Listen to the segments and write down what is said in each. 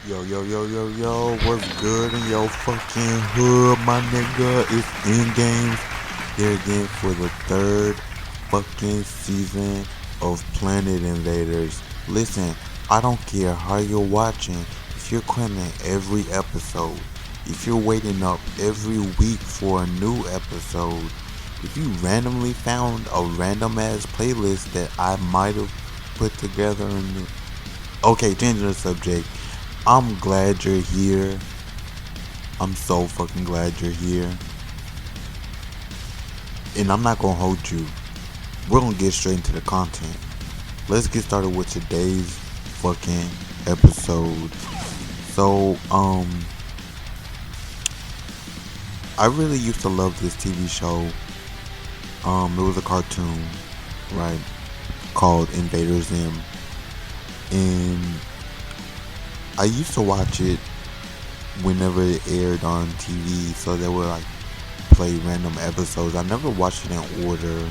Yo, yo, yo, yo, yo, what's good in your fucking hood, my nigga? It's in games here again for the third fucking season of Planet Invaders. Listen, I don't care how you're watching, if you're claiming every episode, if you're waiting up every week for a new episode, if you randomly found a random ass playlist that I might have put together in the. Okay, changing the subject. I'm glad you're here. I'm so fucking glad you're here. And I'm not gonna hold you. We're gonna get straight into the content. Let's get started with today's fucking episode. So, I really used to love this TV show. It was a cartoon, right? Called INVADERZ. And I used to watch it whenever it aired on TV, so they would like play random episodes. I never watched it in order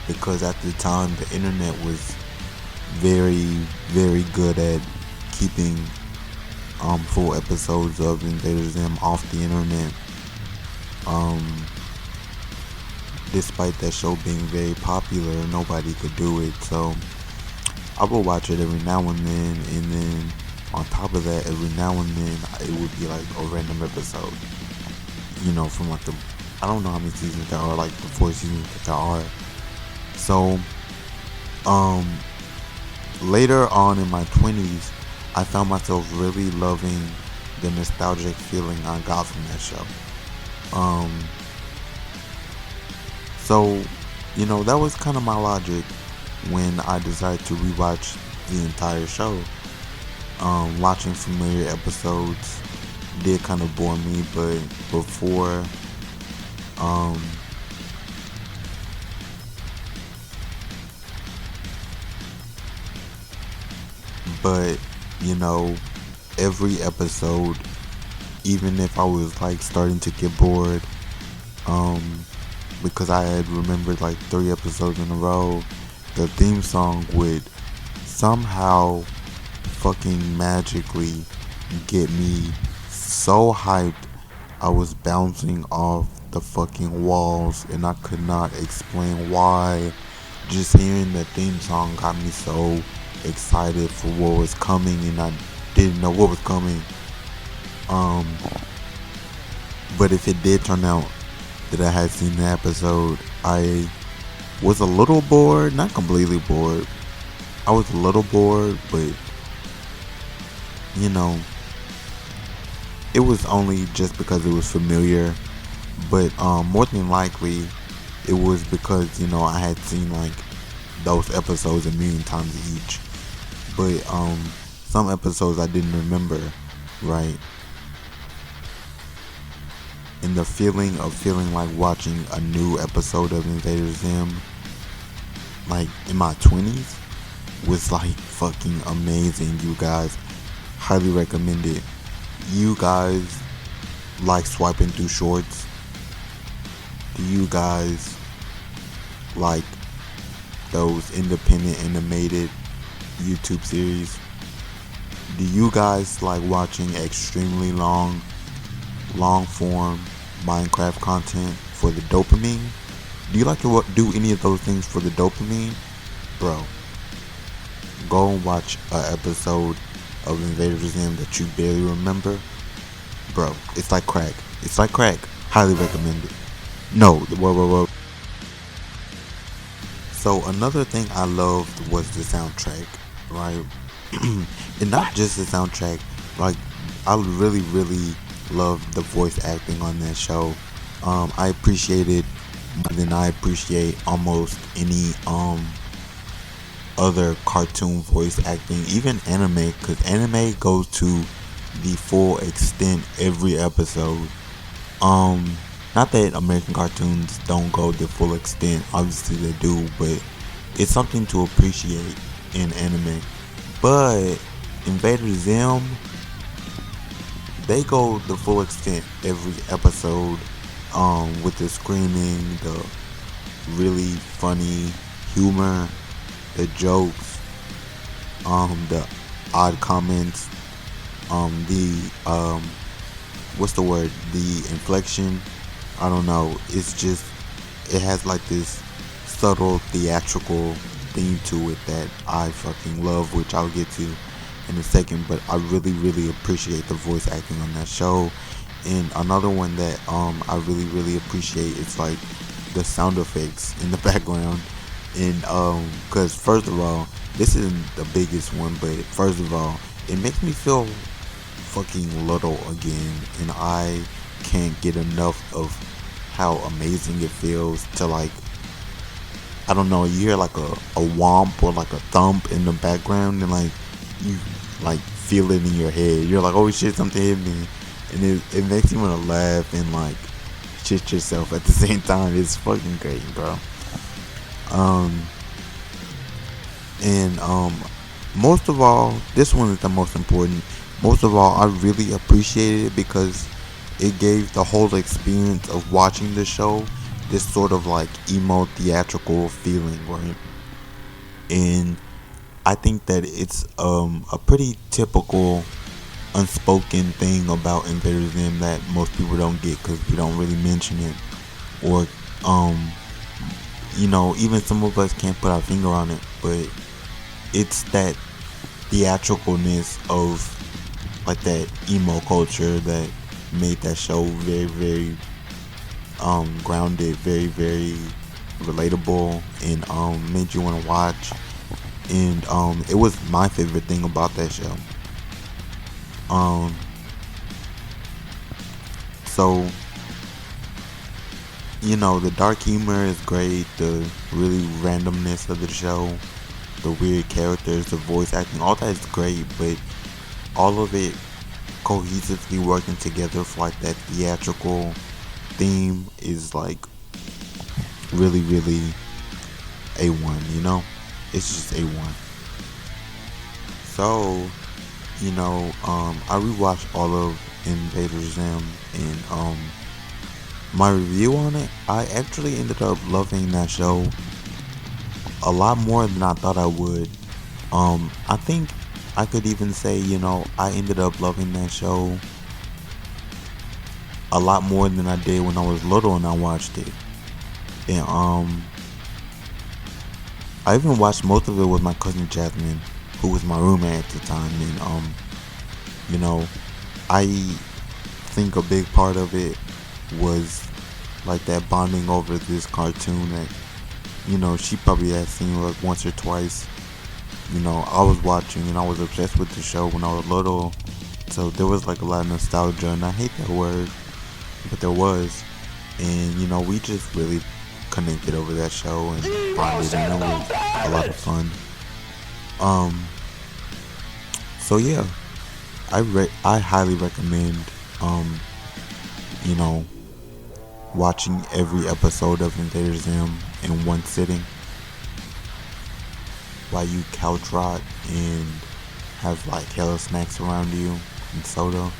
because at the time the internet was very, very good at keeping full episodes of INVADERZ off the internet. Despite that show being very popular, nobody could do it. So I would watch it every now and then on top of that, every now and then it would be like a random episode. From like I don't know how many seasons there are, like the 4 seasons that there are. So, later on in my 20s, I found myself really loving the nostalgic feeling I got from that show. So, that was kind of my logic when I decided to rewatch the entire show. Watching familiar episodes did kind of bore me, but before but every episode, even if I was like starting to get bored, because I had remembered like 3 episodes in a row, the theme song would somehow fucking magically get me so hyped I was bouncing off the fucking walls and I could not explain why. Just hearing the theme song got me so excited for what was coming, and I didn't know what was coming. But if it did turn out that I had seen the episode, I was a little bored, not completely bored. I was a little bored, but it was only just because it was familiar. But more than likely, it was because I had seen like those episodes a million times each. But some episodes I didn't remember, right? And the feeling of feeling like watching a new episode of INVADERZ, like in my 20s, was like fucking amazing. You guys, highly recommend it. You guys like swiping through shorts? Do you guys like those independent animated YouTube series? Do you guys like watching extremely long form Minecraft content for the dopamine? Do you like to do any of those things for the dopamine? Bro, go and watch an episode of INVADERZ that you barely remember. Bro, it's like crack. It's like crack. Highly recommend it. No, whoa. So another thing I loved was the soundtrack, right? And not just the soundtrack, like I really, really loved the voice acting on that show. I appreciate it more than I appreciate almost any other cartoon voice acting, even anime, because anime goes to the full extent every episode. Not that American cartoons don't go the full extent, obviously they do, but it's something to appreciate in anime. But INVADERZ, they go the full extent every episode, with the screaming, the really funny humor, the jokes, the odd comments, The what's the word? The inflection. I don't know. It's just it has like this subtle theatrical theme to it that I fucking love, which I'll get to in a second. But I really, really appreciate the voice acting on that show. And another one that I really, really appreciate is like the sound effects in the background. And because first of all, this isn't the biggest one, but first of all, it makes me feel fucking little again, and I can't get enough of how amazing it feels to like, I don't know, you hear like a womp or like a thump in the background, and like you like feel it in your head. You're like, oh shit, something hit me, and it makes you want to laugh and like shit yourself at the same time. It's fucking great, bro. Um, and most of all, this one is the most important. Most of all, I really appreciated it because it gave the whole experience of watching the show this sort of like emo theatrical feeling, right? And I think that it's a pretty typical unspoken thing about INVADERZ that most people don't get because we don't really mention it, or even some of us can't put our finger on it, but it's that theatricalness of like that emo culture that made that show very, very grounded, very, very relatable, and made you want to watch. And it was my favorite thing about that show. So the dark humor is great, the really randomness of the show, the weird characters, the voice acting, all that is great, but all of it cohesively working together for like that theatrical theme is like really, really A1, it's just A1. So I rewatched all of INVADERZ and my review on it, I actually ended up loving that show a lot more than I thought I would. I think I could even say, I ended up loving that show a lot more than I did when I was little and I watched it. And I even watched most of it with my cousin Jasmine, who was my roommate at the time. And I think a big part of it was like that bonding over this cartoon that she probably had seen like once or twice. I was watching and I was obsessed with the show when I was little, so there was like a lot of nostalgia, and I hate that word, but there was. And we just really connected over that show and bonded, and that was a lot of fun. So yeah, I highly recommend watching every episode of INVADERZ in one sitting while you couch rot and have like hella snacks around you and soda,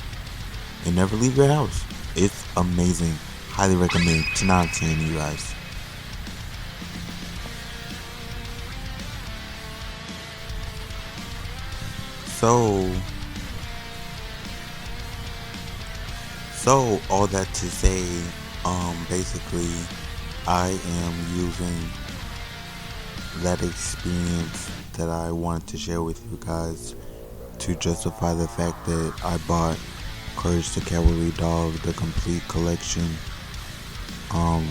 and never leave your house. It's amazing. Highly recommend. 10 out of 10, you guys. So all that to say, basically, I am using that experience that I wanted to share with you guys to justify the fact that I bought Courage the Cowardly Dog, the complete collection. I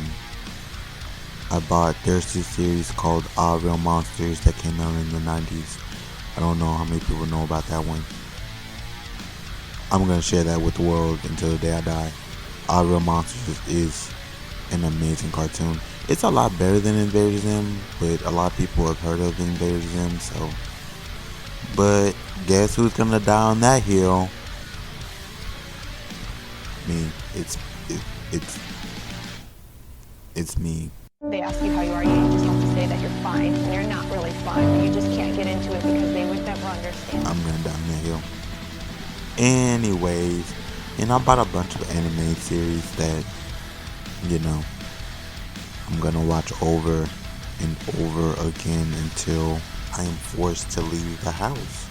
bought, there's this series called Real Monsters that came out in the 90s. I don't know how many people know about that one. I'm going to share that with the world until the day I die. Real Monsters is an amazing cartoon. It's a lot better than INVADERZ, but a lot of people have heard of INVADERZ, so. But guess who's going to die on that hill? Me. It's me. They ask you how you are, you just have to say that you're fine, and you're not really fine, but you just can't get into it because they would never understand. I'm going down that hill. Anyways, and I bought a bunch of anime series that, I'm going to watch over and over again until I am forced to leave the house.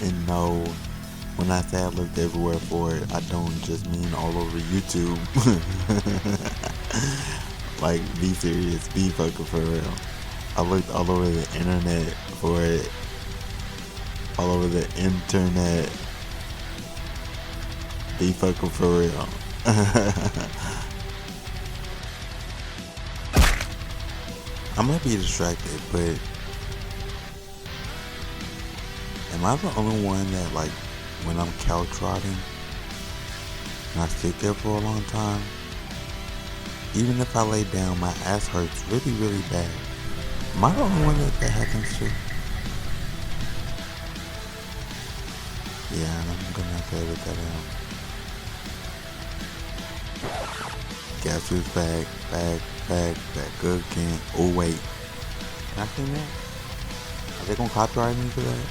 And no, when I say I looked everywhere for it, I don't just mean all over YouTube. Like, be serious, be fucking for real. I looked all over the internet for it. All over the internet. Be fucking for real. I might be distracted, but am I the only one that, like, when I'm couch riding and I sit there for a long time, even if I lay down, my ass hurts really, really bad? Am I the only one that happens to? Yeah, I'm gonna have to edit that out. Guess who's back? Back again. Oh wait, can I say that? Are they gonna copyright me for that?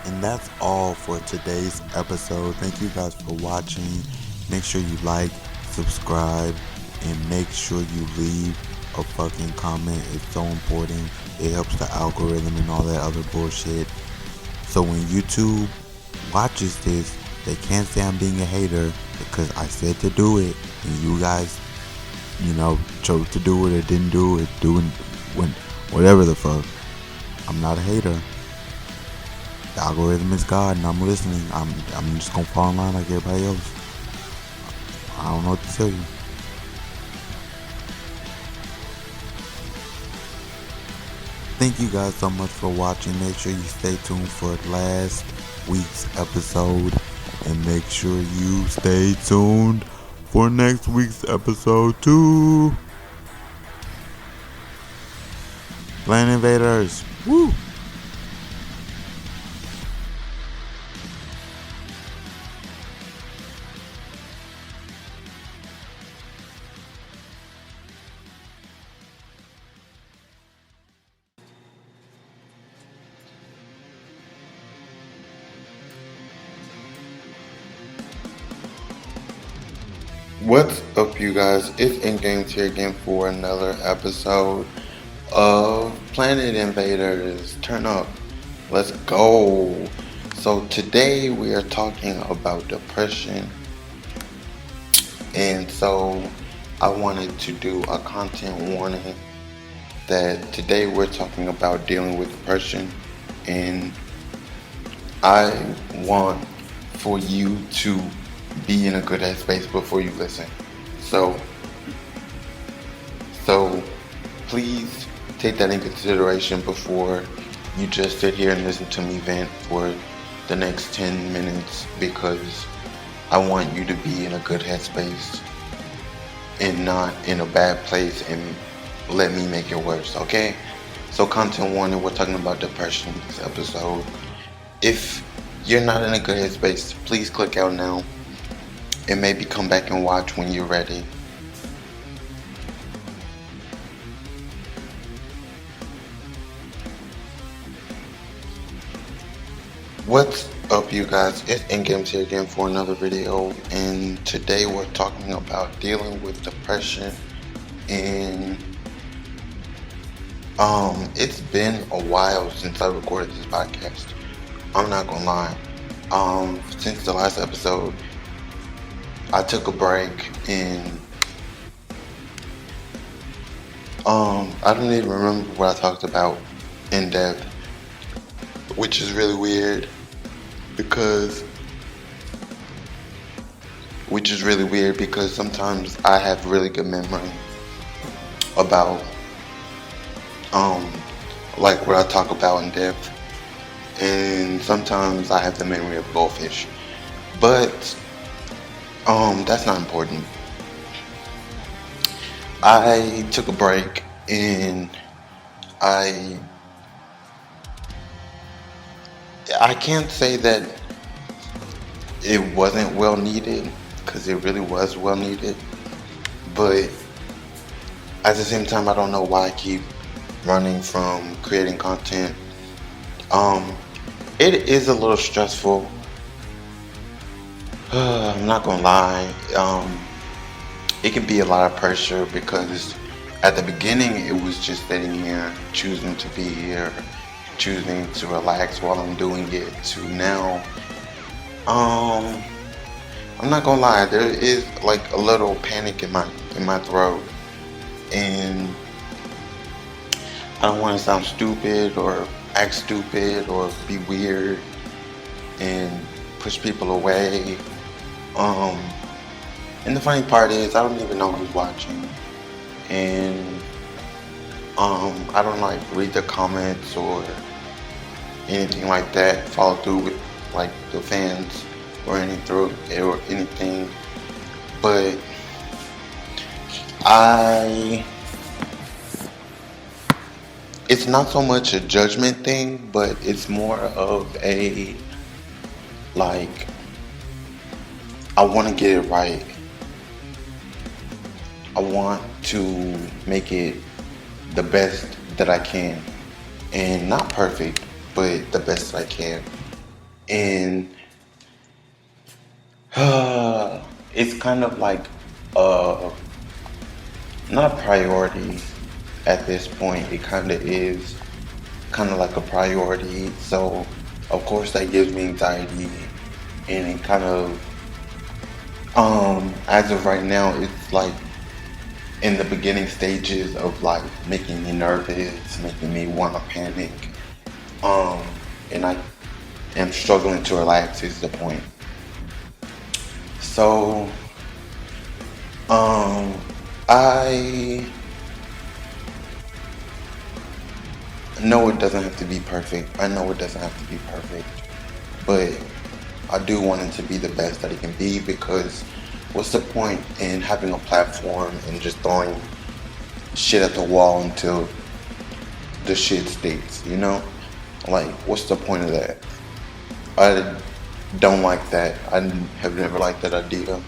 And that's all for today's episode. Thank you guys for watching. Make sure you like, subscribe, and make sure you leave a fucking comment. It's so important. It helps the algorithm and all that other bullshit. So when YouTube watches this, they can't say I'm being a hater because I said to do it, and you guys, chose to do it or didn't do it, whatever the fuck. I'm not a hater. The algorithm is God, and I'm listening. I'm just gonna fall in line like everybody else. I don't know what to tell you. Thank you guys so much for watching. Make sure you stay tuned for last week's episode, and make sure you stay tuned for next week's episode too. Playing Invaders. Woo! What's up, you guys? It's InGames here again for another episode of Planet Invaders. Turn up. Let's go. So today we are talking about depression. And so I wanted to do a content warning that today we're talking about dealing with depression. And I want for you to be in a good headspace before you listen. So please take that in consideration before you just sit here and listen to me vent for the next 10 minutes, because I want you to be in a good headspace and not in a bad place and let me make it worse, okay? So content warning, we're talking about depression in this episode. If you're not in a good headspace, please click out now and maybe come back and watch when you're ready. What's up, you guys? It's InGames here again for another video, and today we're talking about dealing with depression. And it's been a while since I recorded this podcast. I'm not gonna lie. Since the last episode, I took a break, and I don't even remember what I talked about in depth, which is really weird because sometimes I have really good memory about like what I talk about in depth, and sometimes I have the memory of goldfish, but that's not important. I took a break, and I can't say that it wasn't well needed, because it really was well needed, but at the same time I don't know why I keep running from creating content. It is a little stressful. I'm not gonna lie. It can be a lot of pressure because at the beginning, it was just sitting here, choosing to be here, choosing to relax while I'm doing it, to now, I'm not gonna lie, there is like a little panic in my throat, and I don't want to sound stupid or act stupid or be weird and push people away. Um, and the funny part is, I don't even know who's watching, and I don't like read the comments or anything like that. Follow through with like the fans or anything. But it's not so much a judgment thing, but it's more of a like I want to get it right. I want to make it the best that I can, and not perfect, but the best that I can. And it's kind of like uh, not a priority at this point. It kind of is kind of like a priority. So of course that gives me anxiety, and it kind of as of right now, it's like in the beginning stages of like making me nervous, making me want to panic. Um, and I am struggling to relax is the point. So, I know it doesn't have to be perfect. I know it doesn't have to be perfect, but I do want it to be the best that it can be, because what's the point in having a platform and just throwing shit at the wall until the shit sticks, you know? Like, what's the point of that? I don't like that. I have never liked that idea,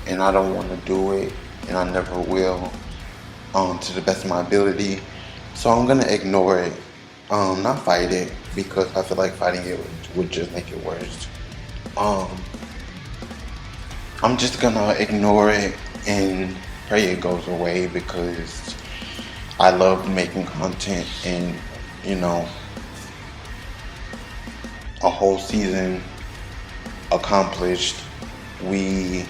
and I don't want to do it, and I never will, to the best of my ability. So I'm gonna ignore it, not fight it, because I feel like fighting it would just make it worse. Um, I'm just gonna ignore it and pray it goes away, because I love making content, and you know, a whole season accomplished. We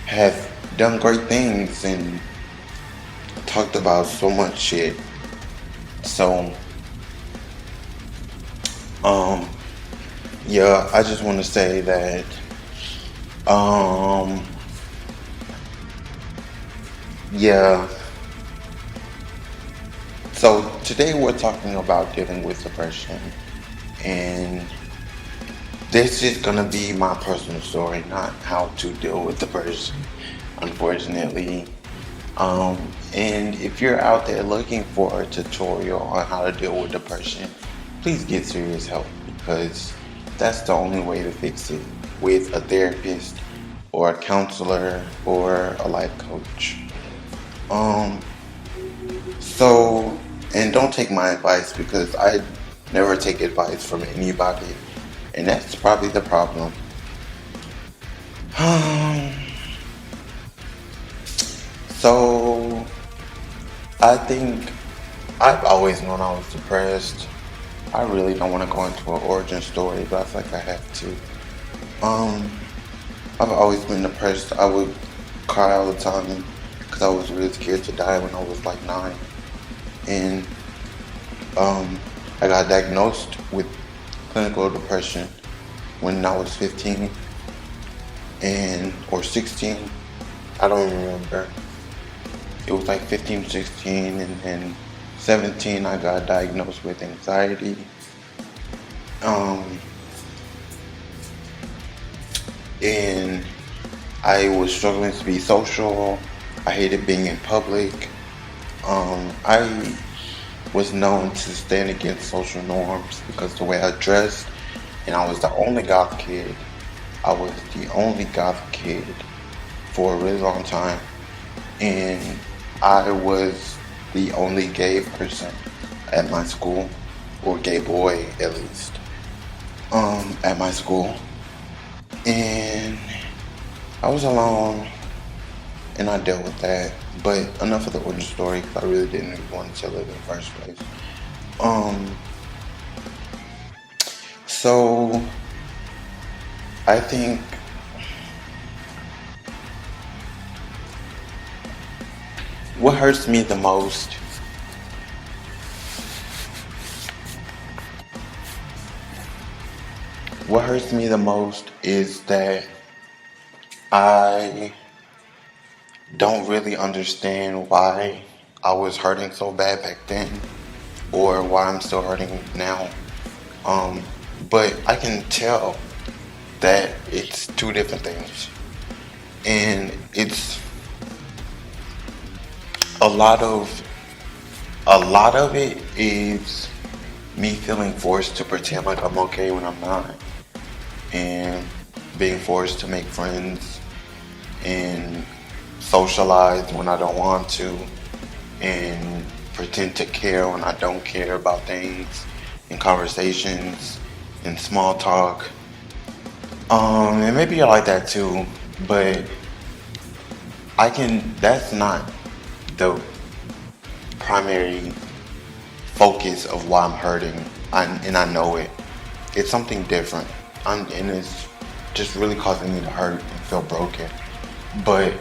have done great things and talked about so much shit. So, yeah, I just want to say that, yeah. So today we're talking about dealing with depression, and this is gonna be my personal story, not how to deal with depression, unfortunately. And if you're out there looking for a tutorial on how to deal with depression, please get serious help, because that's the only way to fix it, with a therapist or a counselor or a life coach. Um, so, and don't take my advice, because I never take advice from anybody, and that's probably the problem. So, I think I've always known I was depressed. I really don't want to go into an origin story, but I feel like I have to. Um, I've always been depressed. I would cry all the time because I was really scared to die when I was like 9. And I got diagnosed with clinical depression when I was 15 or 16. I don't remember. It was like 15, 16, and then 17 I got diagnosed with anxiety. And I was struggling to be social. I hated being in public. I was known to stand against social norms because the way I dressed, and I was the only goth kid. I was the only goth kid for a really long time, and I was the only gay person at my school, or gay boy at least, at my school. And I was alone. and I dealt with that. But enough of the origin story, because I really didn't even want to tell it in the first place. So I think what hurts me the most is that I don't really understand why I was hurting so bad back then, or why I'm still hurting now. But I can tell that it's two different things, and it's a lot of it is me feeling forced to pretend like I'm okay when I'm not, and being forced to make friends and socialize when I don't want to, and pretend to care when I don't care about things in conversations and small talk. And maybe you're like that too, but that's not the primary focus of why I'm hurting, and I know it. It's something different, and it's just really causing me to hurt and feel broken. But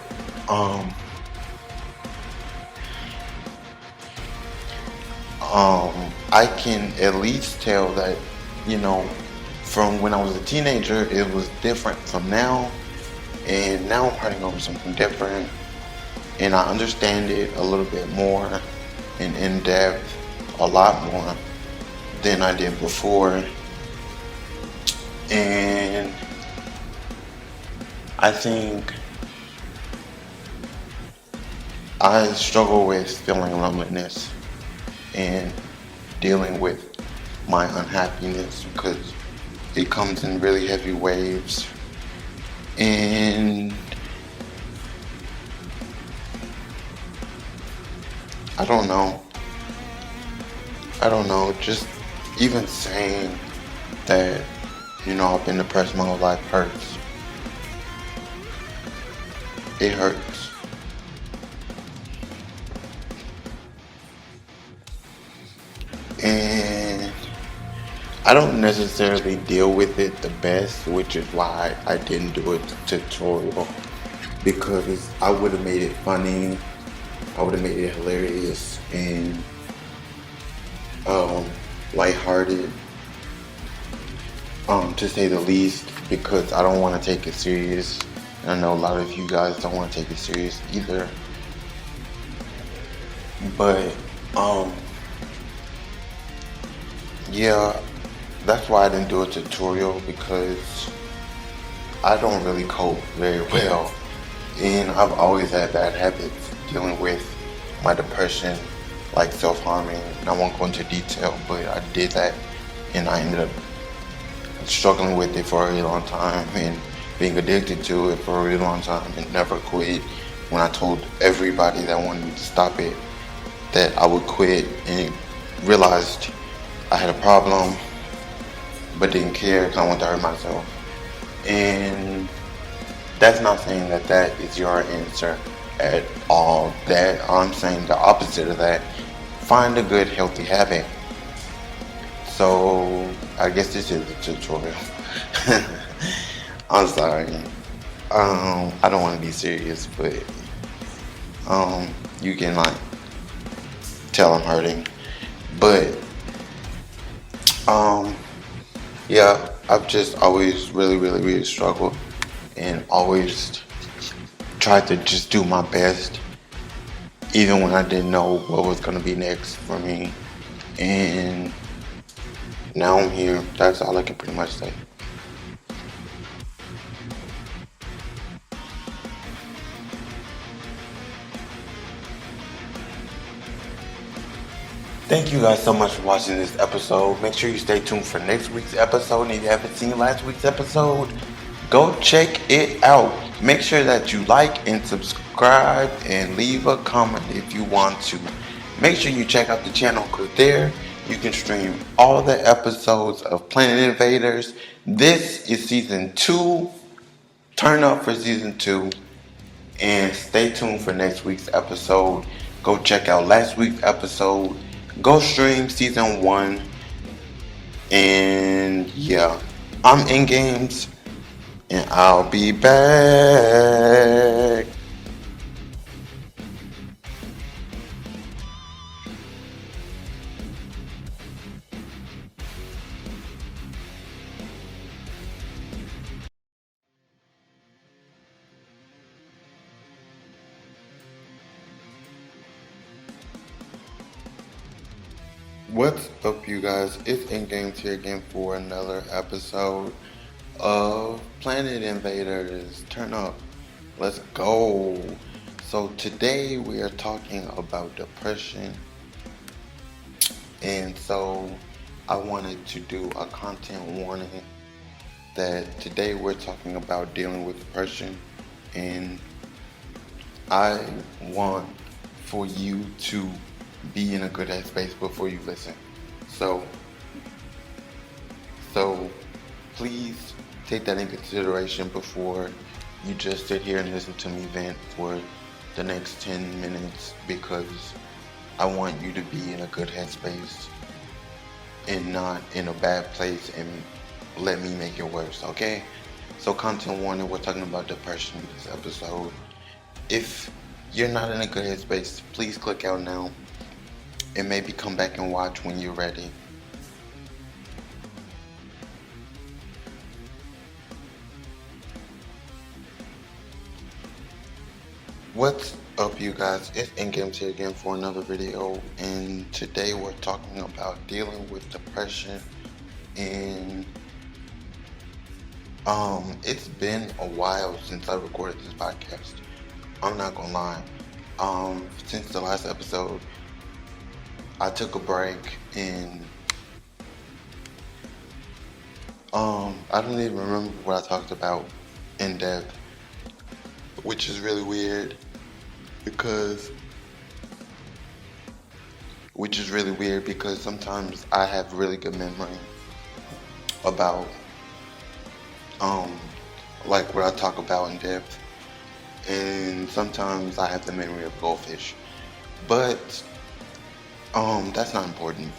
I can at least tell that, from when I was a teenager, it was different from now, and now I'm hurting over something different, and I understand it a little bit more and in depth, a lot more than I did before. And I think I struggle with feeling loneliness and dealing with my unhappiness, because it comes in really heavy waves, and I don't know, just even saying that, I've been depressed my whole life hurts. It hurts. And I don't necessarily deal with it the best, which is why I didn't do a tutorial, because I would have made it funny, I would have made it hilarious and lighthearted, to say the least, because I don't want to take it serious. And I know a lot of you guys don't want to take it serious either. But yeah, that's why I didn't do a tutorial, because I don't really cope very well, and I've always had bad habits dealing with my depression, like self-harming. And I won't go into detail, but I did that, and I ended up struggling with it for a really long time and being addicted to it for a really long time, and never quit. When I told everybody that wanted me to stop it that I would quit, and realized I had a problem, but didn't care because I wanted to hurt myself. And that's not saying that that is your answer at all. That I'm saying the opposite of that. Find a good, healthy habit. So I guess this is a tutorial. I'm sorry. I don't want to be serious, but you can tell I'm hurting. But yeah, I've just always really struggled, and always tried to just do my best, even when I didn't know what was gonna be next for me. And now I'm here. That's all I can pretty much say. Thank you guys so much for watching this episode. Make sure you stay tuned for next week's episode. And if you haven't seen last week's episode, go check it out. Make sure that you like and subscribe and leave a comment if you want to. Make sure you check out the channel, because there you can stream all the episodes of Planet Invaders. This is season 2. Turn up for season 2. And stay tuned for next week's episode. Go check out last week's episode. Go stream season 1. And yeah, I'm in games, and I'll be back. What's up, you guys? It's In Games here again for another episode of Planet Invaders. Turn up. Let's go. So today we are talking about depression. And so I wanted to do a content warning that today we're talking about dealing with depression, and I want for you to be in a good headspace before you listen. So please take that in consideration before you just sit here and listen to me vent for the next 10 minutes, because I want you to be in a good headspace and not in a bad place and let me make it worse, okay? So content warning, we're talking about depression in this episode. If you're not in a good headspace, please click out now and maybe come back and watch when you're ready. What's up, you guys? It's InGames here again for another video, and today we're talking about dealing with depression. And it's been a while since I recorded this podcast. I'm not gonna lie. Since the last episode, I took a break, and I don't even remember what I talked about in depth, which is really weird because sometimes I have really good memory about like what I talk about in depth, and sometimes I have the memory of goldfish, but that's not important.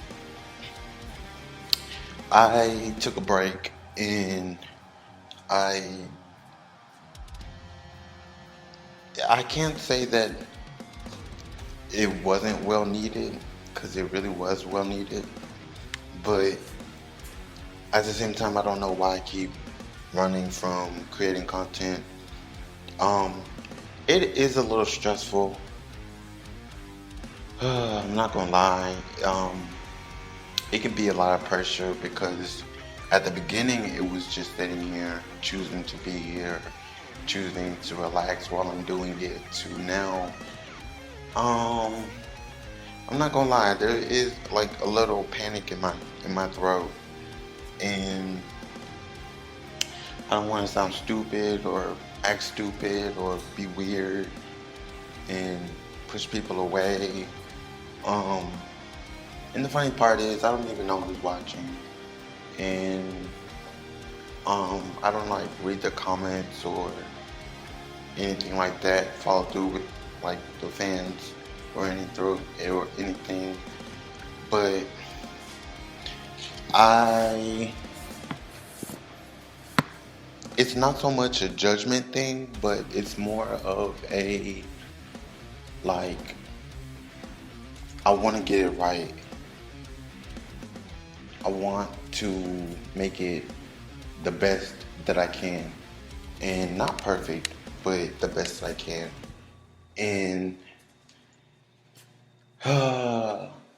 I took a break, and I can't say that it wasn't well needed, because it really was well needed, but at the same time I don't know why I keep running from creating content. It is a little stressful. I'm not gonna lie. It can be a lot of pressure, because at the beginning it was just sitting here, choosing to be here, choosing to relax while I'm doing it, to now, I'm not gonna lie, there is like a little panic in my throat, and I don't want to sound stupid or act stupid or be weird and push people away. And the funny part is, I don't even know who's watching, and I don't like read the comments or anything like that, follow through with like the fans or anything, but it's not so much a judgment thing, but it's more of a, like, I want to get it right. I want to make it the best that I can, and not perfect, but the best that I can. And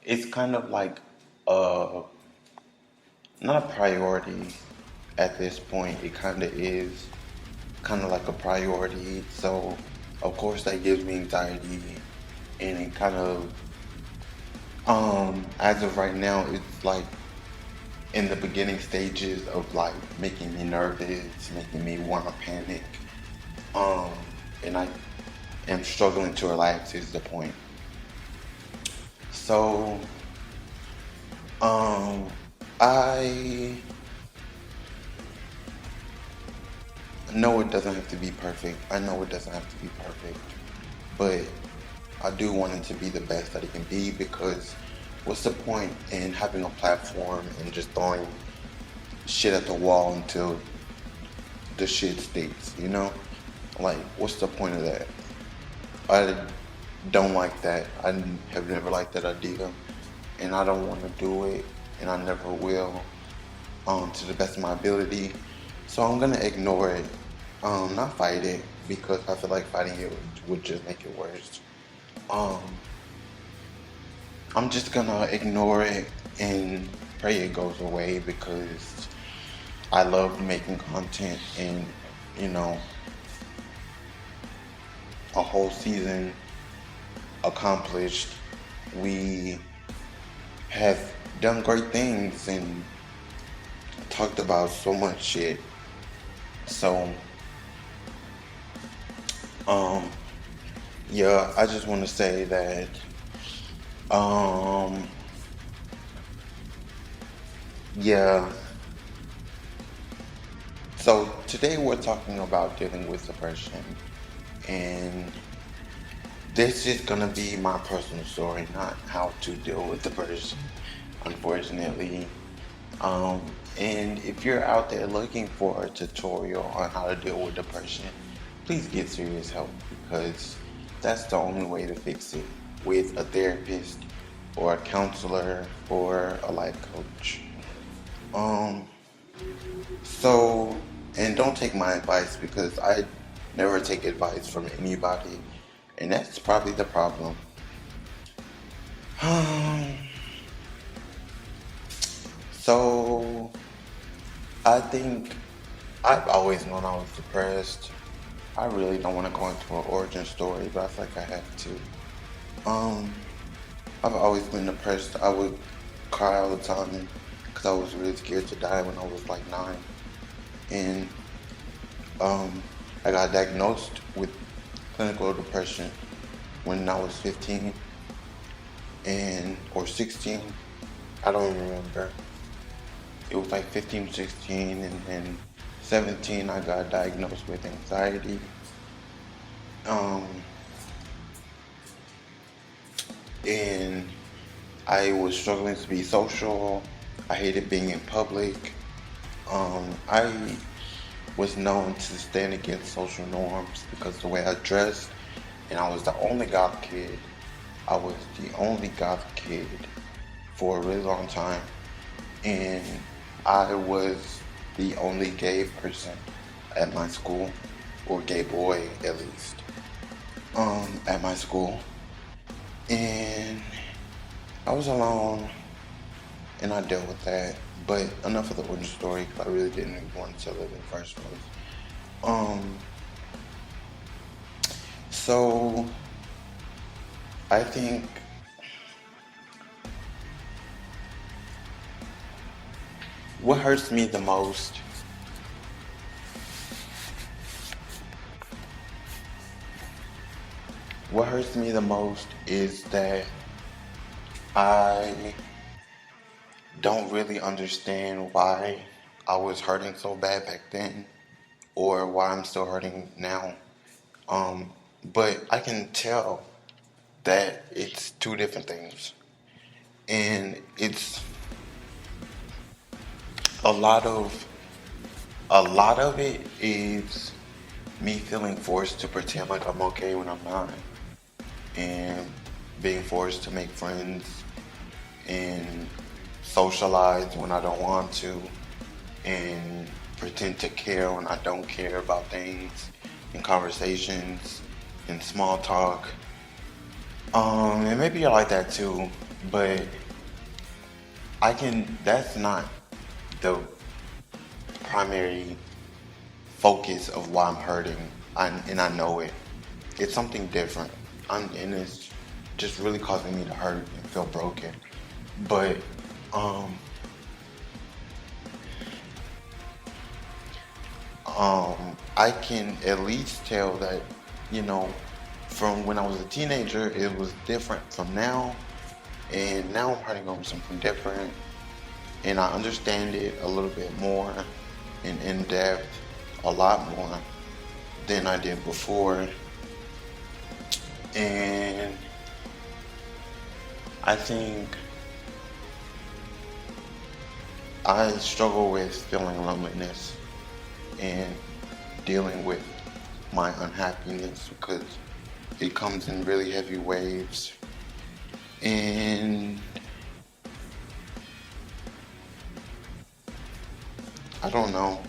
it's kind of like not a priority at this point. It kind of is kind of like a priority. So of course that gives me anxiety, and it kind of as of right now, it's like in the beginning stages of like making me nervous, making me want to panic. And I am struggling to relax is the point. So No, it doesn't have to be perfect. I know it doesn't have to be perfect, but I do want it to be the best that it can be, because what's the point in having a platform and just throwing shit at the wall until the shit sticks, you know? Like, what's the point of that? I don't like that. I have never liked that idea, and I don't want to do it, and I never will, to the best of my ability. So I'm gonna ignore it, not fight it, because I feel like fighting it would just make it worse. Um, I'm just gonna ignore it and pray it goes away, because I love making content, and you know, a whole season accomplished. We have done great things and talked about so much shit. So, yeah, I just want to say that, um, yeah. So today we're talking about dealing with depression, and this is gonna be my personal story, not how to deal with depression, unfortunately. Um, and if you're out there looking for a tutorial on how to deal with depression, please get serious help, because that's the only way to fix it, with a therapist or a counselor or a life coach. Um, so, and don't take my advice, because I never take advice from anybody, and that's probably the problem. So, I think I've always known I was depressed. I really don't want to go into an origin story, but I feel like I have to. I've always been depressed. I would cry all the time because I was really scared to die when I was like 9. And I got diagnosed with clinical depression when I was 15 or 16. I don't remember. It was like 15, 16, and then 17 I got diagnosed with anxiety. Um, and I was struggling to be social. I hated being in public. I was known to stand against social norms because of the way I dressed, and I was the only goth kid. I was the only goth kid for a really long time, and I was the only gay person at my school, or gay boy at least, at my school. And I was alone, and I dealt with that. But enough of the origin story, because I really didn't even want to live in the first place. So I think what hurts me the most is that I don't really understand why I was hurting so bad back then, or why I'm still hurting now. But I can tell that it's two different things, and it's a lot of it is me feeling forced to pretend like I'm okay when I'm not, and being forced to make friends and socialize when I don't want to, and pretend to care when I don't care about things, in conversations, in small talk. And maybe you're like that too, but that's not the primary focus of why I'm hurting, and I know it. It's something different, and it's just really causing me to hurt and feel broken. But I can at least tell that, from when I was a teenager, it was different from now, and now I'm hurting over something different, and I understand it a little bit more and in depth. a lot more than I did before. And I think I struggle with feeling loneliness and dealing with my unhappiness because it comes in really heavy waves. And I don't know.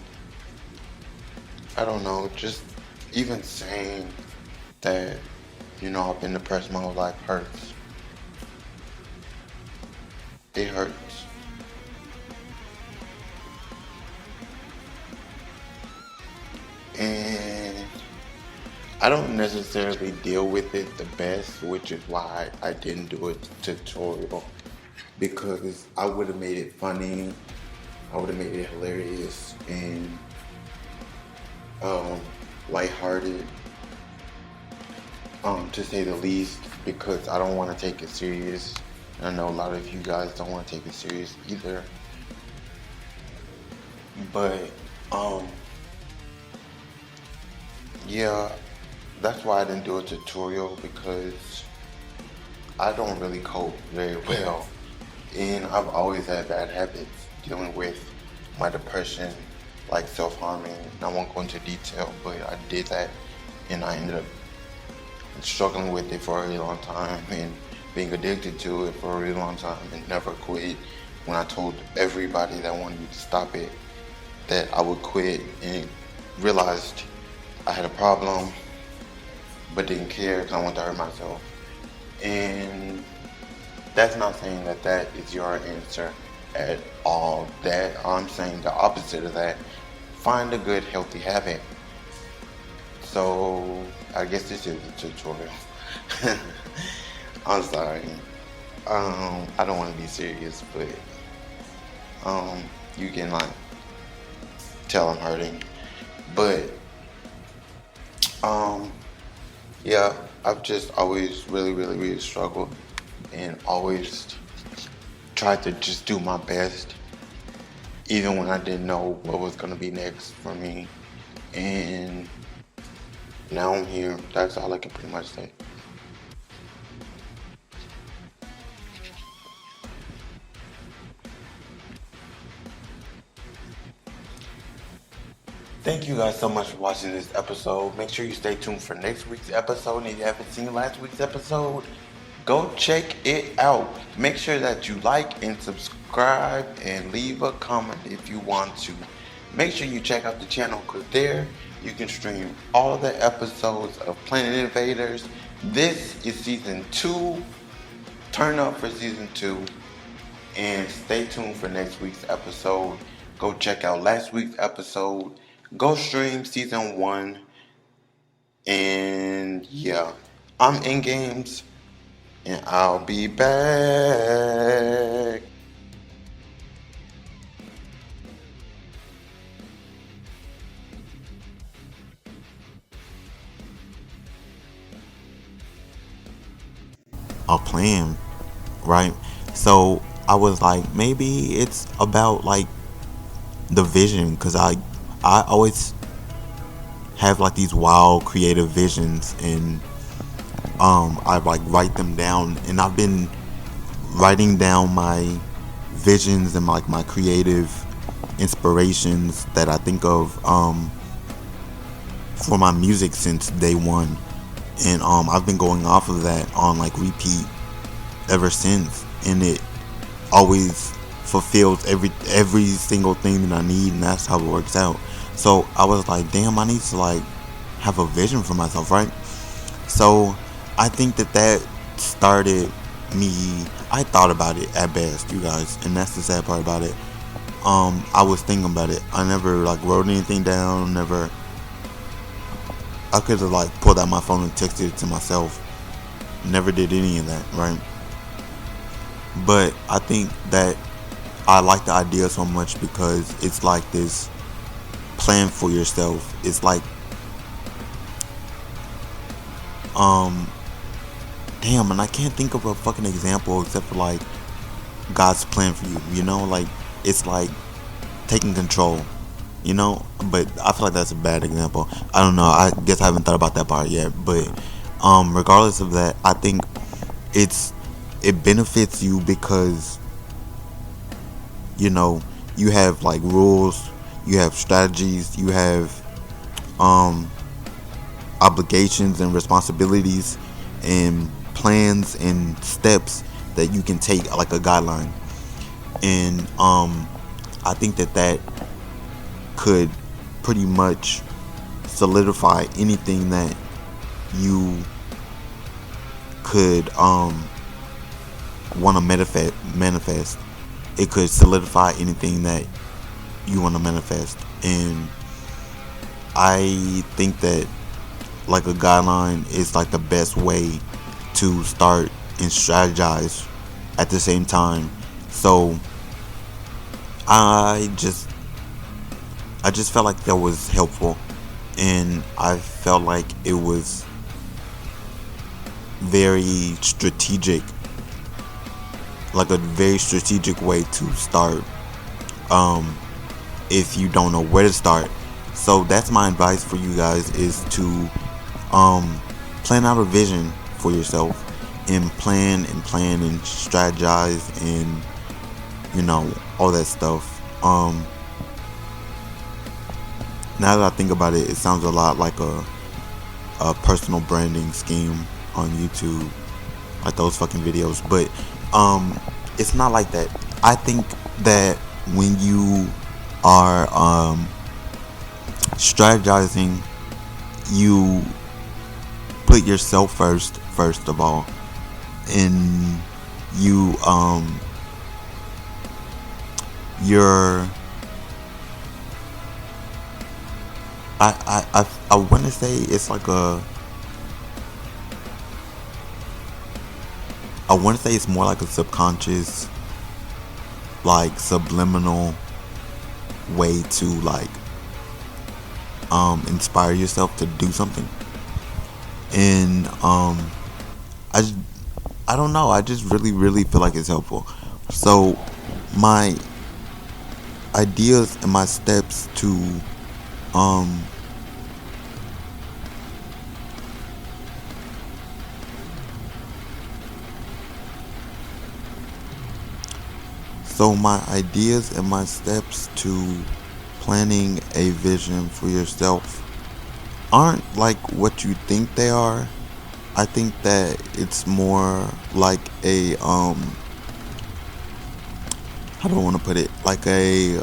Just even saying that, I've been depressed my whole life hurts. It hurts. And I don't necessarily deal with it the best, which is why I didn't do a tutorial. Because I would have made it funny, I would have made it hilarious and lighthearted, to say the least, because I don't want to take it serious. I know a lot of you guys don't want to take it serious either. But, yeah, that's why I didn't do a tutorial, because I don't really cope very well. And I've always had bad habits dealing with my depression, like self-harming. I won't go into detail, but I did that, and I ended up struggling with it for a really long time and being addicted to it for a really long time and never quit. When I told everybody that wanted me to stop it that I would quit, and realized I had a problem but didn't care because I wanted to hurt myself. And that's not saying that that is your answer at all. That I'm saying the opposite of that. Find a good healthy habit. So I guess this is a tutorial. I'm sorry. I don't want to be serious, but you can like tell I'm hurting. But yeah, I've just always really struggled and always tried to just do my best, even when I didn't know what was gonna be next for me. And now I'm here. That's all I can pretty much say. Thank you guys so much for watching this episode. Make sure you stay tuned for next week's episode. And if you haven't seen last week's episode, go check it out. Make sure that you like and subscribe and leave a comment if you want to. Make sure you check out the channel, because there you can stream all of the episodes of Planet Invaders. This is season 2. Turn up for season 2. And stay tuned for next week's episode. Go check out last week's episode. Go stream season 1. And yeah, I'm in games, and I'll be back. A plan, right? So I was like, maybe it's about like the vision, because I always have like these wild creative visions, and I like write them down, and I've been writing down my visions and like my creative inspirations that I think of for my music since day one. And I've been going off of that on like repeat ever since, and it always fulfills every single thing that I need, and that's how it works out. So I was like, damn, I need to like have a vision for myself, right? So I think that started me. I thought about it at best, you guys, and that's the sad part about it. I was thinking about it. I never like wrote anything down. Never. I could have like pulled out my phone and texted it to myself. Never did any of that, right? But I think that I like the idea so much because it's like this plan for yourself. It's like, damn, and I can't think of a fucking example except for like God's plan for you, like it's like taking control. you know. But I feel like that's a bad example. I don't know. I guess I haven't thought about that part yet. But regardless of that, I think it's it benefits you because you know you have like rules, you have strategies, you have um obligations and responsibilities and plans and steps that you can take, like a guideline. And I think that that could pretty much solidify anything that you could want to manifest. It could solidify anything that you want to manifest. And I think that like a guideline is like the best way to start and strategize at the same time. So I just felt like that was helpful, and I felt like it was very strategic, like a very strategic way to start if you don't know where to start. So that's my advice for you guys, is to plan out a vision for yourself, and plan and strategize, and you know, all that stuff. Now that I think about it, it sounds a lot like a personal branding scheme on YouTube, like those fucking videos. But it's not like that. I think that when you are strategizing, you put yourself first of all, and you you're I want to say it's like I want to say it's more like a subconscious, like subliminal way to like inspire yourself to do something. And I don't know, I just really feel like it's helpful. So my ideas and my steps to my ideas and my steps to planning a vision for yourself aren't like what you think they are. I think that it's more like a how do I want to put it? Like a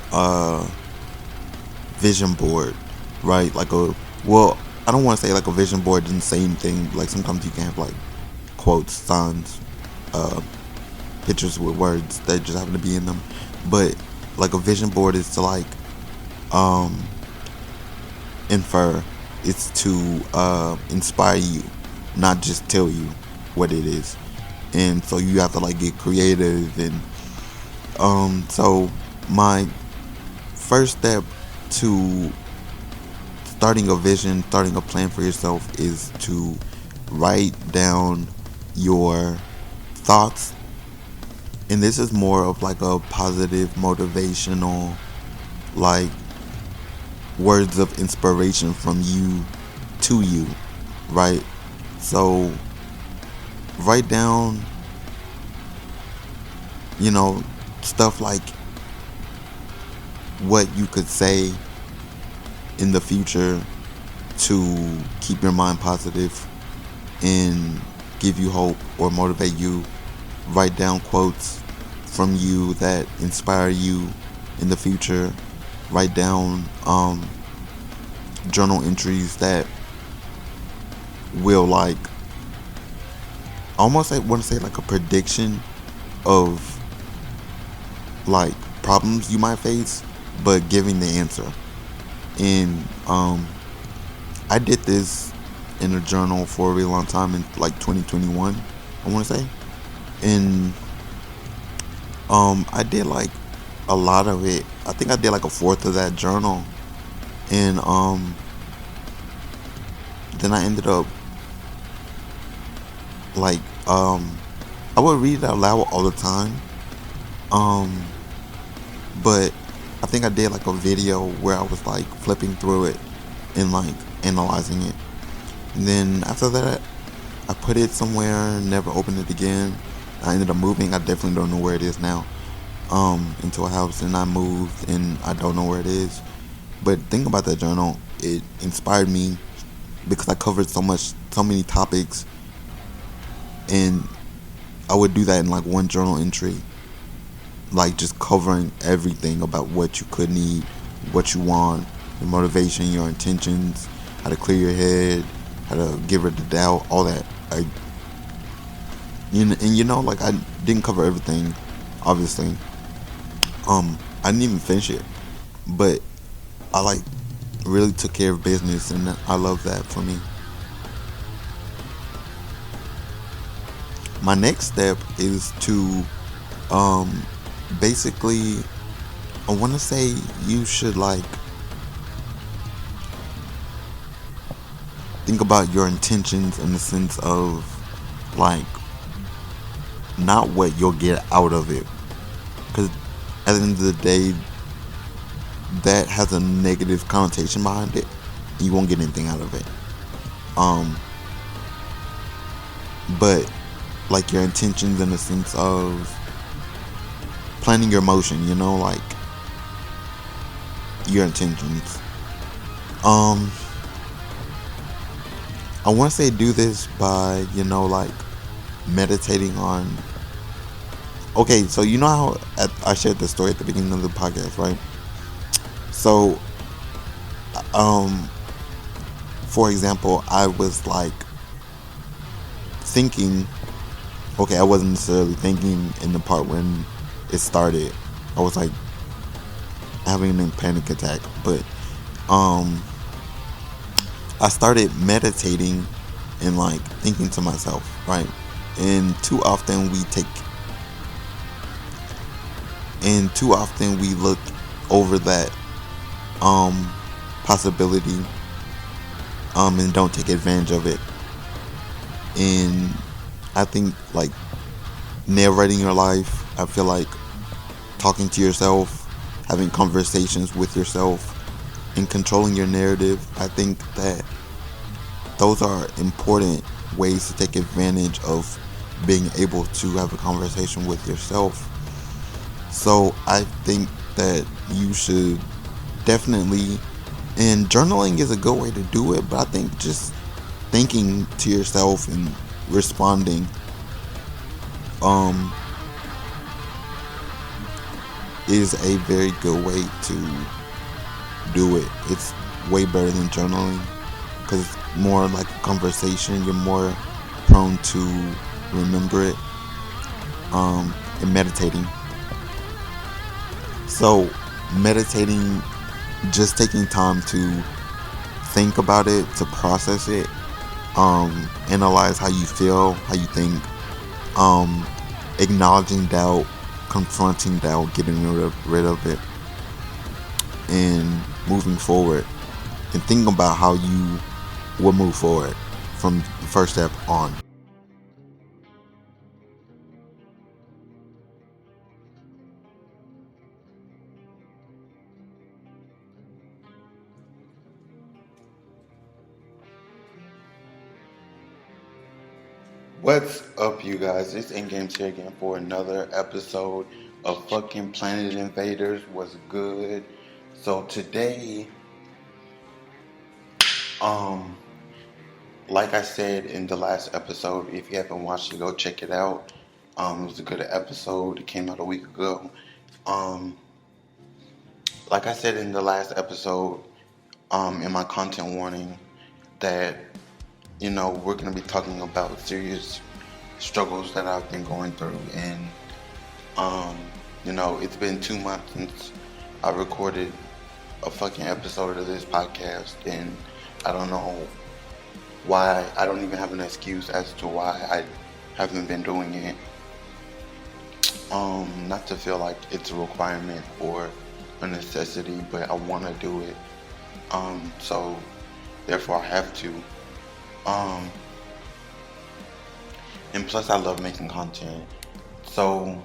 vision board, right? Like a, well, I don't want to say like a vision board doesn't say anything. Like sometimes you can have like quotes, signs, pictures with words that just happen to be in them. But like a vision board is to like infer. It's to inspire you, not just tell you what it is. And so you have to like get creative. And so my first step to starting a vision, starting a plan for yourself, is to write down your thoughts. And this is more of like a positive, motivational, like words of inspiration from you to you, right? So write down, you know, stuff like what you could say in the future to keep your mind positive and give you hope or motivate you. Write down quotes from you that inspire you in the future. Write down journal entries that will like, almost I want to say like a prediction of like problems you might face, but giving the answer. And I did this in a journal for a really long time, in like 2021, I want to say. And I did like a lot of it. I think I did like a fourth of that journal. And then I ended up like I would read it out loud all the time. But I think I did like a video where I was like flipping through it and like analyzing it. And then after that, I put it somewhere, never opened it again. I ended up moving. I definitely don't know where it is now. Into a house, and I moved, and I don't know where it is. But think about that journal. It inspired me because I covered so many topics, and I would do that in like one journal entry, like just covering everything about what you could need, what you want, your motivation, your intentions, how to clear your head, how to get rid of doubt, all that. Like I didn't cover everything, obviously. I didn't even finish it, but I like really took care of business, and I love that for me. My next step is to basically, I want to say you should like think about your intentions in the sense of like not what you'll get out of it, because at the end of the day that has a negative connotation behind it. You won't get anything out of it. But like your intentions in the sense of planning your motion, like your intentions. I want to say do this by, like meditating on. Okay, so you know how I shared the story at the beginning of the podcast, right? So, for example, I was like thinking. Okay, I wasn't necessarily thinking in the part when it started. I was like having a panic attack, but I started meditating and like thinking to myself, right? And too often we look over that possibility and don't take advantage of it. And I think like narrating your life, I feel like talking to yourself, having conversations with yourself, and controlling your narrative, I think that those are important ways to take advantage of being able to have a conversation with yourself. So I think that you should definitely, and journaling is a good way to do it, but I think just thinking to yourself and responding is a very good way to do it. It's way better than journaling because it's more like a conversation. You're more prone to remember it, and meditating. So meditating, just taking time to think about it, to process it, analyze how you feel, how you think, acknowledging doubt, confronting doubt, getting rid of it, and moving forward, and thinking about how you will move forward from the first step on. What's up, you guys? It's InGames here again for another episode of fucking Planet Invaders. What's good? So today, like I said in the last episode, if you haven't watched it, go check it out. It was a good episode. It came out a week ago. Like I said in the last episode, in my content warning, that we're gonna be talking about serious struggles that I've been going through, and it's been 2 months since I recorded a fucking episode of this podcast, and I don't know why. I don't even have an excuse as to why I haven't been doing it. Not to feel like it's a requirement or a necessity, but I want to do it. So therefore I have to. And plus I love making content. So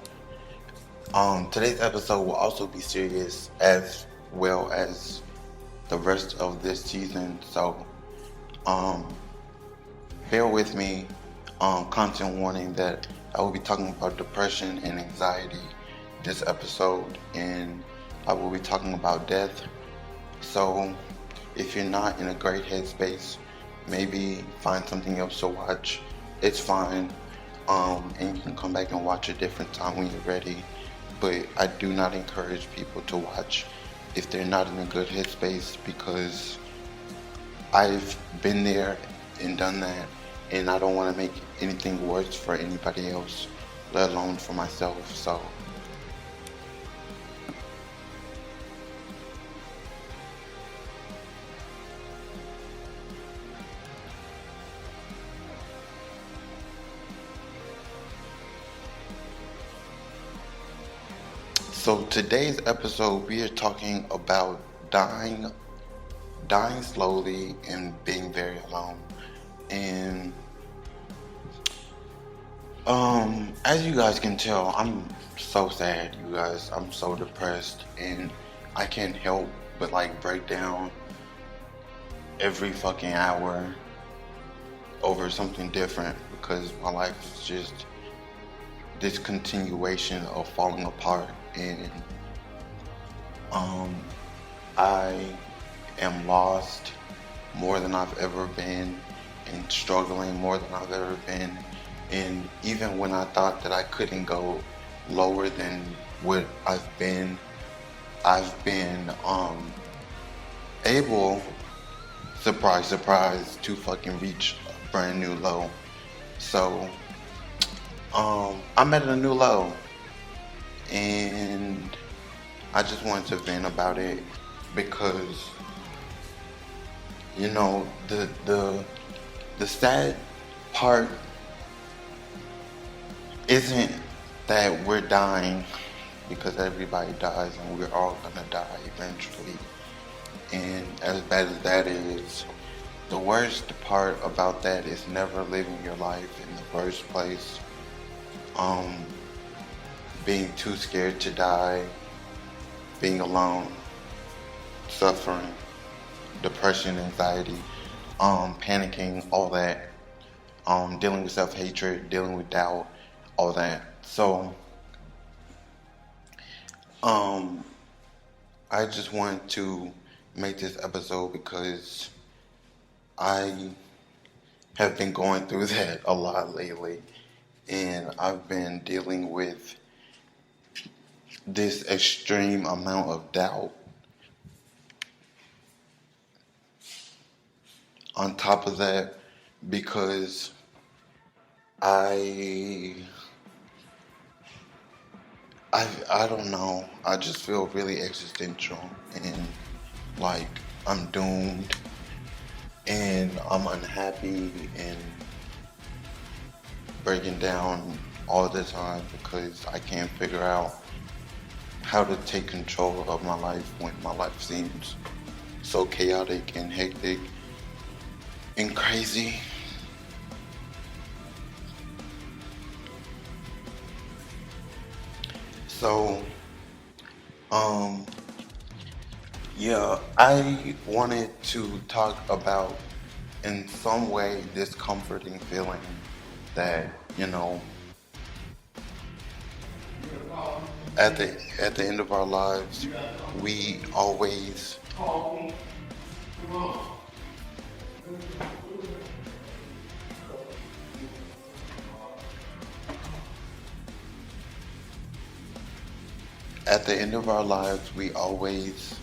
Today's episode will also be serious as well as the rest of this season. So, um, bear with me. Content warning that I will be talking about depression and anxiety this episode, and I will be talking about death. So, if you're not in a great headspace, maybe find something else to watch. It's fine. And you can come back and watch a different time when you're ready. But I do not encourage people to watch if they're not in a good headspace, because I've been there and done that, and I don't want to make anything worse for anybody else, let alone for myself. So today's episode, we are talking about dying slowly and being very alone. And as you guys can tell, I'm so sad, you guys. I'm so depressed, and I can't help but like break down every fucking hour over something different, because my life is just this continuation of falling apart. And I am lost more than I've ever been, and struggling more than I've ever been. And even when I thought that I couldn't go lower than what I've been able, surprise, surprise, to fucking reach a brand new low. So I'm at a new low, and I just wanted to vent about it, because the sad part isn't that we're dying, because everybody dies and we're all gonna die eventually. And as bad as that is, the worst part about that is never living your life in the first place. Being too scared to die, being alone, suffering, depression, anxiety, panicking, all that, dealing with self-hatred, dealing with doubt, all that. So, I just wanted to make this episode because I have been going through that a lot lately, and I've been dealing with this extreme amount of doubt. On top of that, because I don't know, I just feel really existential, and like I'm doomed, and I'm unhappy and breaking down all the time, because I can't figure out how to take control of my life when my life seems so chaotic and hectic and crazy. So, yeah, I wanted to talk about, in some way, this comforting feeling that, at the end of our lives, we always at the end of our lives, we always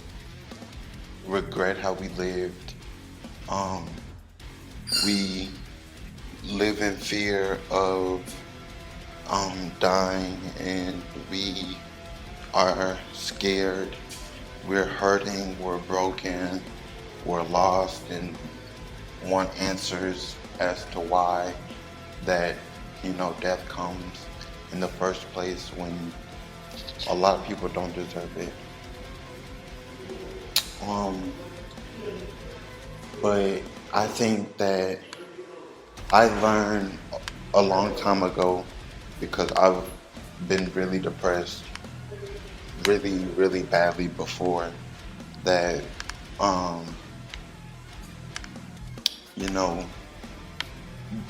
regret how we lived. We live in fear of dying, and we are scared. We're hurting, we're broken, we're lost, and want answers as to why that, death comes in the first place, when a lot of people don't deserve it. But I think that I learned a long time ago, because I've been really depressed really, really badly before that, you know,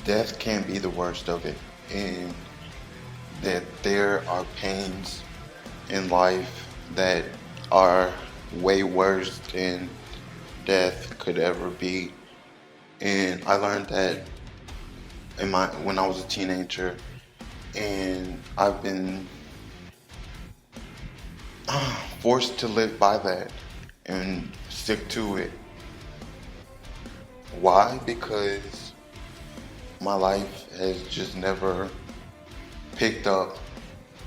death can be the worst of it, and that there are pains in life that are way worse than death could ever be. And I learned that when I was a teenager, and I've been forced to live by that and stick to it. Why? Because my life has just never picked up,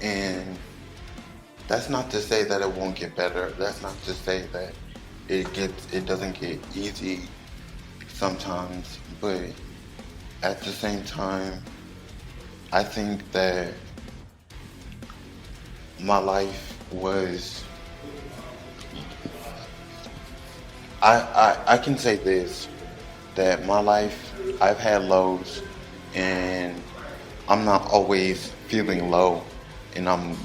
and that's not to say that it won't get better. That's not to say that it doesn't get easy sometimes, but at the same time, I think that my life was, I can say this, that my life, I've had lows, and I'm not always feeling low, and I'm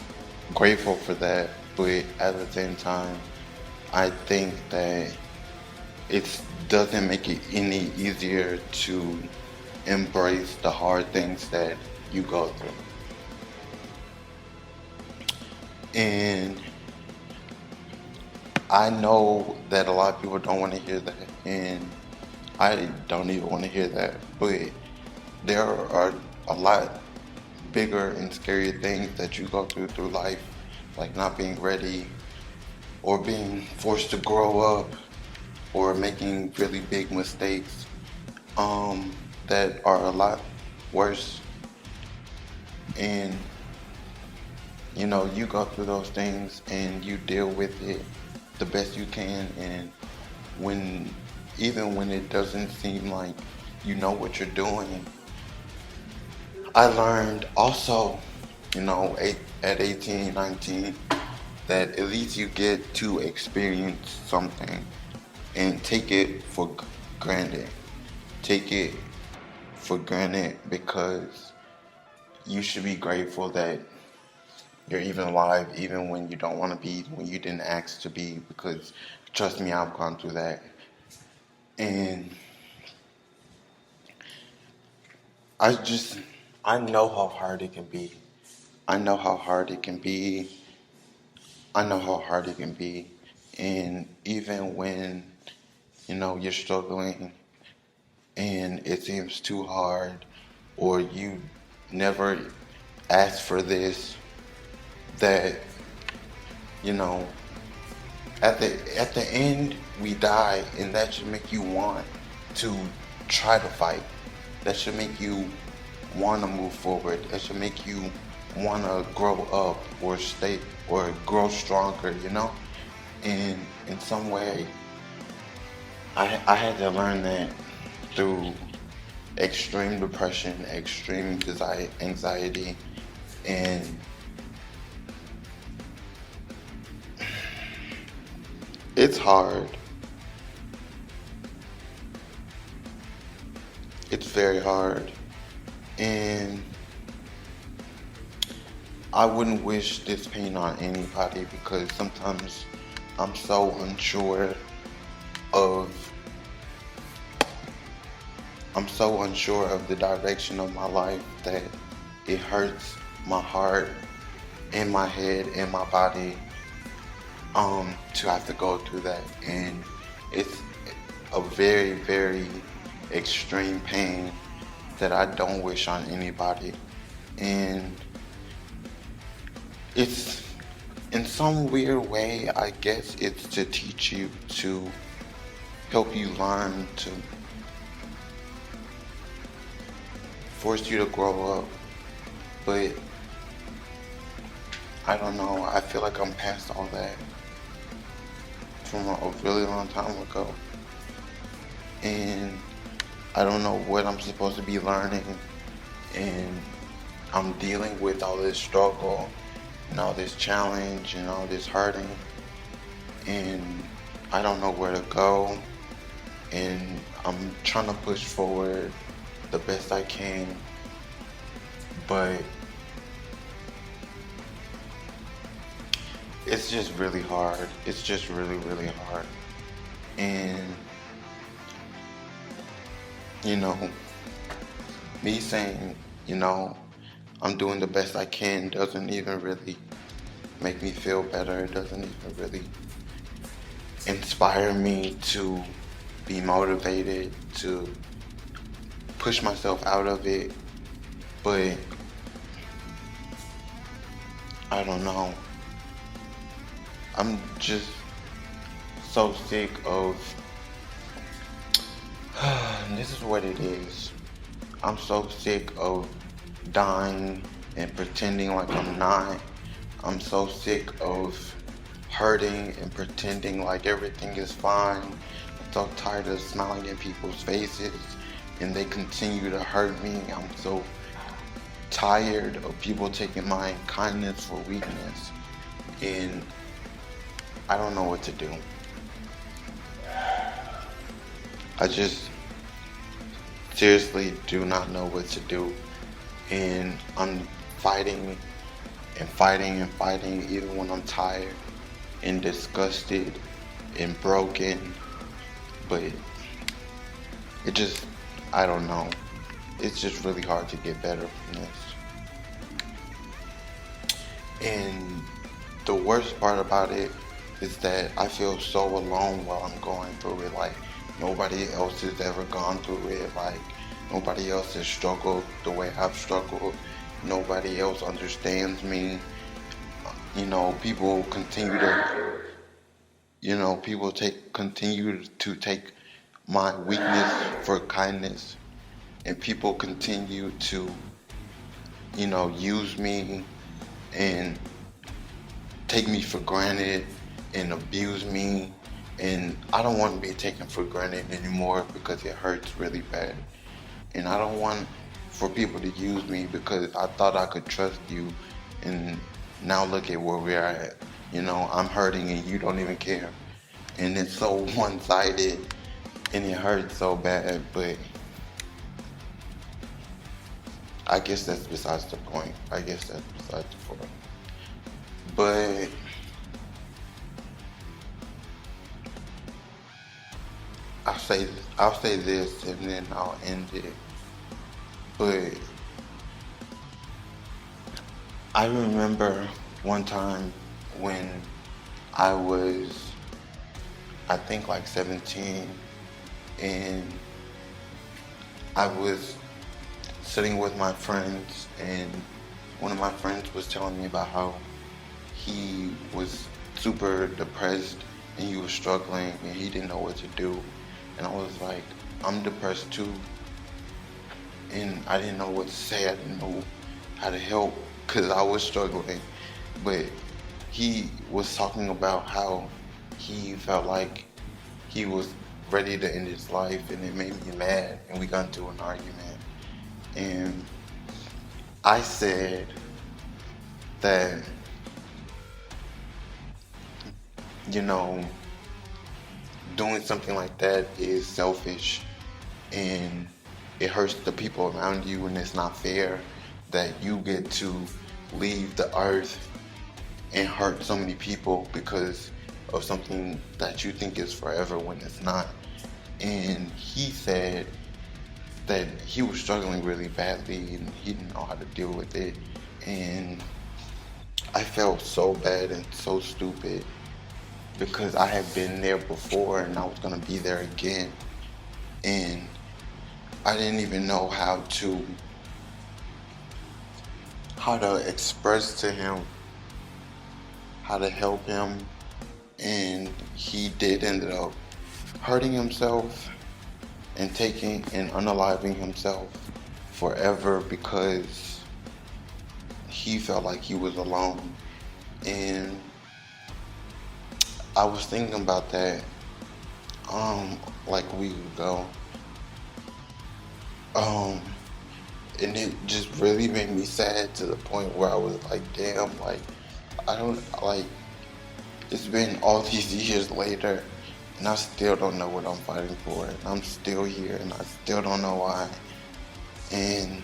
grateful for that, but at the same time, I think that it doesn't make it any easier to embrace the hard things that you go through. And I know that a lot of people don't want to hear that, and I don't even want to hear that, but there are a lot bigger and scarier things that you go through life, like not being ready, or being forced to grow up, or making really big mistakes, that are a lot worse. And you go through those things and you deal with it the best you can, and even when it doesn't seem like you know what you're doing. I learned also, at 18, 19, that at least you get to experience something and take it for granted. Take it for granted, because you should be grateful that you're even alive, even when you don't want to be, when you didn't ask to be, because trust me, I've gone through that. And I know how hard it can be. I know how hard it can be. I know how hard it can be. And even when, you're struggling and it seems too hard, or you never asked for this, that, at the end we die, and that should make you want to try to fight. That should make you want to move forward. That should make you want to grow up, or stay, or grow stronger, And in some way, I had to learn that through extreme depression, extreme anxiety, and it's hard. It's very hard. And I wouldn't wish this pain on anybody, because sometimes I'm so unsure of the direction of my life that it hurts my heart and my head and my body to have to go through that. And it's a very, very extreme pain that I don't wish on anybody. And it's, in some weird way, I guess it's to teach you, to help you learn, to force you to grow up. But I don't know, I feel like I'm past all that from a really long time ago. And I don't know what I'm supposed to be learning, and I'm dealing with all this struggle and all this challenge and all this hurting, and I don't know where to go, and I'm trying to push forward the best I can, but it's just really hard. It's just really, really hard. And, you know, me saying, you know, I'm doing the best I can doesn't even really make me feel better. It doesn't even really inspire me to be motivated, to push myself out of it. But I don't know. I'm just so sick of this is what it is. I'm so sick of dying and pretending like I'm not. I'm so sick of hurting and pretending like everything is fine. I'm so tired of smiling in people's faces and they continue to hurt me. I'm so tired of people taking my kindness for weakness, and I don't know what to do. I just seriously do not know what to do, and I'm fighting and fighting and fighting even when I'm tired and disgusted and broken. But it just, I don't know. It's just really hard to get better from this. And the worst part about it is that I feel so alone while I'm going through it. Like, nobody else has ever gone through it. Like, nobody else has struggled the way I've struggled. Nobody else understands me. You know, people continue to, continue to take my weakness for kindness. And people continue to, use me and take me for granted and abuse me. And I don't want to be taken for granted anymore because it hurts really bad. And I don't want for people to use me because I thought I could trust you. And now look at where we're at. I'm hurting and you don't even care. And it's so one-sided and it hurts so bad, but I guess that's besides the point. But I'll say this and then I'll end it. But I remember one time when I was, I think like 17, and I was sitting with my friends, and one of my friends was telling me about how he was super depressed and he was struggling and he didn't know what to do. And I was like, I'm depressed too. And I didn't know what to say. I didn't know how to help because I was struggling. But he was talking about how he felt like he was ready to end his life, and it made me mad, and we got into an argument. And I said that, doing something like that is selfish and it hurts the people around you, and it's not fair that you get to leave the earth and hurt so many people because of something that you think is forever when it's not. And he said that he was struggling really badly and he didn't know how to deal with it. And I felt so bad and so stupid because I had been there before and I was gonna be there again. And I didn't even know how to express to him how to help him, and he did ended up hurting himself and taking and unaliving himself forever because he felt like he was alone. And I was thinking about that like a week ago. And it just really made me sad to the point where I was like, damn, like, it's been all these years later and I still don't know what I'm fighting for, and I'm still here and I still don't know why. And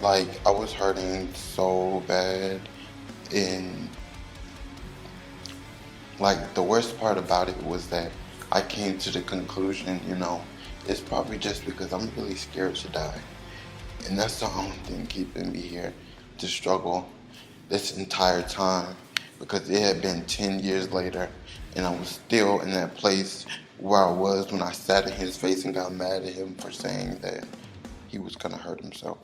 like, I was hurting so bad, and Like, the worst part about it was that I came to the conclusion, it's probably just because I'm really scared to die. And that's the only thing keeping me here to struggle this entire time, because it had been 10 years later and I was still in that place where I was when I sat in his face and got mad at him for saying that he was gonna hurt himself.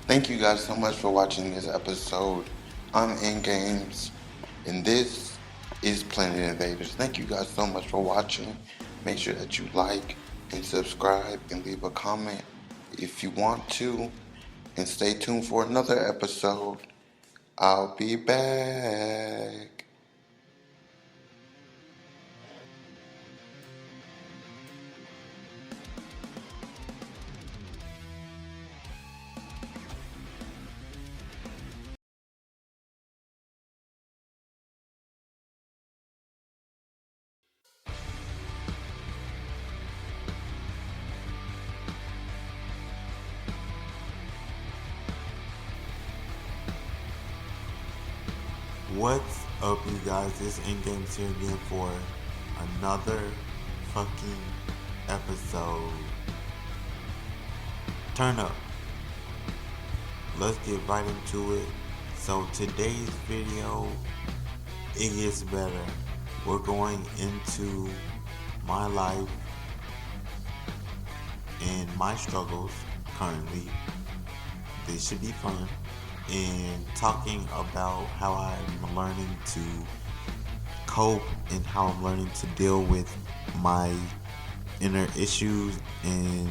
Thank you guys so much for watching this episode. I'm In Games, and this is Planet Invaders. Thank you guys so much for watching. Make sure that you like and subscribe and leave a comment if you want to. And stay tuned for another episode. I'll be back. What's up, you guys? It's InGames here again for another fucking episode. Turn up. Let's get right into it. So today's video, it gets better. We're going into my life and my struggles currently. This should be fun. And talking about how I'm learning to cope and how I'm learning to deal with my inner issues and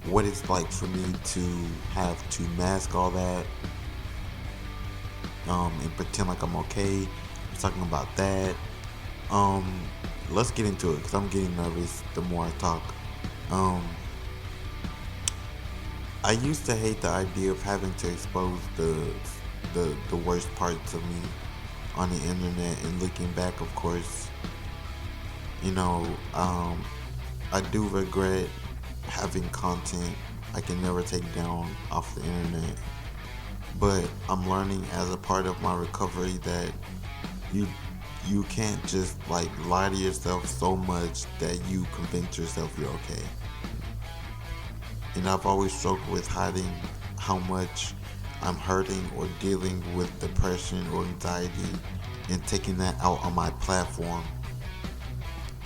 what it's like for me to have to mask all that and pretend like I'm okay. I'm talking about that. Let's get into it because I'm getting nervous the more I talk. I used to hate the idea of having to expose the worst parts of me on the internet, and looking back, of course, I do regret having content I can never take down off the internet. But I'm learning as a part of my recovery that you can't just like lie to yourself so much that you convince yourself you're okay. And I've always struggled with hiding how much I'm hurting or dealing with depression or anxiety and taking that out on my platform.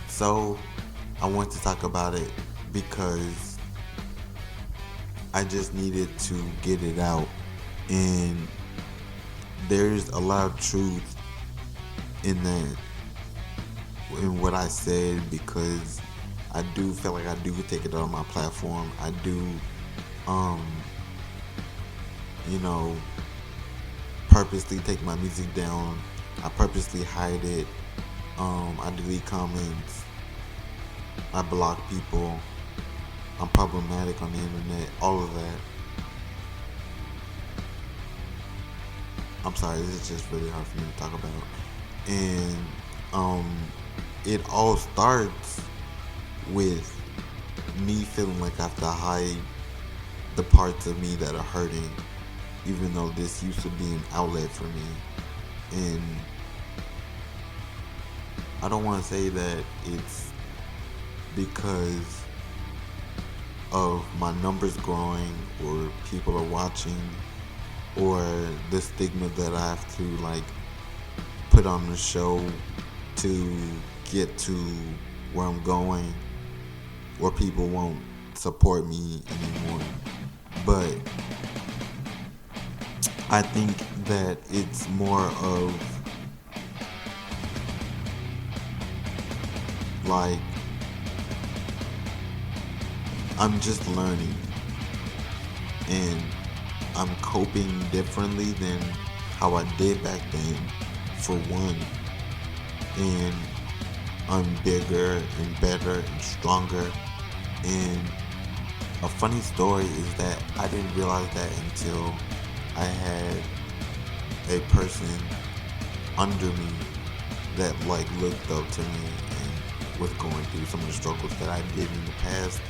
So I want to talk about it because I just needed to get it out. And there's a lot of truth in that, in what I said, because I do feel like I do take it on my platform. I do, purposely take my music down. I purposely hide it. I delete comments. I block people. I'm problematic on the internet. All of that. I'm sorry, this is just really hard for me to talk about. And it all starts with me feeling like I have to hide the parts of me that are hurting, even though this used to be an outlet for me. And I don't want to say that it's because of my numbers growing or people are watching or the stigma that I have to like put on the show to get to where I'm going, or people won't support me anymore. But I think that it's more of like I'm just learning and I'm coping differently than how I did back then, for one. And I'm bigger and better and stronger. And a funny story is that I didn't realize that until I had a person under me that like looked up to me and was going through some of the struggles that I did in the past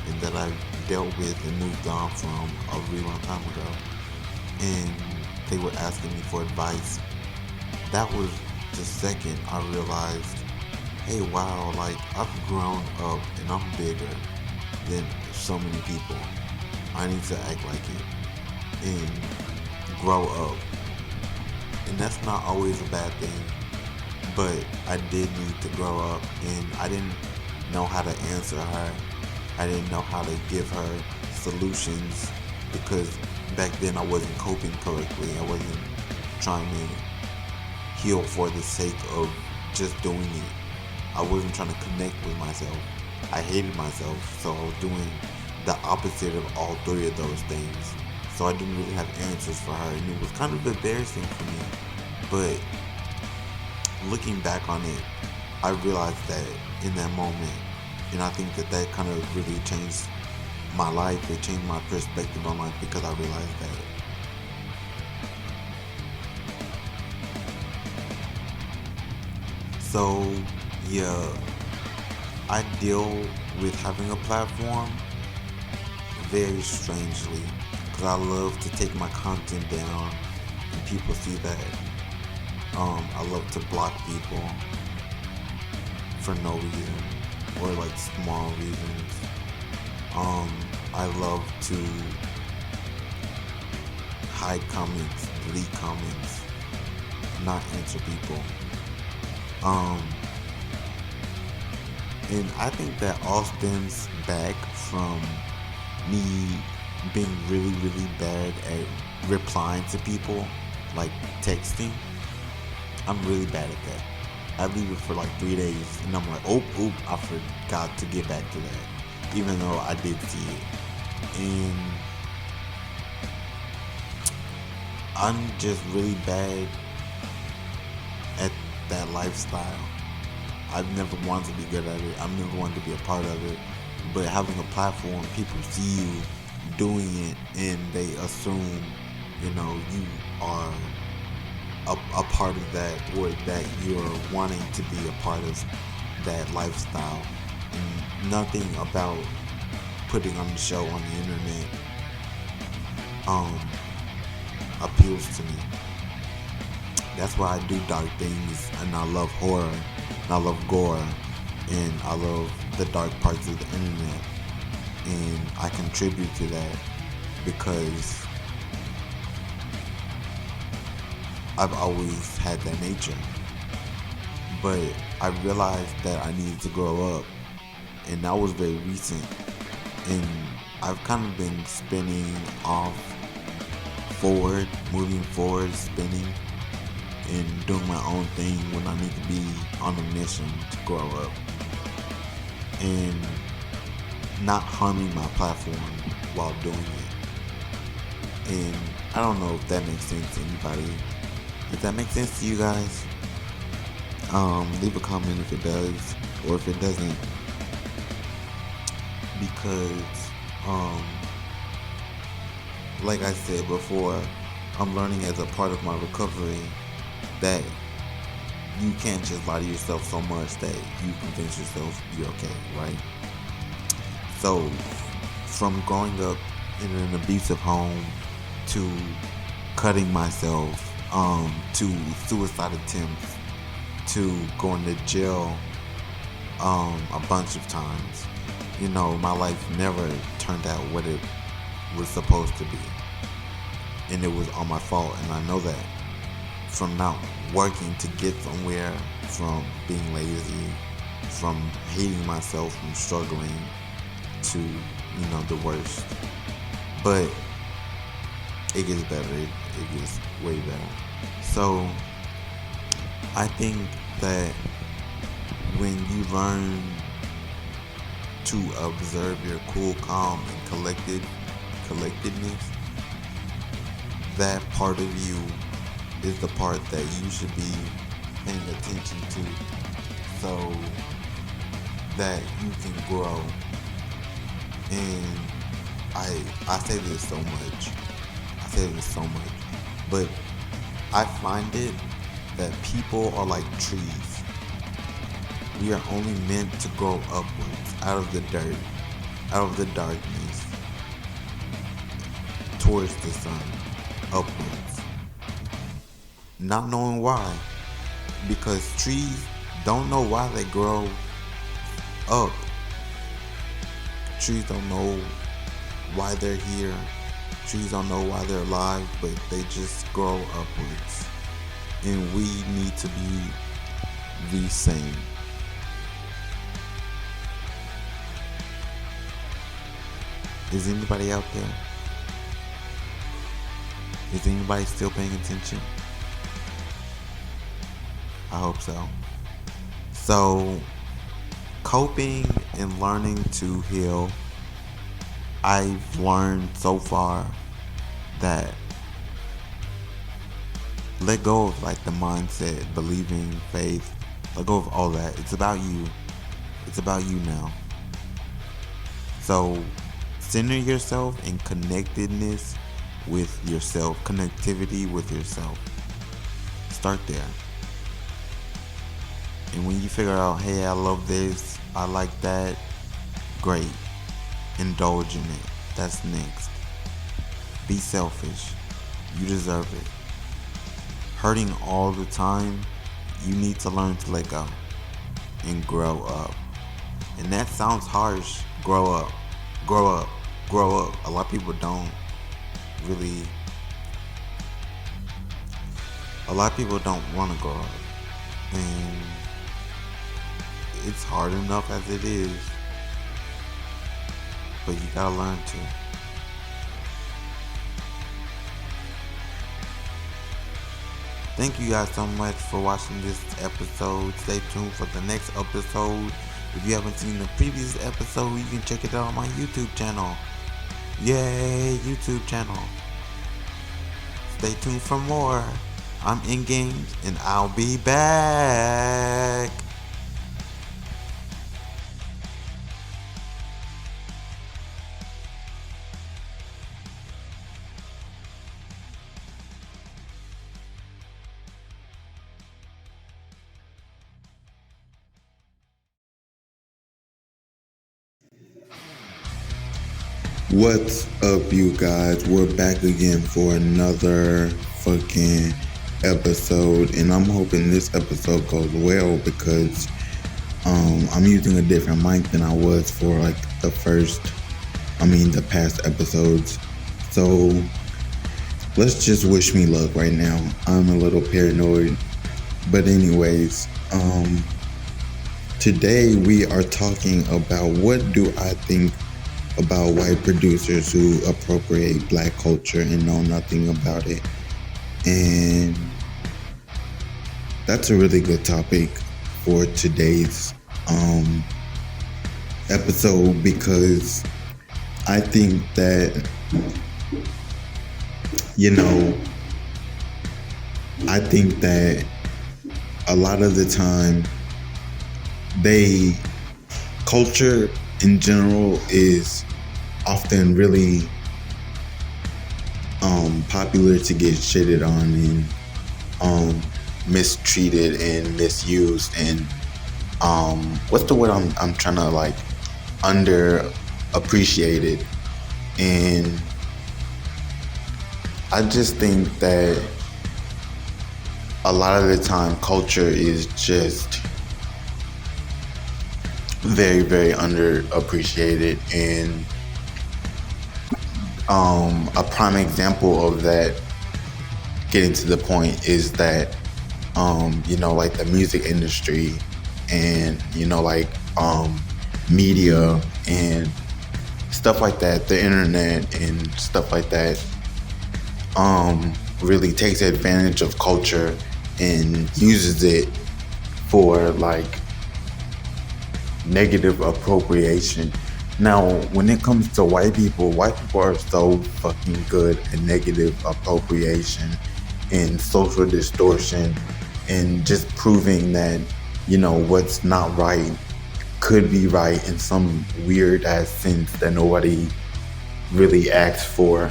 and that I dealt with and moved on from a really long time ago. And they were asking me for advice. That was the second I realized, hey, wow, like I've grown up and I'm bigger than so many people. I need to act like it and grow up. And that's not always a bad thing, but I did need to grow up, and I didn't know how to answer her. I didn't know how to give her solutions because back then I wasn't coping correctly. I wasn't trying to heal for the sake of just doing it. I wasn't trying to connect with myself. I hated myself, so I was doing the opposite of all three of those things. So I didn't really have answers for her, and it was kind of embarrassing for me. But looking back on it, I realized that in that moment, and I think that that kind of really changed my life. It changed my perspective on life because I realized that so yeah, I deal with having a platform very strangely because I love to take my content down and people see that. I love to block people for no reason or like small reasons. I love to hide comments, delete comments, not answer people. And I think that all stems back from me being really, really bad at replying to people, like texting. I'm really bad at that. I leave it for like 3 days and I'm like, oop, I forgot to get back to that. Even though I did see it. And I'm just really bad at that lifestyle. I've never wanted to be good at it. I've never wanted to be a part of it. But having a platform, people see you doing it and they assume, you know, you are a part of that, or that you're wanting to be a part of that lifestyle. And nothing about putting on the show on the internet appeals to me. That's why I do dark things, and I love horror, and I love gore, and I love the dark parts of the internet, and I contribute to that because I've always had that nature. But I realized that I needed to grow up, and that was very recent. And I've kind of been spinning off forward, moving forward, spinning, and doing my own thing when I need to be on a mission to grow up. And not harming my platform while doing it. And I don't know if that makes sense to anybody. Does that make sense to you guys? Leave a comment if it does, or if it doesn't. Because, like I said before, I'm learning as a part of my recovery that you can't just lie to yourself so much that you convince yourself you're okay, right? So, from growing up in an abusive home to cutting myself, to suicide attempts, to going to jail a bunch of times. You know, my life never turned out what it was supposed to be. And it was all my fault, and I know that. From not working to get somewhere, from being lazy, from hating myself, from struggling, to, you know, the worst. But it gets better. It gets way better. So I think that when you learn to observe your cool, calm, and collectedness, that part of you is the part that you should be paying attention to, so that you can grow. And I say this so much. But I find it that people are like trees. We are only meant to grow upwards, out of the dirt, out of the darkness, towards the sun, upwards. Not knowing why. Because trees don't know why they grow up. Trees don't know why they're here. Trees don't know why they're alive, but they just grow upwards. And we need to be the same. Is anybody out there? Is anybody still paying attention? I hope so. So, coping and learning to heal, I've learned so far that let go of like the mindset, believing, faith, let go of all that. It's about you. It's about you now. So, center yourself in connectedness with yourself, connectivity with yourself. Start there. And when you figure out, hey, I love this, I like that, great. Indulge in it. That's next. Be selfish. You deserve it. Hurting all the time, you need to learn to let go and grow up. And that sounds harsh. Grow up. Grow up. Grow up. A lot of people don't really. A lot of people don't want to grow up. And it's hard enough as it is. But you gotta learn to. Thank you guys so much for watching this episode. Stay tuned for the next episode. If you haven't seen the previous episode, you can check it out on my YouTube channel. Yay, YouTube channel. Stay tuned for more. I'm in games and I'll be back. What's up, you guys? We're back again for another fucking episode, and I'm hoping this episode goes well because I'm using a different mic than I was for like the past episodes. So let's just wish me luck right now. I'm a little paranoid, but anyways, today we are talking about what do I think about white producers who appropriate black culture and know nothing about it. And that's a really good topic for today's episode, because I think that, a lot of the time culture in general is often really popular to get shitted on and mistreated and misused, and what's the word I'm trying to like underappreciated. And I just think that a lot of the time culture is just very, very underappreciated. And a prime example of that, getting to the point, is that like the music industry and media and stuff like that, the internet and stuff like that, really takes advantage of culture and uses it for like negative appropriation. Now, when it comes to white people are so fucking good at negative appropriation and social distortion and just proving that, what's not right could be right in some weird ass sense that nobody really asked for.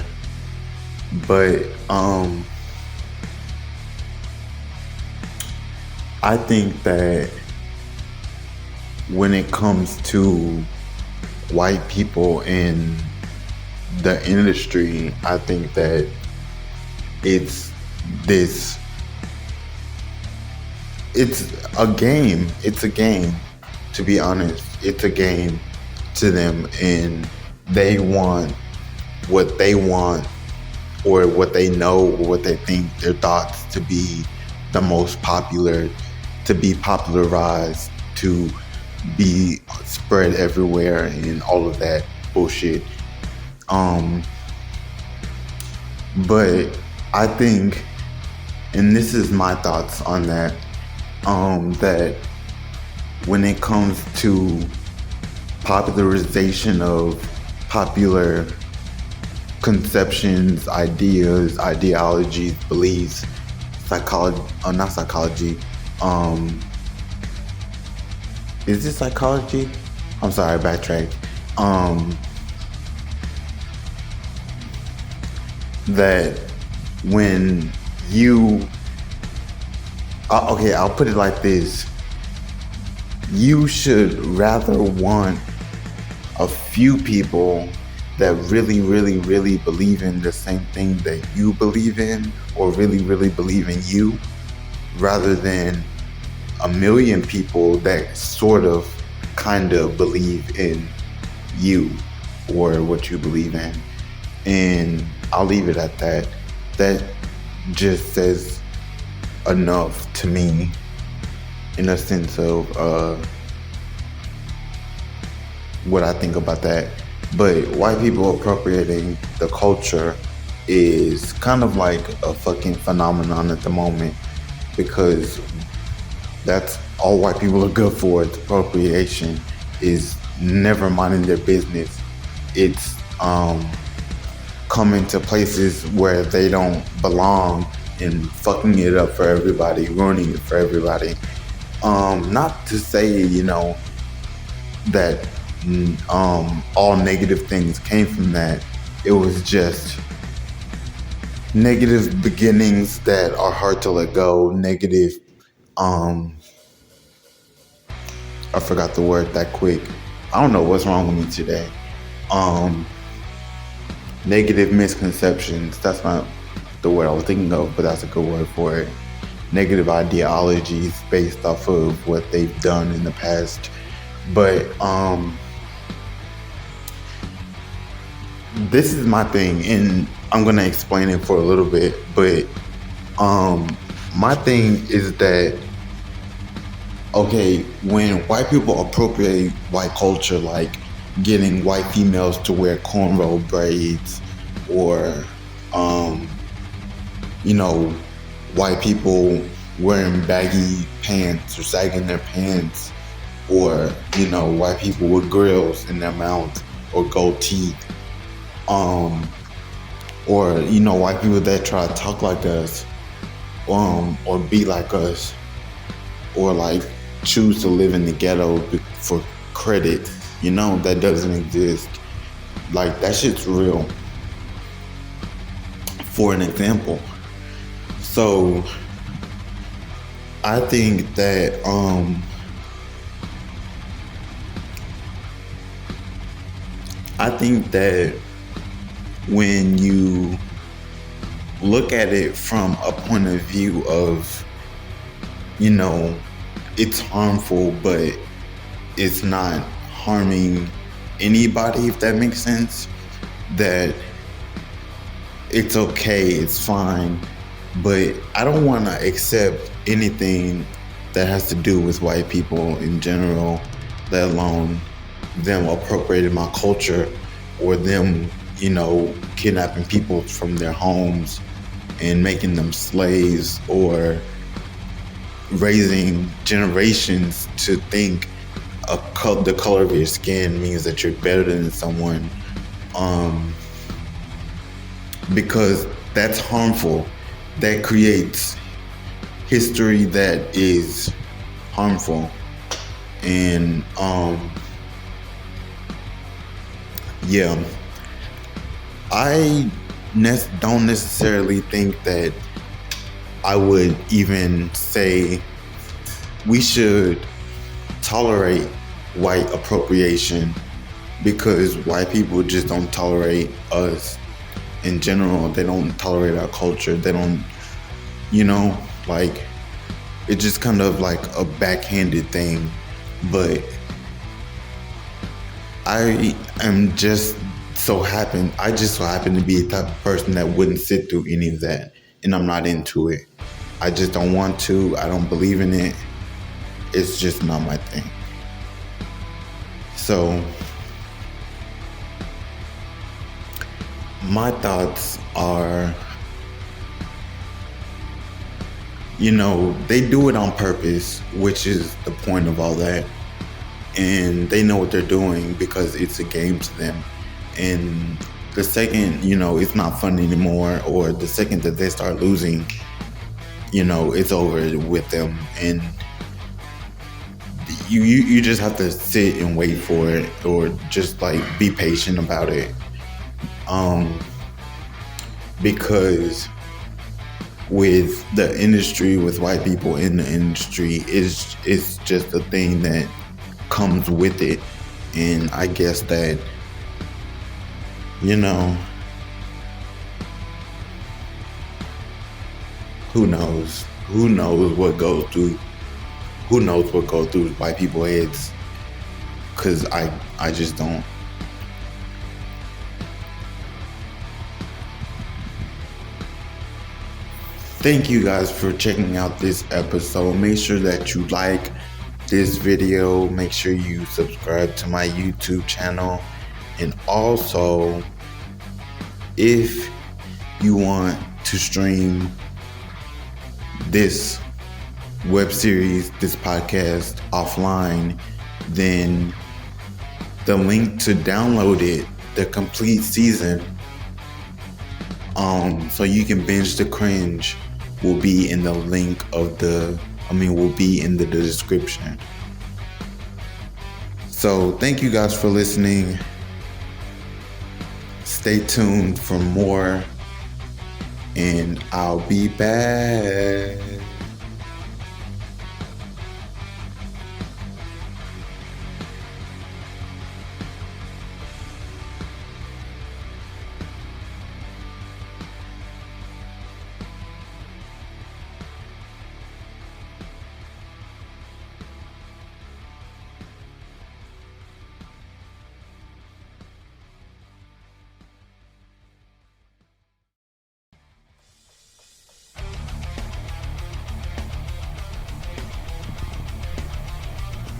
But I think that when it comes to white people in the industry, I think that it's this, it's a game. It's a game, to be honest. It's a game to them, and they want what they want, or what they know, or what they think their thoughts to be the most popular, to be popularized, to be spread everywhere, and all of that bullshit. But I think, and this is my thoughts on that, that when it comes to popularization of popular conceptions, ideas, ideologies, beliefs, psychology, not psychology, is this psychology? I'm sorry, backtrack. That when you, okay, I'll put it like this. You should rather want a few people that really, really, really believe in the same thing that you believe in, or really, really believe in you, rather than a million people that sort of, kind of believe in you or what you believe in. And I'll leave it at that. That just says enough to me, in a sense of what I think about that. But white people appropriating the culture is kind of like a fucking phenomenon at the moment, because that's all white people are good for. It's appropriation, is never minding their business. It's coming to places where they don't belong and fucking it up for everybody, ruining it for everybody. Not to say, that all negative things came from that. It was just negative beginnings that are hard to let go. Negative, I forgot the word that quick. I don't know what's wrong with me today. Negative misconceptions. That's not the word I was thinking of, but that's a good word for it. Negative ideologies based off of what they've done in the past. But this is my thing, and I'm gonna explain it for a little bit. But my thing is that, okay, when white people appropriate white culture, like getting white females to wear cornrow braids, or white people wearing baggy pants or sagging their pants, or white people with grills in their mouth or gold teeth, or white people that try to talk like us, or be like us, or like choose to live in the ghetto for credit, that doesn't exist. Like, that shit's real. For an example. So I think that when you look at it from a point of view of, it's harmful, but it's not harming anybody, if that makes sense, that it's okay, it's fine. But I don't want to accept anything that has to do with white people in general, let alone them appropriating my culture, or them, kidnapping people from their homes and making them slaves, or raising generations to think the color of your skin means that you're better than someone, because that's harmful. That creates history that is harmful. And I don't necessarily think that I would even say we should tolerate white appropriation, because white people just don't tolerate us in general. They don't tolerate our culture. They don't, like, it's just kind of like a backhanded thing. But I just so happen to be the type of person that wouldn't sit through any of that, and I'm not into it. I just don't want to. I don't believe in it. It's just not my thing. So my thoughts are, they do it on purpose, which is the point of all that. And they know what they're doing because it's a game to them. And the second, it's not fun anymore, or the second that they start losing, it's over with them. And you just have to sit and wait for it, or just like be patient about it. Because with the industry, with white people in the industry, it's just a thing that comes with it. And I guess that, who knows what goes through white people's heads, because I just don't. Thank you guys for checking out this episode. Make sure that you like this video. Make sure you subscribe to my YouTube channel. And also, if you want to stream this web series, this podcast offline, then the link to download it, the complete season, so you can binge the cringe, will be in the will be in the description. So thank you guys for listening. Stay tuned for more, and I'll be back.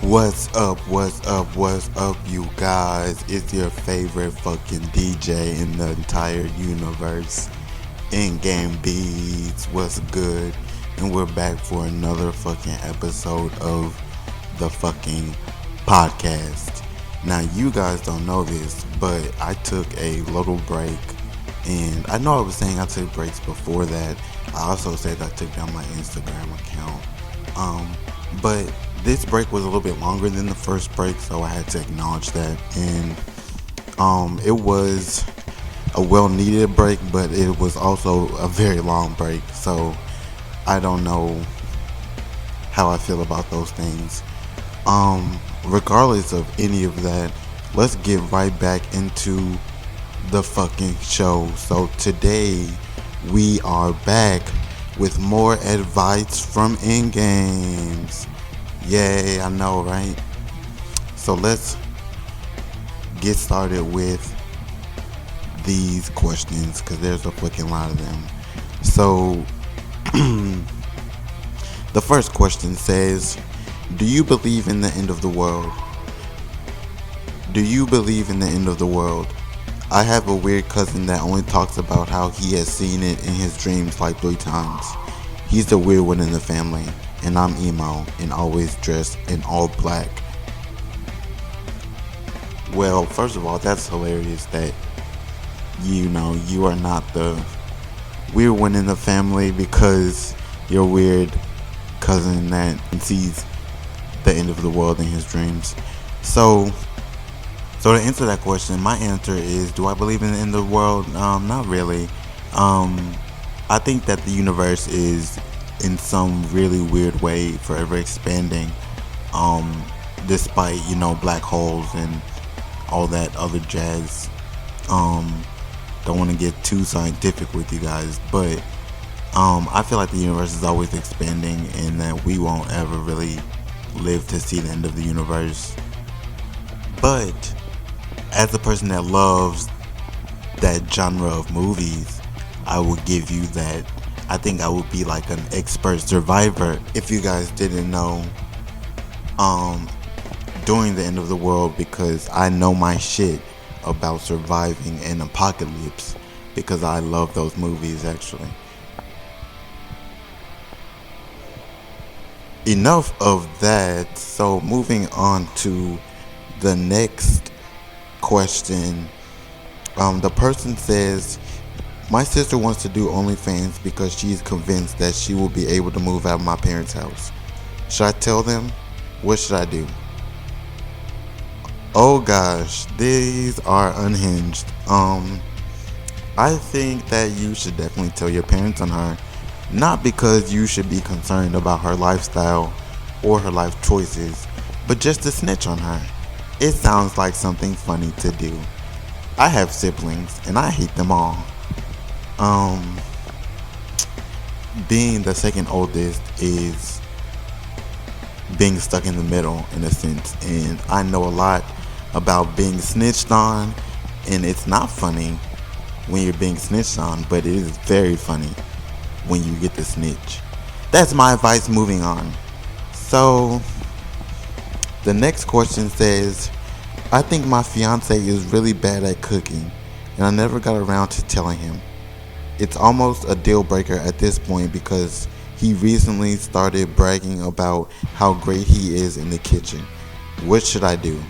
What's up, you guys? It's your favorite fucking DJ in the entire universe, In-Game Beats. What's good? And we're back for another fucking episode of the fucking podcast. Now, you guys don't know this, but I took a little break, and I know I was saying I took breaks before that. I also said I took down my Instagram account, but this break was a little bit longer than the first break, so I had to acknowledge that. And it was a well-needed break, but it was also a very long break, so I don't know how I feel about those things. Regardless of any of that, let's get right back into the fucking show. So today we are back with more advice from In-Games. Yay, I know, right? So let's get started with these questions, because there's a fucking lot of them. So the first question says, do you believe in the end of the world? Do you believe in the end of the world? I have a weird cousin that only talks about how he has seen it in his dreams like 3 times. He's the weird one in the family, and I'm emo and always dressed in all black. Well, first of all, that's hilarious that you are not the weird one in the family, because your weird cousin that sees the end of the world in his dreams. So to answer that question, my answer is, do I believe in the end of the world? Not really. I think that the universe is in some really weird way forever expanding. despite, you know, black holes and all that other jazz. Don't want to get too scientific with you guys, but I feel like the universe is always expanding and that we won't ever really live to see the end of the universe. But as a person that loves that genre of movies, I will give you that I think I would be like an expert survivor. If you guys didn't know, during the end of the world, because I know my shit about surviving an apocalypse because I love those movies actually. Enough of that. So moving on to the next question. The person says, my sister wants to do OnlyFans because she's convinced that she will be able to move out of my parents' house. Should I tell them? What should I do? Oh gosh, these are unhinged. I think that you should definitely tell your parents on her. Not because you should be concerned about her lifestyle or her life choices, but just to snitch on her. It sounds like something funny to do. I have siblings and I hate them all. Being the second oldest is being stuck in the middle in a sense, and I know a lot about being snitched on, and it's not funny when you're being snitched on, but it is very funny when you get the snitch. That's my advice. Moving on. So the next question says, I think my fiance is really bad at cooking and I never got around to telling him. It's almost a deal breaker at this point because he recently started bragging about how great he is in the kitchen. What should I do?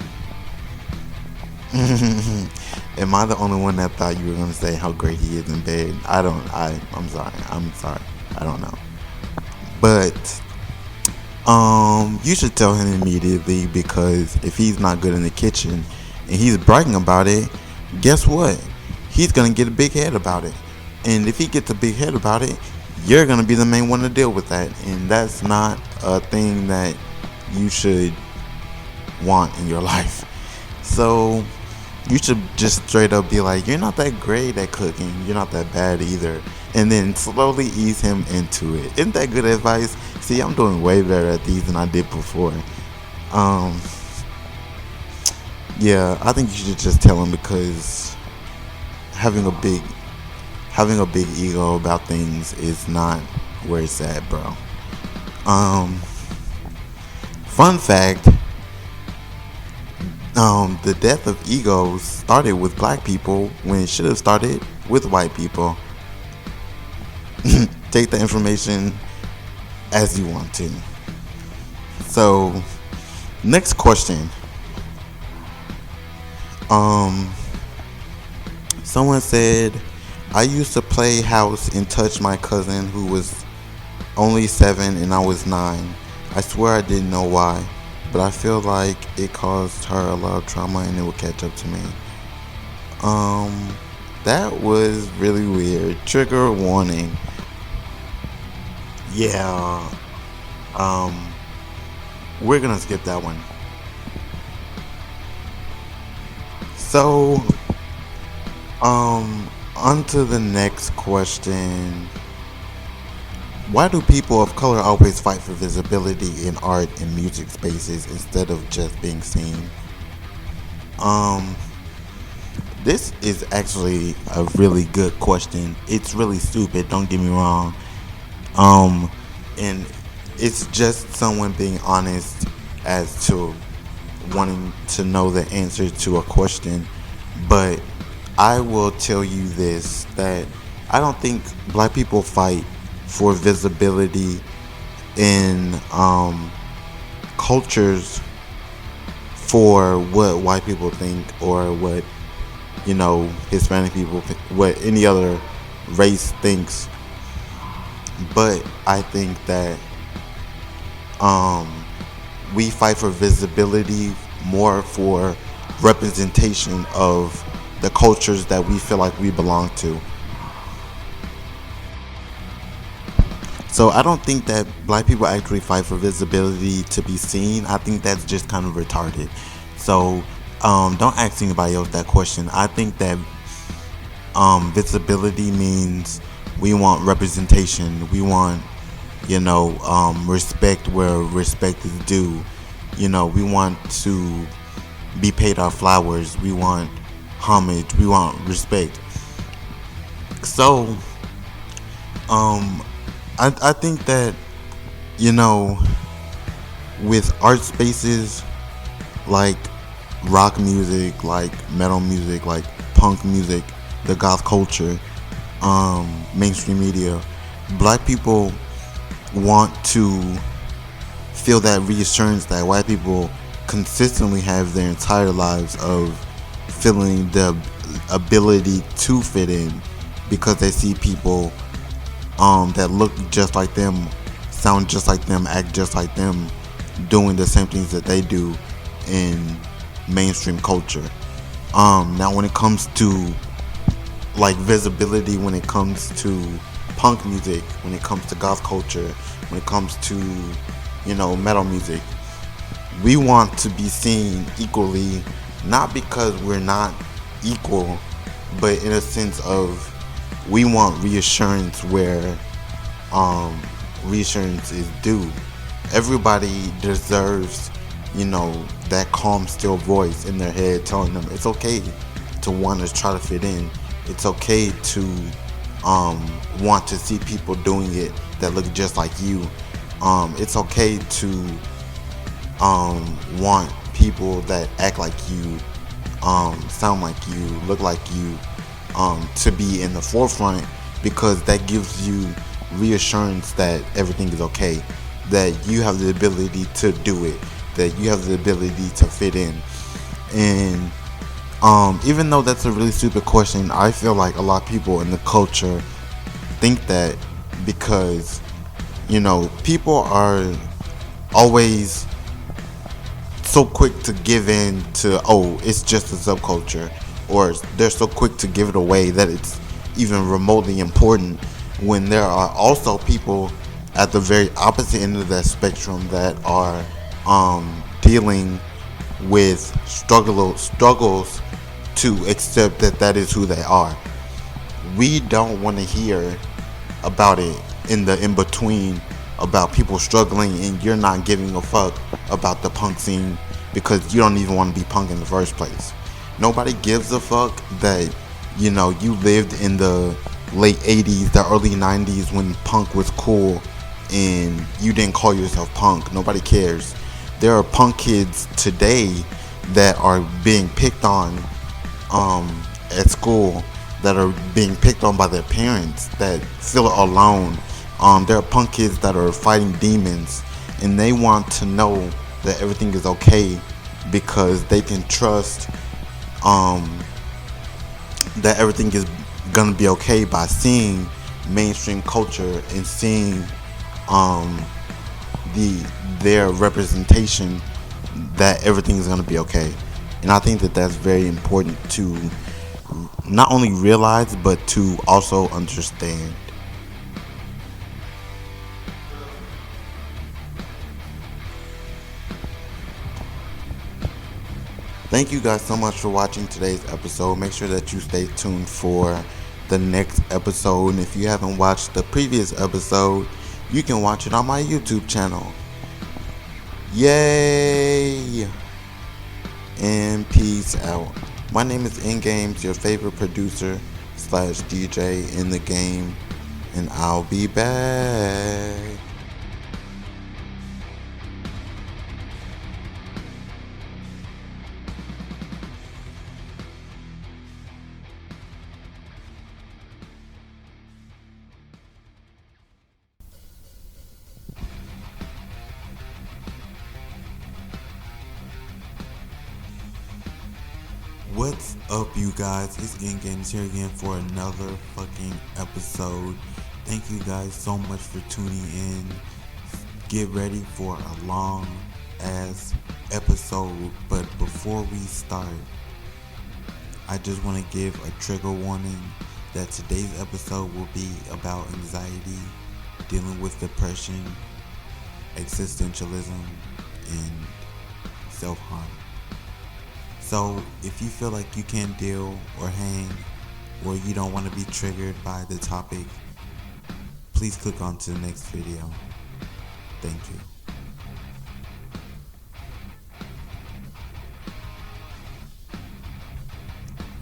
Am I the only one that thought you were going to say how great he is in bed? I'm sorry. I don't know. But you should tell him immediately, because if he's not good in the kitchen and he's bragging about it, guess what? He's going to get a big head about it. And if he gets a big head about it, you're going to be the main one to deal with that. And that's not a thing that you should want in your life. So you should just straight up be like, you're not that great at cooking. You're not that bad either. And then slowly ease him into it. Isn't that good advice? See, I'm doing way better at these than I did before. Yeah, I think you should just tell him, because having a big ego about things is not where it's at, bro. Fun fact, the death of egos started with black people when it should have started with white people. Take the information as you want to. So, next question. Someone said, I used to play house and touch my cousin who was only 7 and I was 9. I swear I didn't know why, but I feel like it caused her a lot of trauma and it would catch up to me. That was really weird. Trigger warning. Yeah. We're gonna skip that one. So, on to the next question. Why do people of color always fight for visibility in art and music spaces instead of just being seen? This is actually a really good question. It's really stupid, don't get me wrong. And it's just someone being honest as to wanting to know the answer to a question. But I will tell you this, that I don't think black people fight for visibility in cultures for what white people think, or what, you know, Hispanic people, what any other race thinks. But I think that we fight for visibility more for representation of the cultures that we feel like we belong to. So I don't think that black people actually fight for visibility to be seen. I think that's just kind of retarded. So don't ask anybody else that question. I think that visibility means we want representation. We want, respect where respect is due. We want to be paid our flowers. We want homage. We want respect. So, I think that, with art spaces like rock music, like metal music, like punk music, the goth culture, mainstream media, black people want to feel that reassurance that white people consistently have their entire lives of feeling the ability to fit in, because they see people that look just like them, sound just like them, act just like them, doing the same things that they do in mainstream culture. Now when it comes to like visibility, when it comes to punk music, when it comes to goth culture, when it comes to metal music, we want to be seen equally, not because we're not equal, but in a sense of we want reassurance where reassurance is due. Everybody deserves, that calm, still voice in their head telling them it's okay to want to try to fit in. It's okay to want to see people doing it that look just like you. It's okay to want people that act like you, sound like you, look like you, to be in the forefront, because that gives you reassurance that everything is okay, that you have the ability to do it, that you have the ability to fit in. And even though that's a really stupid question, I feel like a lot of people in the culture think that because people are always so quick to give in to, oh, it's just a subculture, or they're so quick to give it away that it's even remotely important, when there are also people at the very opposite end of that spectrum that are dealing with struggles to accept that that is who they are. We don't want to hear about it in the in-between, about people struggling and you're not giving a fuck about the punk scene because you don't even want to be punk in the first place. Nobody gives a fuck that you lived in the late 80s, the early 90s when punk was cool and you didn't call yourself punk. Nobody cares. There are punk kids today that are being picked on at school, that are being picked on by their parents, that feel alone. There are punk kids that are fighting demons, and they want to know that everything is okay because they can trust that everything is gonna be okay by seeing mainstream culture and seeing their representation, that everything is gonna be okay. And I think that that's very important to not only realize but to also understand. Thank you guys so much for watching today's episode. Make sure that you stay tuned for the next episode. And if you haven't watched the previous episode, you can watch it on my YouTube channel. Yay! And peace out. My name is InGames, your favorite producer / DJ in the game. And I'll be back. What's up, you guys? It's InGames here again for another fucking episode. Thank you guys so much for tuning in. Get ready for a long ass episode, but before we start, I just want to give a trigger warning that today's episode will be about anxiety dealing with depression, existentialism, and self-harm. So if you feel like you can't deal or hang, or you don't want to be triggered by the topic, please click on to the next video. Thank you.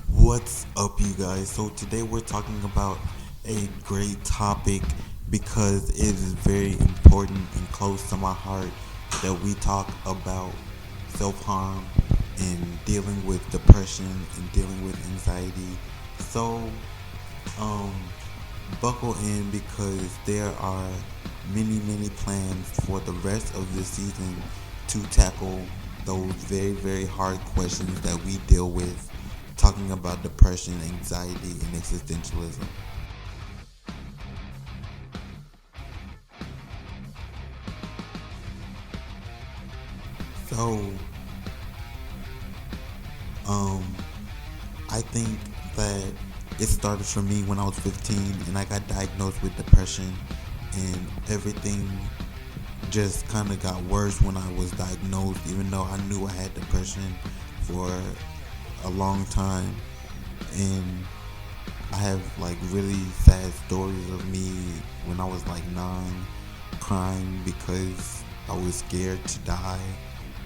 What's up, you guys? So today we're talking about a great topic because it is very important and close to my heart that we talk about self-harm and dealing with depression and dealing with anxiety. So buckle in because there are many plans for the rest of the season to tackle those very hard questions that we deal with, talking about depression, anxiety, and existentialism. So, I think that it started for me when I was 15 and I got diagnosed with depression, and everything just kind of got worse when I was diagnosed, even though I knew I had depression for a long time. And I have like really sad stories of me when I was like 9 crying because I was scared to die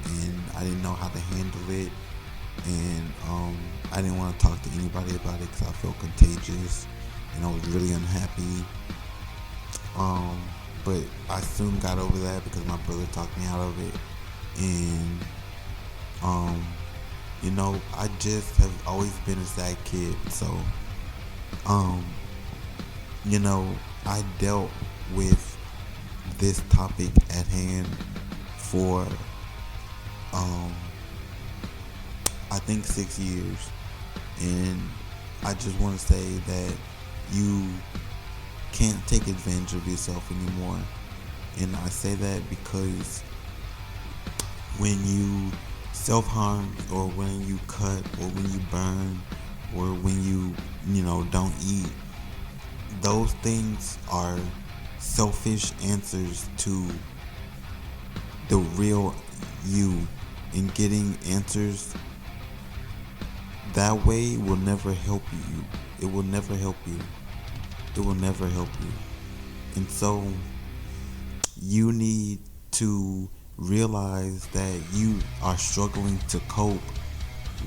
and I didn't know how to handle it, and I didn't want to talk to anybody about it because I felt contagious and I was really unhappy. But I soon got over that because my brother talked me out of it, and I just have always been a sad kid. So I dealt with this topic at hand for I think 6 years, and I just want to say that you can't take advantage of yourself anymore. And I say that because when you self-harm, or when you cut, or when you burn, or when you don't eat, those things are selfish answers to the real you. And getting answers that way will never help you. It will never help you. It will never help you. And so you need to realize that you are struggling to cope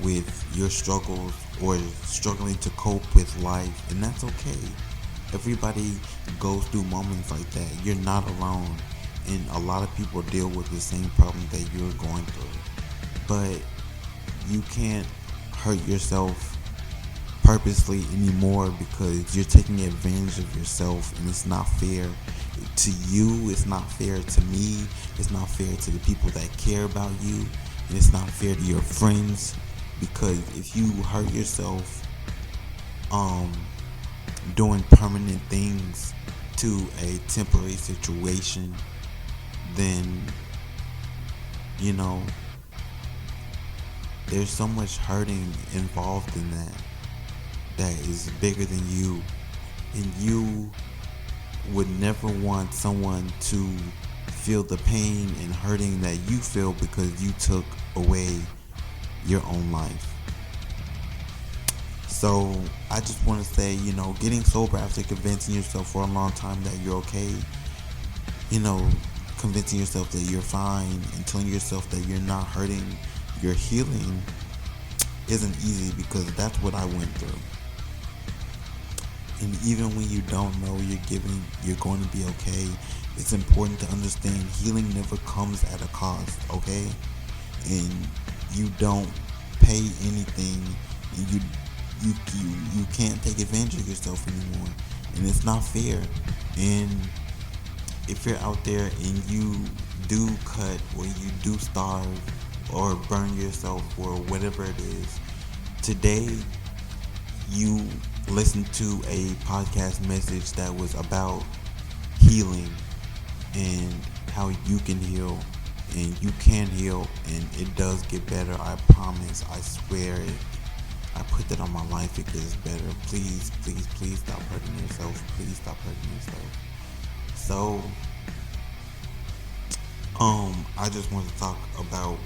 with your struggles, or struggling to cope with life, and that's okay. Everybody goes through moments like that. You're not alone, and a lot of people deal with the same problem that you're going through. But you can't hurt yourself purposely anymore because you're taking advantage of yourself, and it's not fair to you, it's not fair to me, it's not fair to the people that care about you, and it's not fair to your friends. Because if you hurt yourself doing permanent things to a temporary situation, then there's so much hurting involved in that is bigger than you. And you would never want someone to feel the pain and hurting that you feel because you took away your own life. So I just want to say, getting sober after convincing yourself for a long time that you're okay, convincing yourself that you're fine and telling yourself that you're not hurting, you're healing, isn't easy, because that's what I went through. And even when you don't know you're going to be okay, it's important to understand healing never comes at a cost, okay? And you don't pay anything, and you can't take advantage of yourself anymore, and it's not fair. And if you're out there and you do cut, or you do starve, or burn yourself, or whatever it is, today you listened to a podcast message that was about healing and how you can heal, and you can heal, and it does get better. I promise. I swear it. I put that on my life. It gets better. Please stop hurting yourself. Please stop hurting yourself. So, I just want to talk about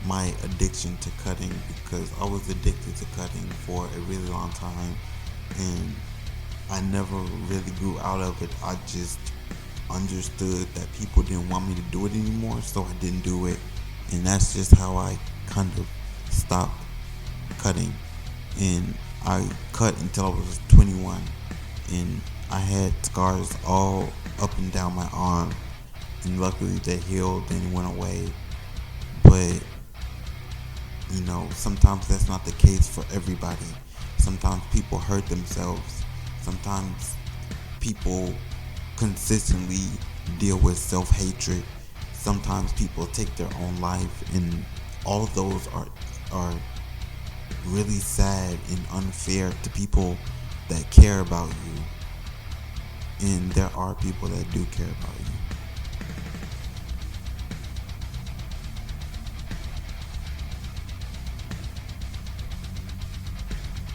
my addiction to cutting because I was addicted to cutting for a really long time and I never really grew out of it. I just understood that people didn't want me to do it anymore, so I didn't do it. And that's just how I kind of stopped cutting. And I cut until I was 21. And I had scars all up and down my arm. And luckily they healed and went away. But, sometimes that's not the case for everybody. Sometimes people hurt themselves. Sometimes people consistently deal with self-hatred. Sometimes people take their own life, and all of those are really sad and unfair to people that care about you. And there are people that do care about you.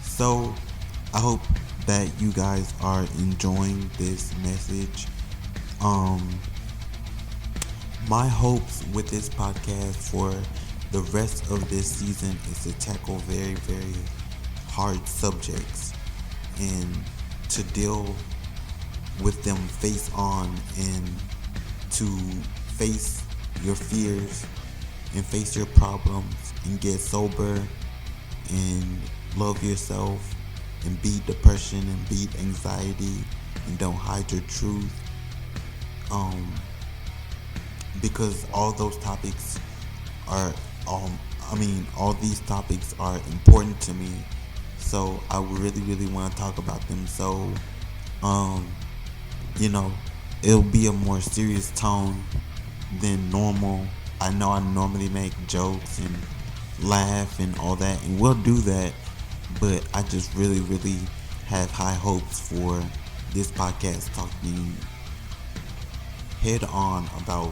So I hope that you guys are enjoying this message. My hopes with this podcast for the rest of this season is to tackle very, very hard subjects and to deal with them face on and to face your fears and face your problems and get sober and love yourself and beat depression and beat anxiety and don't hide your truth. Because all those topics are all these topics are important to me. So I really, really want to talk about them. So, it'll be a more serious tone than normal. I know I normally make jokes and laugh and all that, and we'll do that. But I just really, really have high hopes for this podcast talking head on about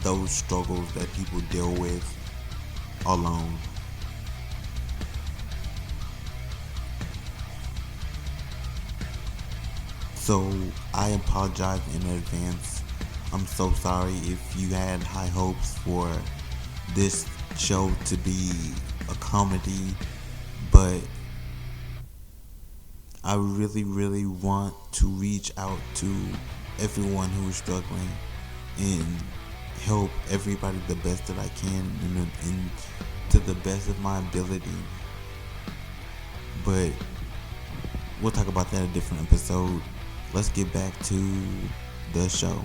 those struggles that people deal with alone. So I apologize in advance. I'm so sorry if you had high hopes for this show to be a comedy, but I really, really want to reach out to everyone who is struggling and help everybody the best that I can and to the best of my ability. But we'll talk about that in a different episode. Let's get back to the show.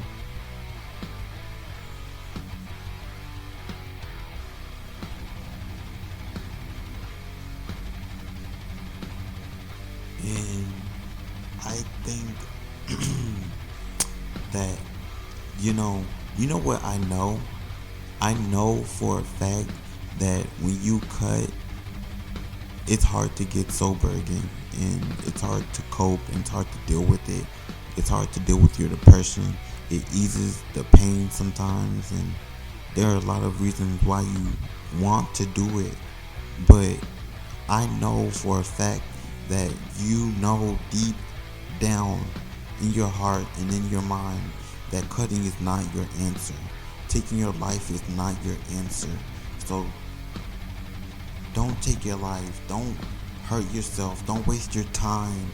And I think that you know what I know? I know for a fact that when you cut, it's hard to get sober again, and it's hard to cope, and it's hard to deal with it. It's hard to deal with your depression. It eases the pain sometimes, and there are a lot of reasons why you want to do it. But I know for a fact that deep down in your heart and in your mind that cutting is not your answer. Taking your life is not your answer. So don't take your life. Don't hurt yourself. Don't waste your time.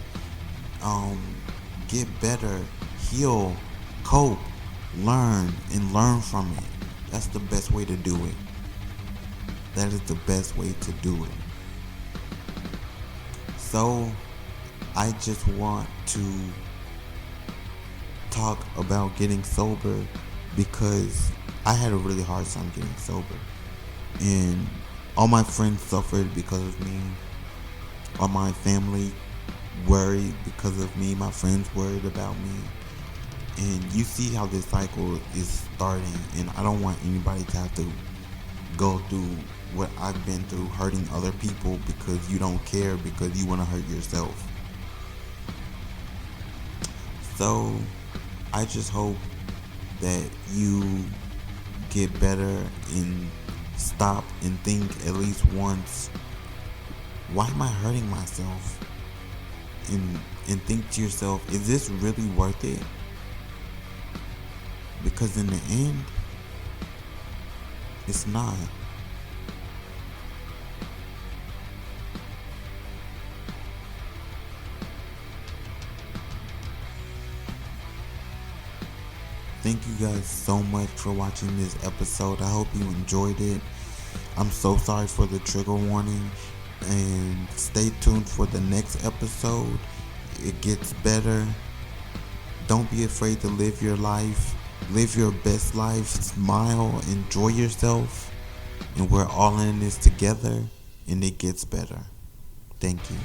Get better. Heal. Cope. Learn. And learn from it. That's the best way to do it. That is the best way to do it. So I just want to talk about getting sober because I had a really hard time getting sober, and all my friends suffered because of me. All my family worried because of me. My friends worried about me, and you see how this cycle is starting, and I don't want anybody to have to go through what I've been through, hurting other people because you don't care, because you want to hurt yourself. So I just hope that you get better and stop and think at least once, why am I hurting myself? and think to yourself, is this really worth it? Because in the end, it's not. Thank you guys so much for watching this episode. I hope you enjoyed it. I'm so sorry for the trigger warning, and stay tuned for the next episode. It gets better. Don't be afraid to live your life. Live your best life. Smile. Enjoy yourself. And we're all in this together, and it gets better. Thank you.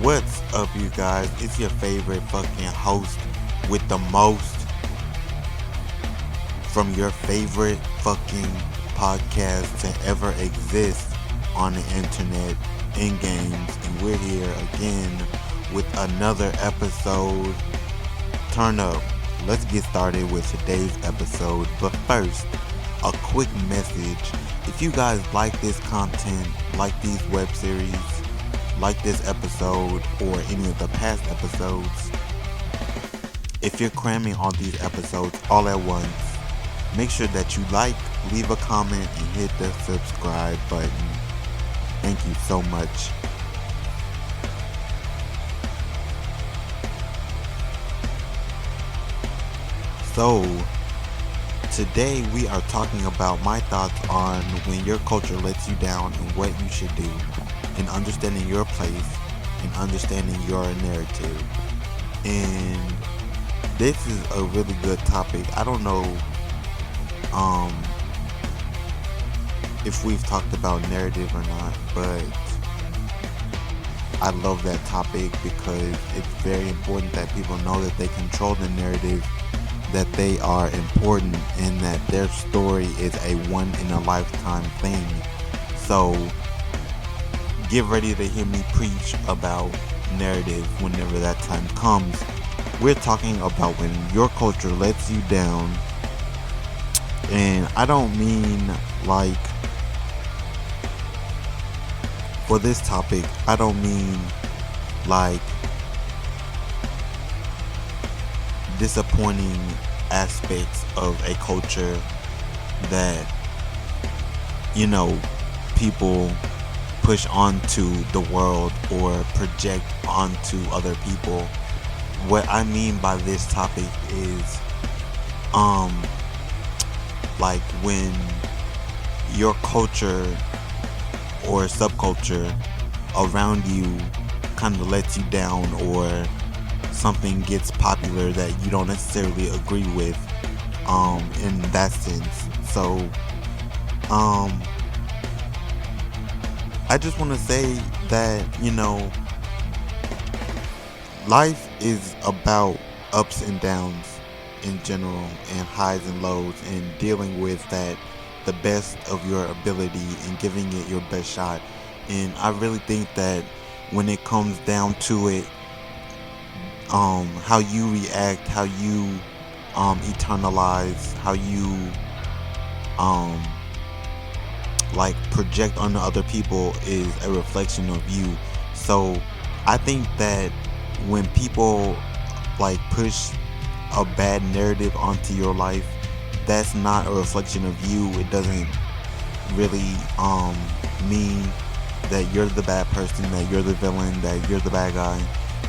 What's up, you guys? It's your favorite fucking host with the most from your favorite fucking podcast to ever exist on the internet, in games, and we're here again with another episode. Turn up. Let's get started with today's episode, but first, a quick message. If you guys like this content, like these web series, like this episode or any of the past episodes, if you're cramming on these episodes all at once, make sure that you like, leave a comment, and hit the subscribe button. Thank you so much. So, today we are talking about my thoughts on when your culture lets you down and what you should do, and understanding your place and understanding your narrative. And this is a really good topic. I don't know if we've talked about narrative or not, but I love that topic because it's very important that people know that they control the narrative, that they are important, and that their story is a one-in-a-lifetime thing. So get ready to hear me preach about narrative whenever that time comes. We're talking about when your culture lets you down, and I don't mean like, for this topic, I don't mean like disappointing aspects of a culture that, you know, people push onto the world or project onto other people. What I mean by this topic is like when your culture or subculture around you kind of lets you down, or something gets popular that you don't necessarily agree with in that sense. So I just want to say that, you know, life is about ups and downs in general, and highs and lows, and dealing with that the best of your ability and giving it your best shot. And I really think that when it comes down to it, how you react, how you eternalize, how you like project onto other people is a reflection of you. So I think that when people like push a bad narrative onto your life, that's not a reflection of you. It doesn't really mean that you're the bad person, that you're the villain, that you're the bad guy.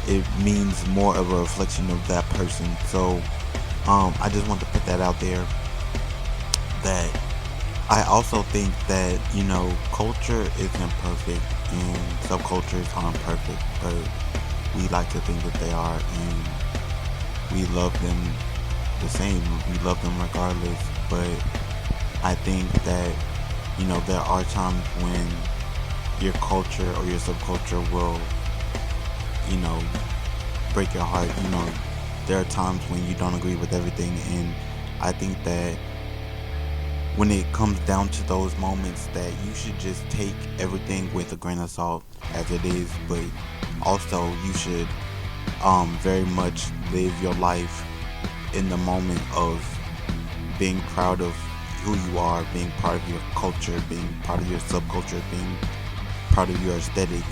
It means more of a reflection of that person. So I just want to put that out there, that I also think that, you know, culture isn't perfect and subcultures aren't perfect, but we like to think that they are, and we love them the same. We love them regardless. But I think that, you know, there are times when your culture or your subculture will, you know, break your heart. You know, there are times when you don't agree with everything, and I think that when it comes down to those moments, that you should just take everything with a grain of salt as it is, but also you should very much live your life in the moment of being proud of who you are, being part of your culture, being part of your subculture, being part of your aesthetic,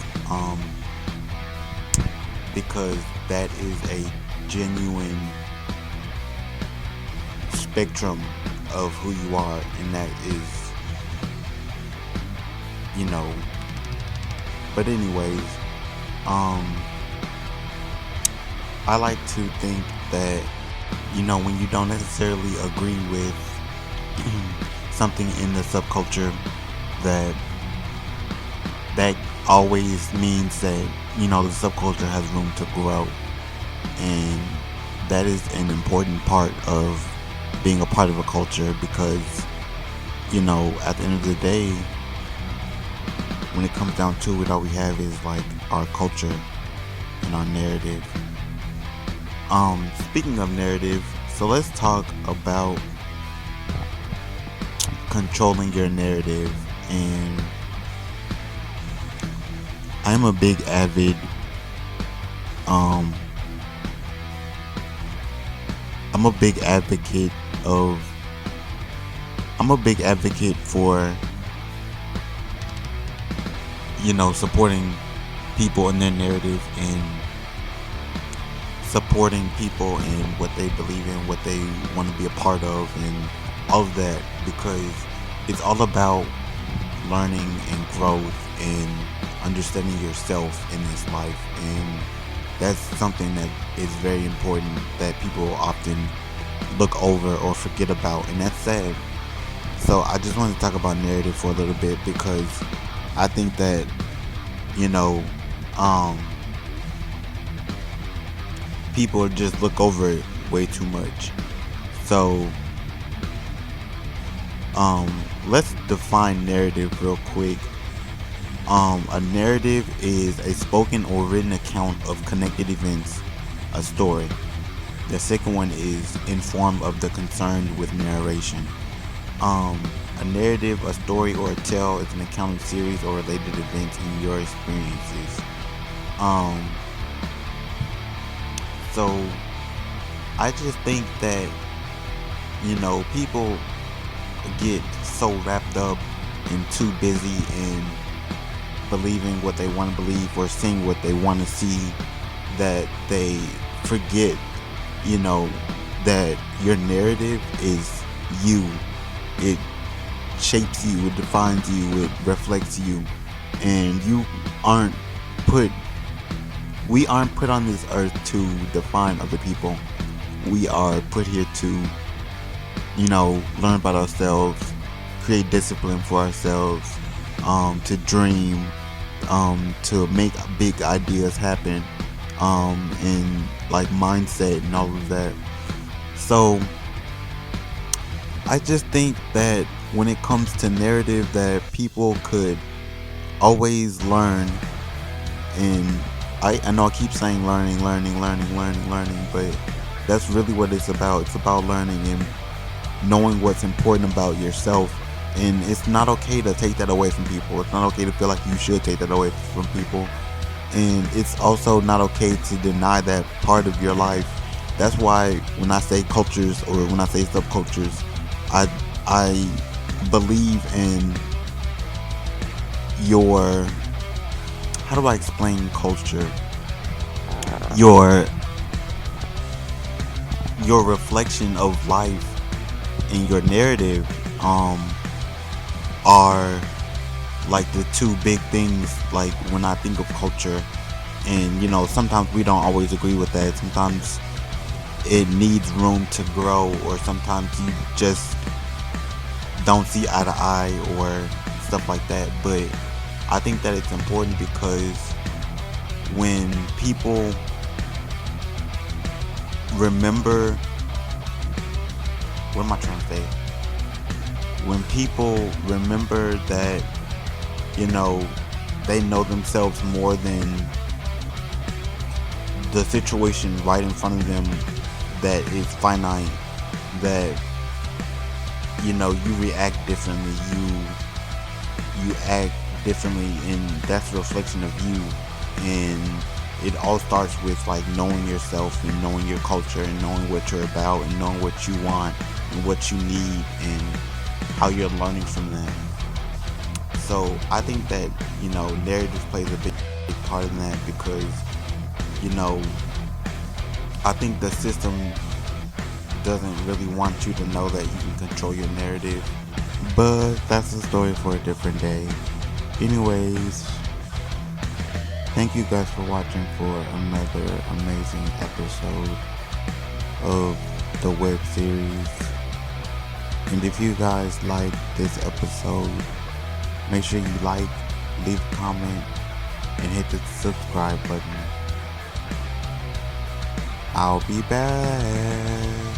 because that is a genuine spectrum of who you are, and that is, but anyways, I like to think that, when you don't necessarily agree with something in the subculture, that always means that, the subculture has room to grow, and that is an important part of being a part of a culture, because, at the end of the day, when it comes down to it, all we have is like our culture and our narrative. Speaking of narrative, so let's talk about controlling your narrative. And I'm a big advocate for supporting people in their narrative, and supporting people in what they believe in, what they want to be a part of, and all of that, because it's all about learning and growth and understanding yourself in this life. And that's something that is very important that people often look over or forget about, and that's sad. So I just wanted to talk about narrative for a little bit, because I think that people just look over it way too much. So let's define narrative real quick. A narrative is a spoken or written account of connected events, a story. The second one is in form of the concern with narration. A narrative, a story, or a tale is an account of series or related events in your experiences. So I just think that people get so wrapped up and too busy in believing what they want to believe or seeing what they want to see, that they forget that your narrative is you. It shapes you, it defines you, it reflects you, and we aren't put on this earth to define other people. We are put here to learn about ourselves, create discipline for ourselves, to dream, to make big ideas happen, and like mindset and all of that. So I just think that when it comes to narrative, that people could always learn. And I know I keep saying learning, but that's really what it's about. It's about learning and knowing what's important about yourself. And it's not okay to take that away from people. It's not okay to feel like you should take that away from people. And it's also not okay to deny that part of your life. That's why when I say cultures, or when I say subcultures, I believe in your, how do I explain culture? Your reflection of life and your narrative are like the two big things, like when I think of culture. And sometimes we don't always agree with that. Sometimes it needs room to grow, or sometimes you just don't see eye to eye or stuff like that. But I think that it's important, because when people remember, what am I trying to say? When people remember that, they know themselves more than the situation right in front of them that is finite, that you react differently. You act differently, and that's a reflection of you. And it all starts with like knowing yourself and knowing your culture and knowing what you're about and knowing what you want and what you need and how you're learning from them. So I think that narrative plays a big part in that because you know I think the system doesn't really want you to know that you can control your narrative. But that's a story for a different day. Anyways, thank you guys for watching for another amazing episode of the web series. And if you guys like this episode, make sure you like, leave a comment, and hit the subscribe button. I'll be back.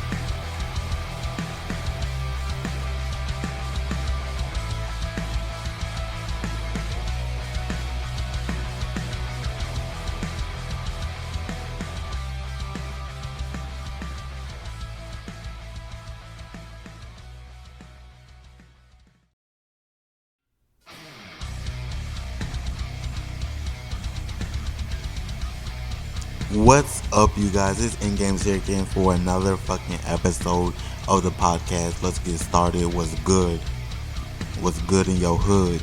What's up, you guys? It's InGames here again for another fucking episode of the podcast. Let's get started. What's good? What's good in your hood?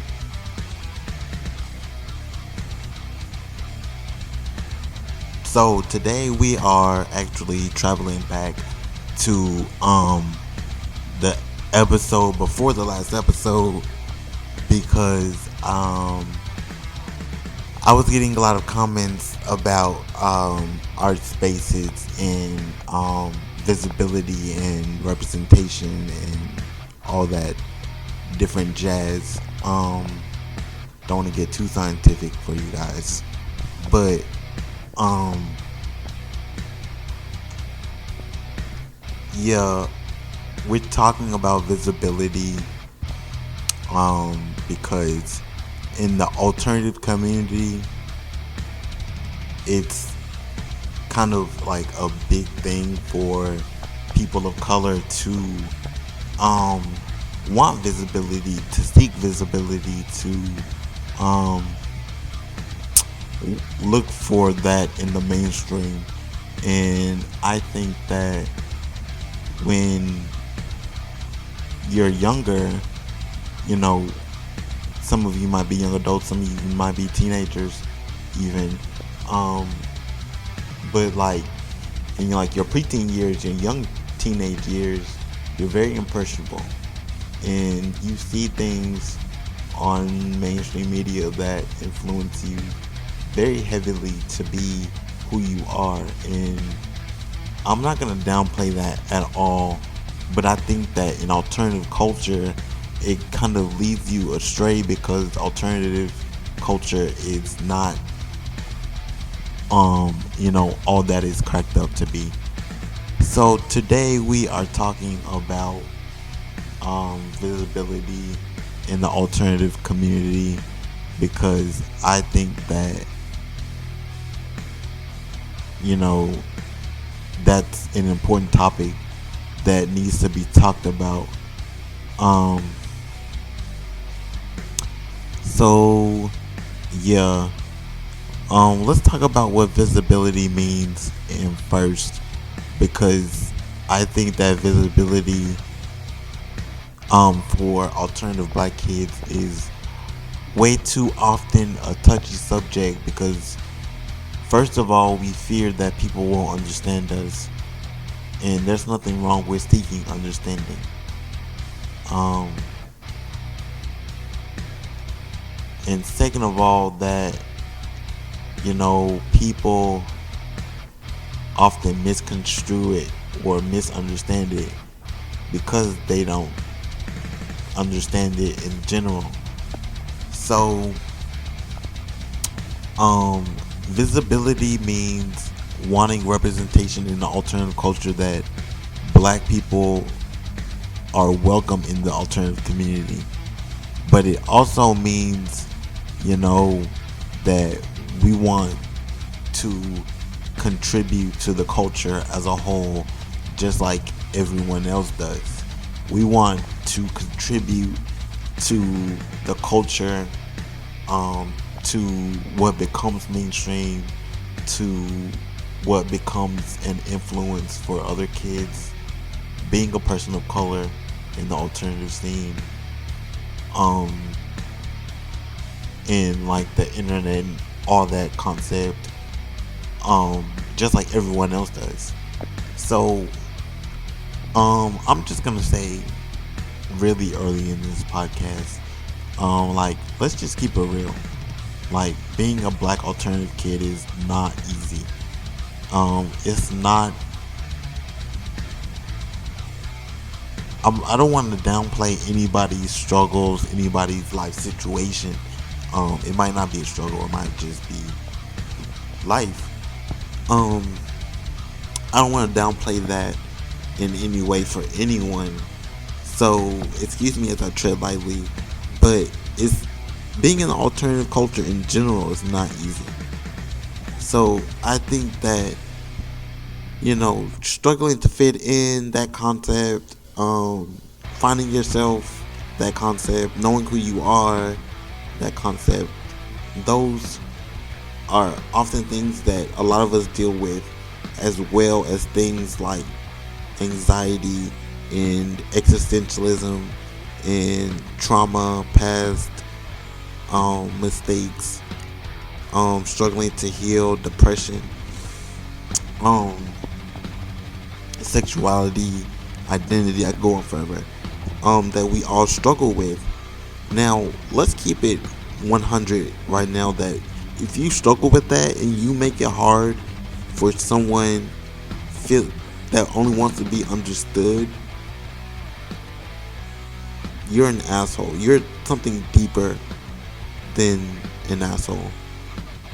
So today we are actually traveling back to the episode before the last episode because I was getting a lot of comments about art spaces and visibility and representation and all that different jazz. Don't want to get too scientific for you guys, but yeah, we're talking about visibility because in the alternative community, it's kind of like a big thing for people of color to want visibility, to seek visibility, to look for that in the mainstream. And I think that when you're younger, some of you might be young adults, some of you might be teenagers even, but like in like your preteen years, your young teenage years, you're very impressionable and you see things on mainstream media that influence you very heavily to be who you are. And I'm not gonna downplay that at all, but I think that in alternative culture it kind of leads you astray because alternative culture is not all that is cracked up to be. So today we are talking about visibility in the alternative community because I think that that's an important topic that needs to be talked about. So yeah, let's talk about what visibility means in first, because I think that visibility for alternative black kids is way too often a touchy subject because first of all, we fear that people won't understand us, and there's nothing wrong with seeking understanding. And second of all, that people often misconstrue it or misunderstand it because they don't understand it in general. So visibility means wanting representation in the alternative culture, that black people are welcome in the alternative community. But it also means that we want to contribute to the culture as a whole, just like everyone else does. We want to contribute to the culture, to what becomes mainstream, to what becomes an influence for other kids, being a person of color in the alternative scene, and like the internet and all that concept, just like everyone else does. So I'm just gonna say really early in this podcast, like, let's just keep it real. Like, being a black alternative kid is not easy. It's not. I don't want to downplay anybody's struggles, anybody's life situation. It might not be a struggle. It might just be life. I don't want to downplay that in any way for anyone. So excuse me as I tread lightly, but it's being in the alternative culture in general is not easy. So I think that, struggling to fit in, that concept, finding yourself, that concept, knowing who you are, that concept, those are often things that a lot of us deal with, as well as things like anxiety and existentialism and trauma, past mistakes, struggling to heal, depression, sexuality, identity. I go on forever. That we all struggle with. Now, let's keep it 100 right now, that if you struggle with that and you make it hard for someone that only wants to be understood, you're an asshole. You're something deeper than an asshole.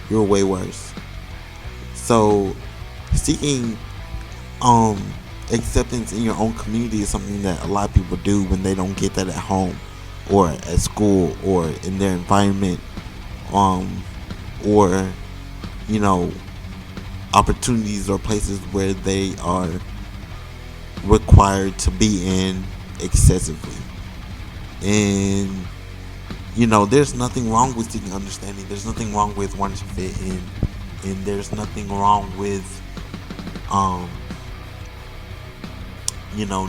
You're way worse. So seeking acceptance in your own community is something that a lot of people do when they don't get that at home or at school or in their environment, or opportunities or places where they are required to be in excessively. And there's nothing wrong with seeking understanding. There's nothing wrong with wanting to fit in, and there's nothing wrong with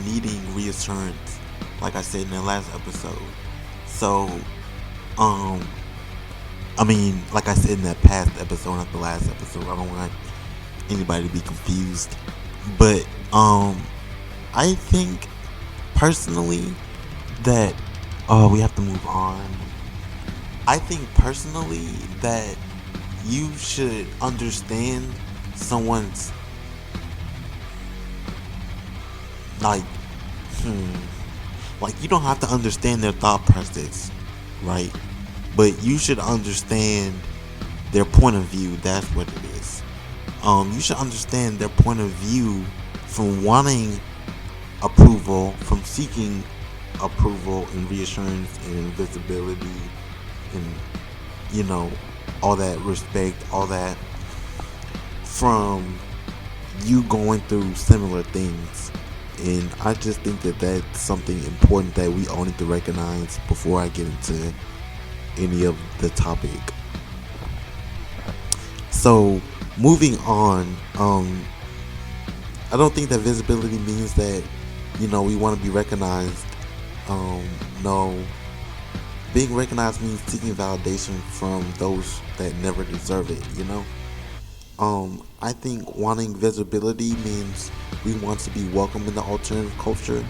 needing reassurance, like I said in the last episode. So like I said in that past episode, not the last episode. I don't want anybody to be confused, but I think personally that we have to move on. I think personally that you should understand someone's like you don't have to understand their thought process, right? But you should understand their point of view. That's what it is. You should understand their point of view from wanting approval, from seeking approval and reassurance and visibility and all that respect, all that, from you going through similar things. And I just think that that's something important that we all need to recognize before I get into any of the topic. So moving on, I don't think that visibility means that we want to be recognized. No, being recognized means seeking validation from those that never deserve it. I think wanting visibility means we want to be welcome in the alternative culture,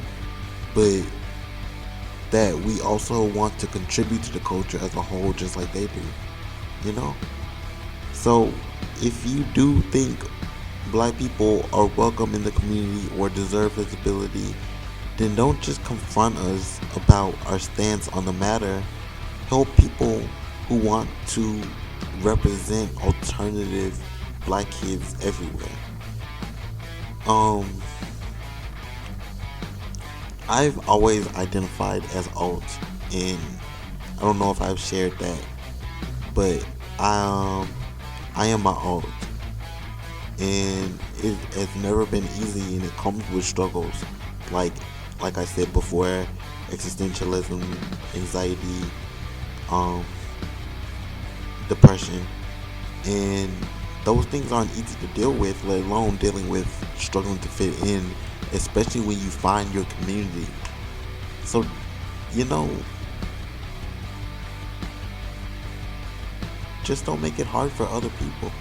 but that we also want to contribute to the culture as a whole, just like they do. So if you do think black people are welcome in the community or deserve visibility, then don't just confront us about our stance on the matter. Help people who want to represent alternative black kids everywhere. I've always identified as alt, and I don't know if I've shared that, but I am my alt, and it has never been easy, and it comes with struggles. Like I said before, existentialism, anxiety, um, depression, and those things aren't easy to deal with, let alone dealing with struggling to fit in, especially when you find your community. So, you know, just don't make it hard for other people.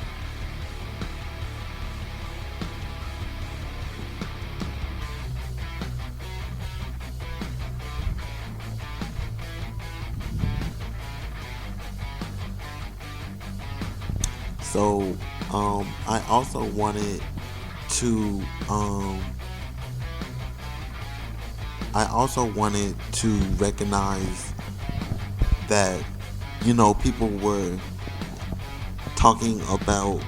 So, I also wanted to, recognize that, people were talking about,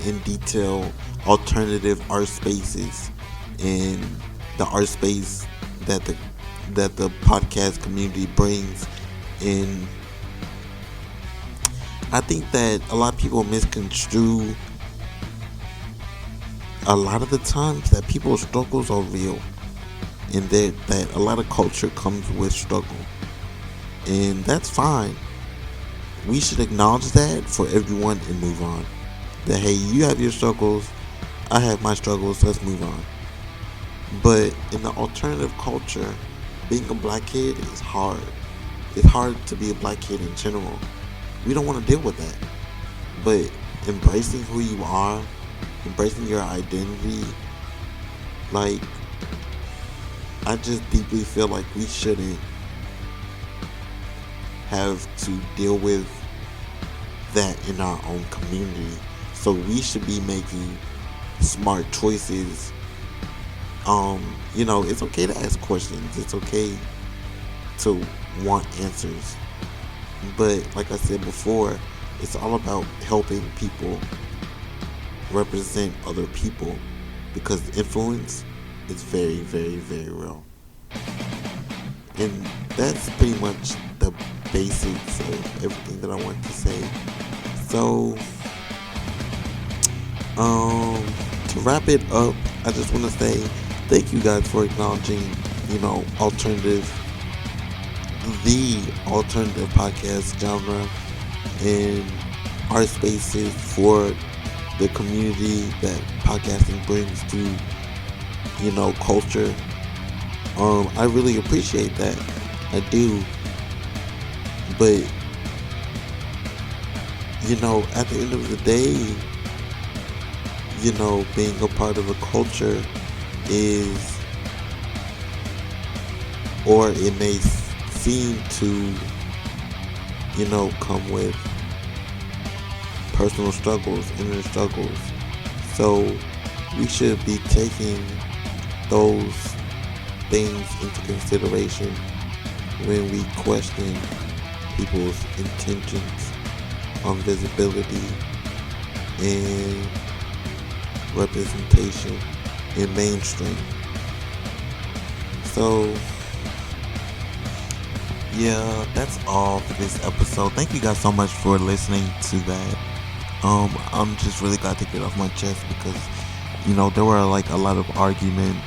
in detail, alternative art spaces and the art space that the podcast community brings in. I think that a lot of people misconstrue a lot of the times that people's struggles are real, and that a lot of culture comes with struggle, and that's fine. We should acknowledge that for everyone and move on. That, hey, you have your struggles, I have my struggles, let's move on. But in the alternative culture, being a black kid is hard. It's hard to be a black kid in general. We don't want to deal with that. But embracing who you are, embracing your identity, like, I just deeply feel like we shouldn't have to deal with that in our own community. So we should be making smart choices. It's okay to ask questions. It's okay to want answers. But like I said before, it's all about helping people represent other people, because influence is very, very, very real. And that's pretty much the basics of everything that I want to say. So, to wrap it up, I just want to say thank you guys for acknowledging, the alternative podcast genre and art spaces for the community that podcasting brings to, culture. I really appreciate that. I do. But, at the end of the day, being a part of a culture is, or it may seem to, come with personal struggles, inner struggles. So we should be taking those things into consideration when we question people's intentions on visibility and representation in mainstream. So yeah, that's all for this episode. Thank you guys so much for listening to that. I'm just really glad to get off my chest because, there were like a lot of arguments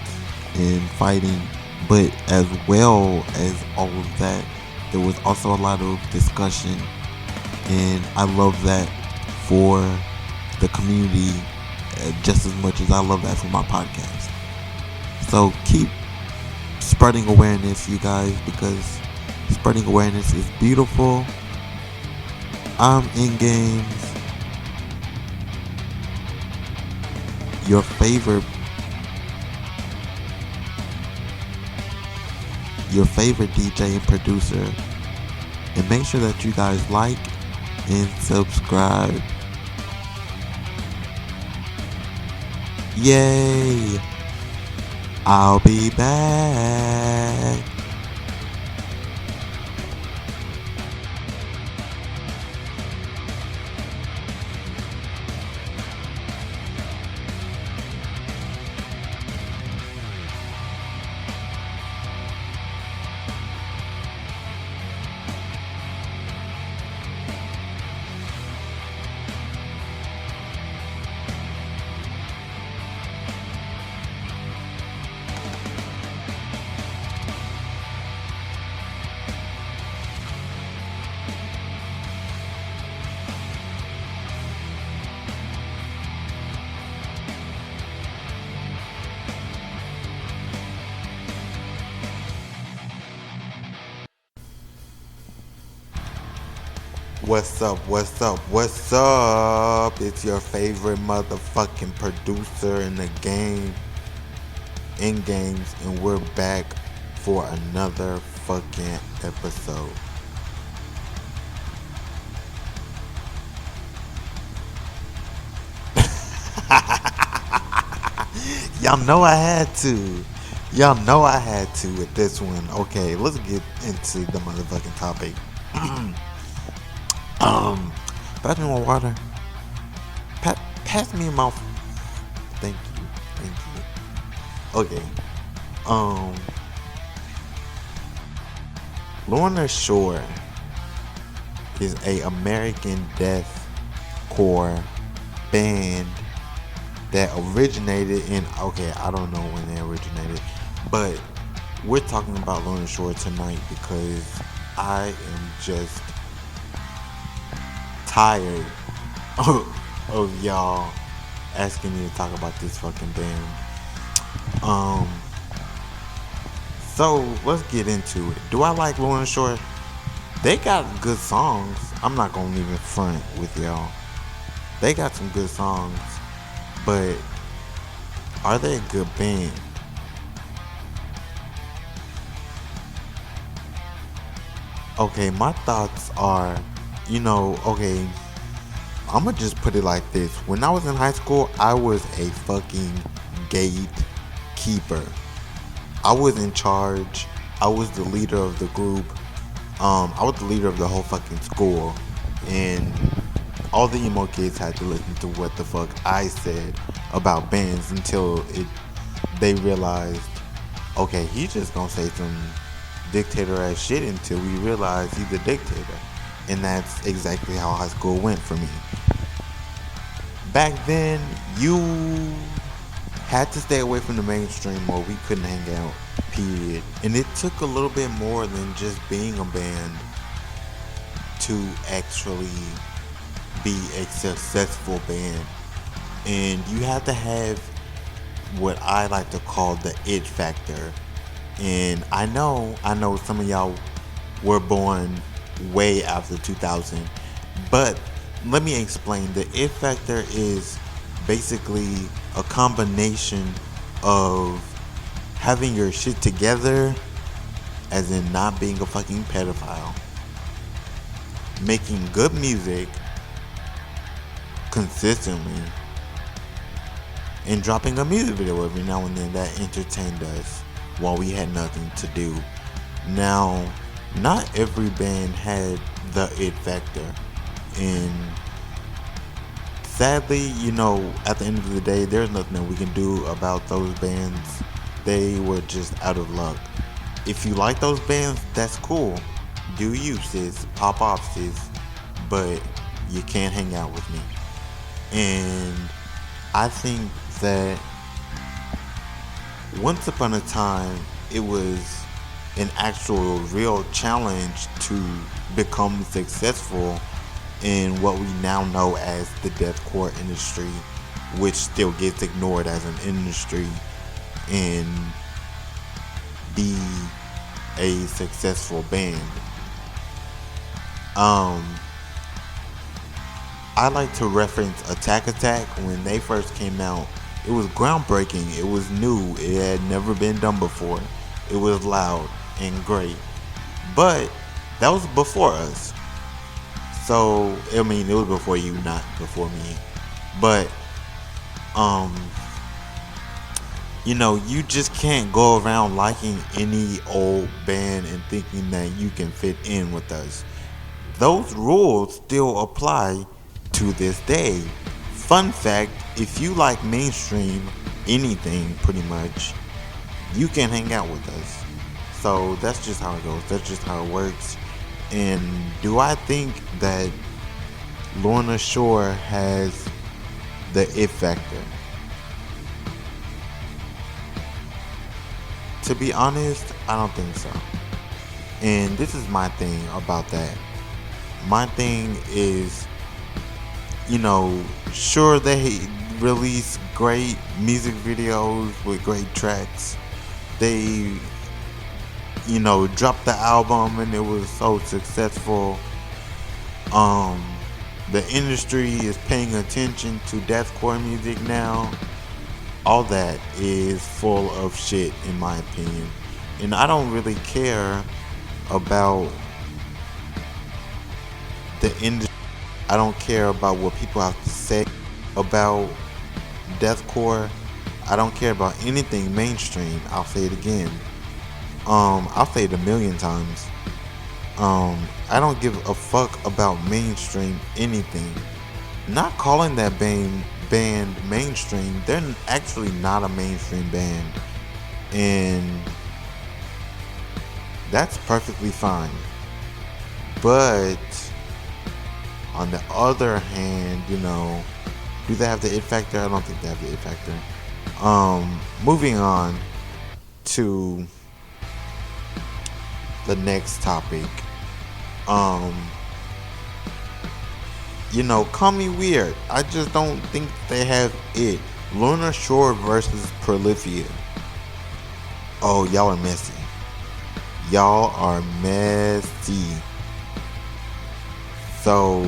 and fighting, but as well as all of that, there was also a lot of discussion, and I love that for the community just as much as I love that for my podcast. So keep spreading awareness, you guys, because spreading awareness is beautiful. I'm in games. Your favorite DJ and producer. And make sure that you guys like and subscribe. Yay! I'll be back. What's up? What's up? What's up? It's your favorite motherfucking producer in the game, in games, and we're back for another fucking episode. Y'all know I had to. Y'all know I had to with this one. Okay, let's get into the motherfucking topic. Pass me my water. Pass me my. Thank you. Okay. Lorna Shore is a American deathcore band that originated in, okay, I don't know when they originated, but we're talking about Lorna Shore tonight because I am just tired of y'all asking me to talk about this fucking band. So let's get into it. Do I like Lorna Shore? They got good songs. I'm not gonna even front with y'all. They got some good songs, but are they a good band? Okay, my thoughts are, okay, I'm gonna just put it like this. When I was in high school, I was a fucking gatekeeper. I was in charge. I was the leader of the group. I was the leader of the whole fucking school. And all the emo kids had to listen to what the fuck I said about bands until they realized, okay, he's just gonna say some dictator ass shit until we realize he's a dictator. And that's exactly how high school went for me. Back then, you had to stay away from the mainstream or we couldn't hang out, period. And it took a little bit more than just being a band to actually be a successful band. And you have to have what I like to call the it factor. And I know some of y'all were born way after 2000, but let me explain. The it factor is basically a combination of having your shit together, as in not being a fucking pedophile, making good music consistently, and dropping a music video every now and then that entertained us while we had nothing to do. Now, not every band had the it factor, and sadly, at the end of the day, there's nothing that we can do about those bands. They were just out of luck. If you like those bands, that's cool. Do you, sis. Pop off, sis. But you can't hang out with me. And I think that once upon a time, it was an actual real challenge to become successful in what we now know as the deathcore industry, which still gets ignored as an industry, and be a successful band. I like to reference Attack Attack. When they first came out, it was groundbreaking, it was new, it had never been done before, it was loud and great, but that was before us. So, I mean, it was before you, not before me. But, you just can't go around liking any old band and thinking that you can fit in with us. Those rules still apply to this day. Fun fact, if you like mainstream, anything pretty much, you can hang out with us. So, that's just how it goes. That's just how it works. And do I think that Lorna Shore has the it factor? To be honest, I don't think so. And this is my thing about that. My thing is, sure, they release great music videos with great tracks. They dropped the album and it was so successful. Um, the industry is paying attention to deathcore music now. All that is full of shit, in my opinion. And I don't really care about the industry. I don't care about what people have to say about deathcore. I don't care about anything mainstream. I'll say it again. I'll say it a million times. I don't give a fuck about mainstream anything. Not calling that band mainstream. They're actually not a mainstream band, and that's perfectly fine. But on the other hand, do they have the it factor? I don't think they have the it factor. Moving on to the next topic. Call me weird. I just don't think they have it. Luna Shore versus Prolifia. Oh, y'all are messy. Y'all are messy. So,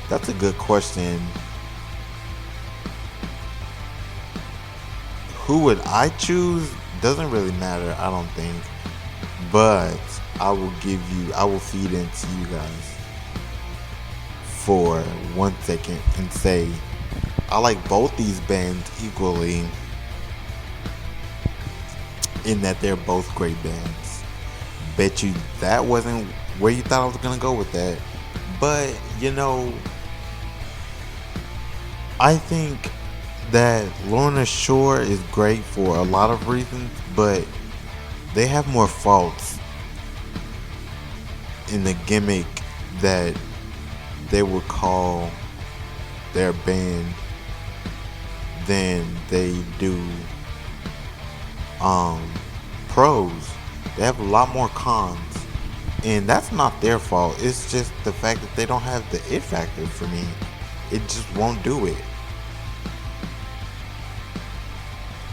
that's a good question. Who would I choose? Doesn't really matter, I don't think. But I will feed into you guys for 1 second and say I like both these bands equally, in that they're both great bands. Bet you that wasn't where you thought I was gonna go with that. But I think that Lorna Shore is great for a lot of reasons, but they have more faults in the gimmick that they would call their band than they do pros. They have a lot more cons, and that's not their fault. It's just the fact that they don't have the it factor for me. It just won't do it.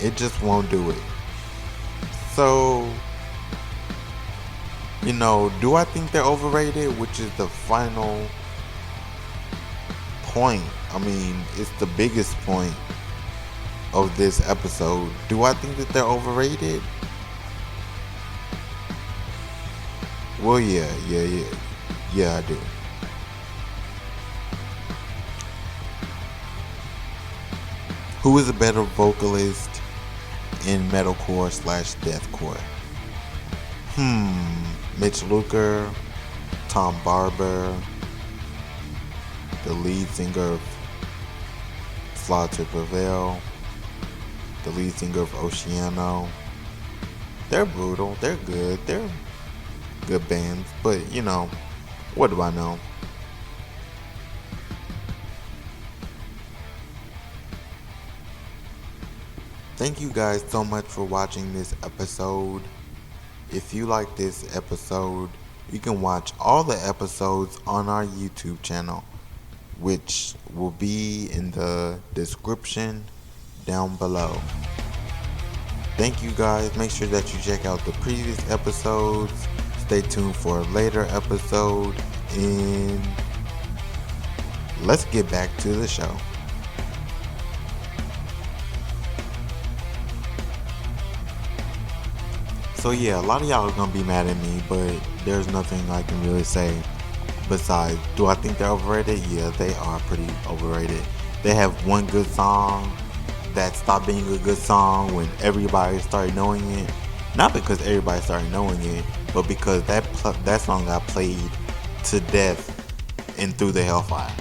It just won't do it. So, do I think they're overrated? Which is the final point. I mean, it's the biggest point of this episode. Do I think that they're overrated? Well, yeah, I do. Who is a better vocalist in metalcore/deathcore? Mitch Luker, Tom Barber, the lead singer of Fly to Prevail, the lead singer of Oceano. They're brutal, they're good, they're good bands, but what do I know? Thank you guys so much for watching this episode. If you like this episode, you can watch all the episodes on our YouTube channel, which will be in the description down below. Thank you guys. Make sure that you check out the previous episodes. Stay tuned for a later episode, and let's get back to the show. So yeah, a lot of y'all are gonna be mad at me, but there's nothing I can really say besides, do I think they're overrated? Yeah, they are pretty overrated. They have one good song that stopped being a good song when everybody started knowing it. Not because everybody started knowing it, but because that song got played to death and Through the Hellfire.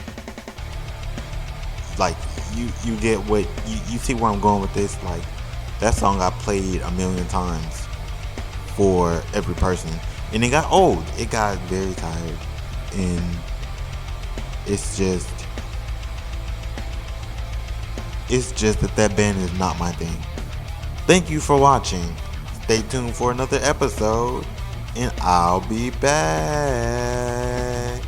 Like, you get what you see where I'm going with this. Like, that song got played a million times for every person, and it got old. It got very tired, and it's just that band is not my thing. Thank you for watching. Stay tuned for another episode, and I'll be back.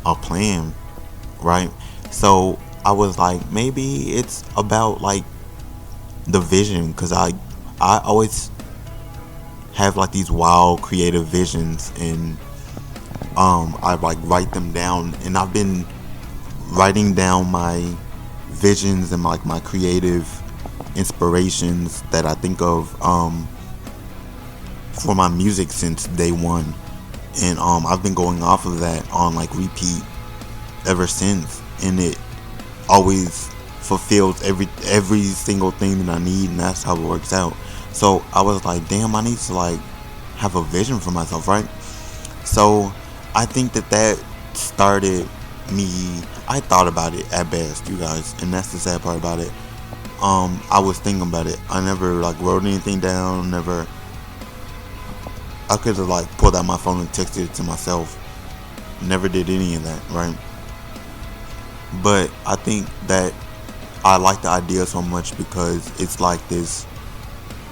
a plan, right? So I was like, maybe it's about like the vision, because I always have like these wild creative visions, and I like write them down, and I've been writing down my visions and like my creative inspirations that I think of for my music since day one, and I've been going off of that on like repeat ever since, and it always fulfills every single thing that I need, and that's how it works out. So I was like, damn, I need to like have a vision for myself, right? So I think that started me. I thought about it at best, you guys, and that's the sad part about it. I was thinking about it. I never like wrote anything down. Never. I could have like pulled out my phone and texted it to myself. Never did any of that, right? But I think that I like the idea so much because it's like this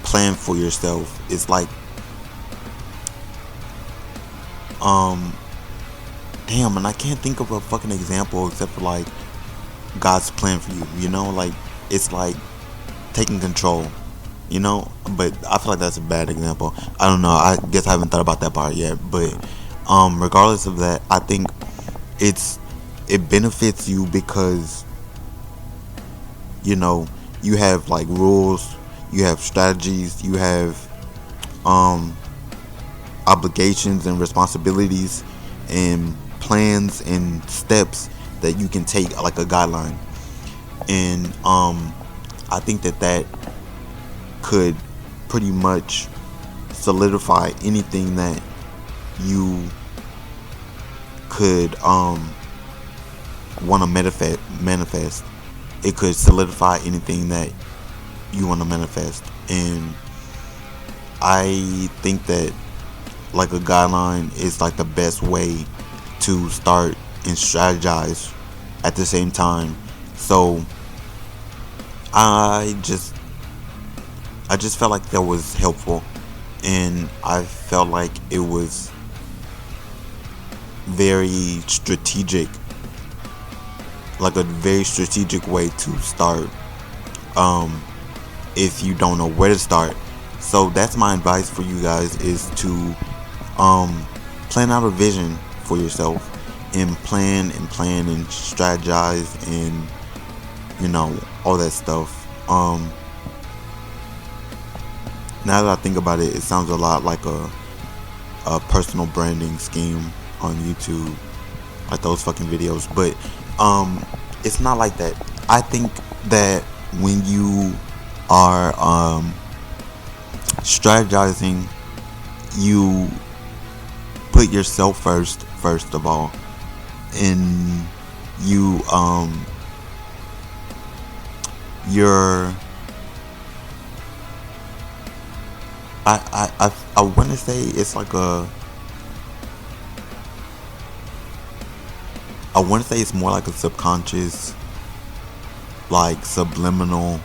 plan for yourself. It's like, damn, and I can't think of a fucking example except for like God's plan for you. You know, like it's like taking control. You know, but I feel like that's a bad example. I don't know. I guess I haven't thought about that part yet. But regardless of that, I think it benefits you because you know you have like rules, you have strategies, you have obligations and responsibilities and plans and steps that you can take, like a guideline. And I think that could pretty much solidify anything that you could want to manifest. It could solidify anything that you want to manifest. And I think that like a guideline is like the best way to start and strategize at the same time. So I just felt like that was helpful, and I felt like it was very strategic, like a very strategic way to start if you don't know where to start. So that's my advice for you guys, is to plan out a vision for yourself, and plan and strategize, and you know, all that stuff. Now that I think about it, it sounds a lot like a personal branding scheme on YouTube, like those fucking videos. But it's not like that. I think that when you are strategizing, you put yourself first of all, and you're I want to say it's like I want to say it's more like a subconscious, like subliminal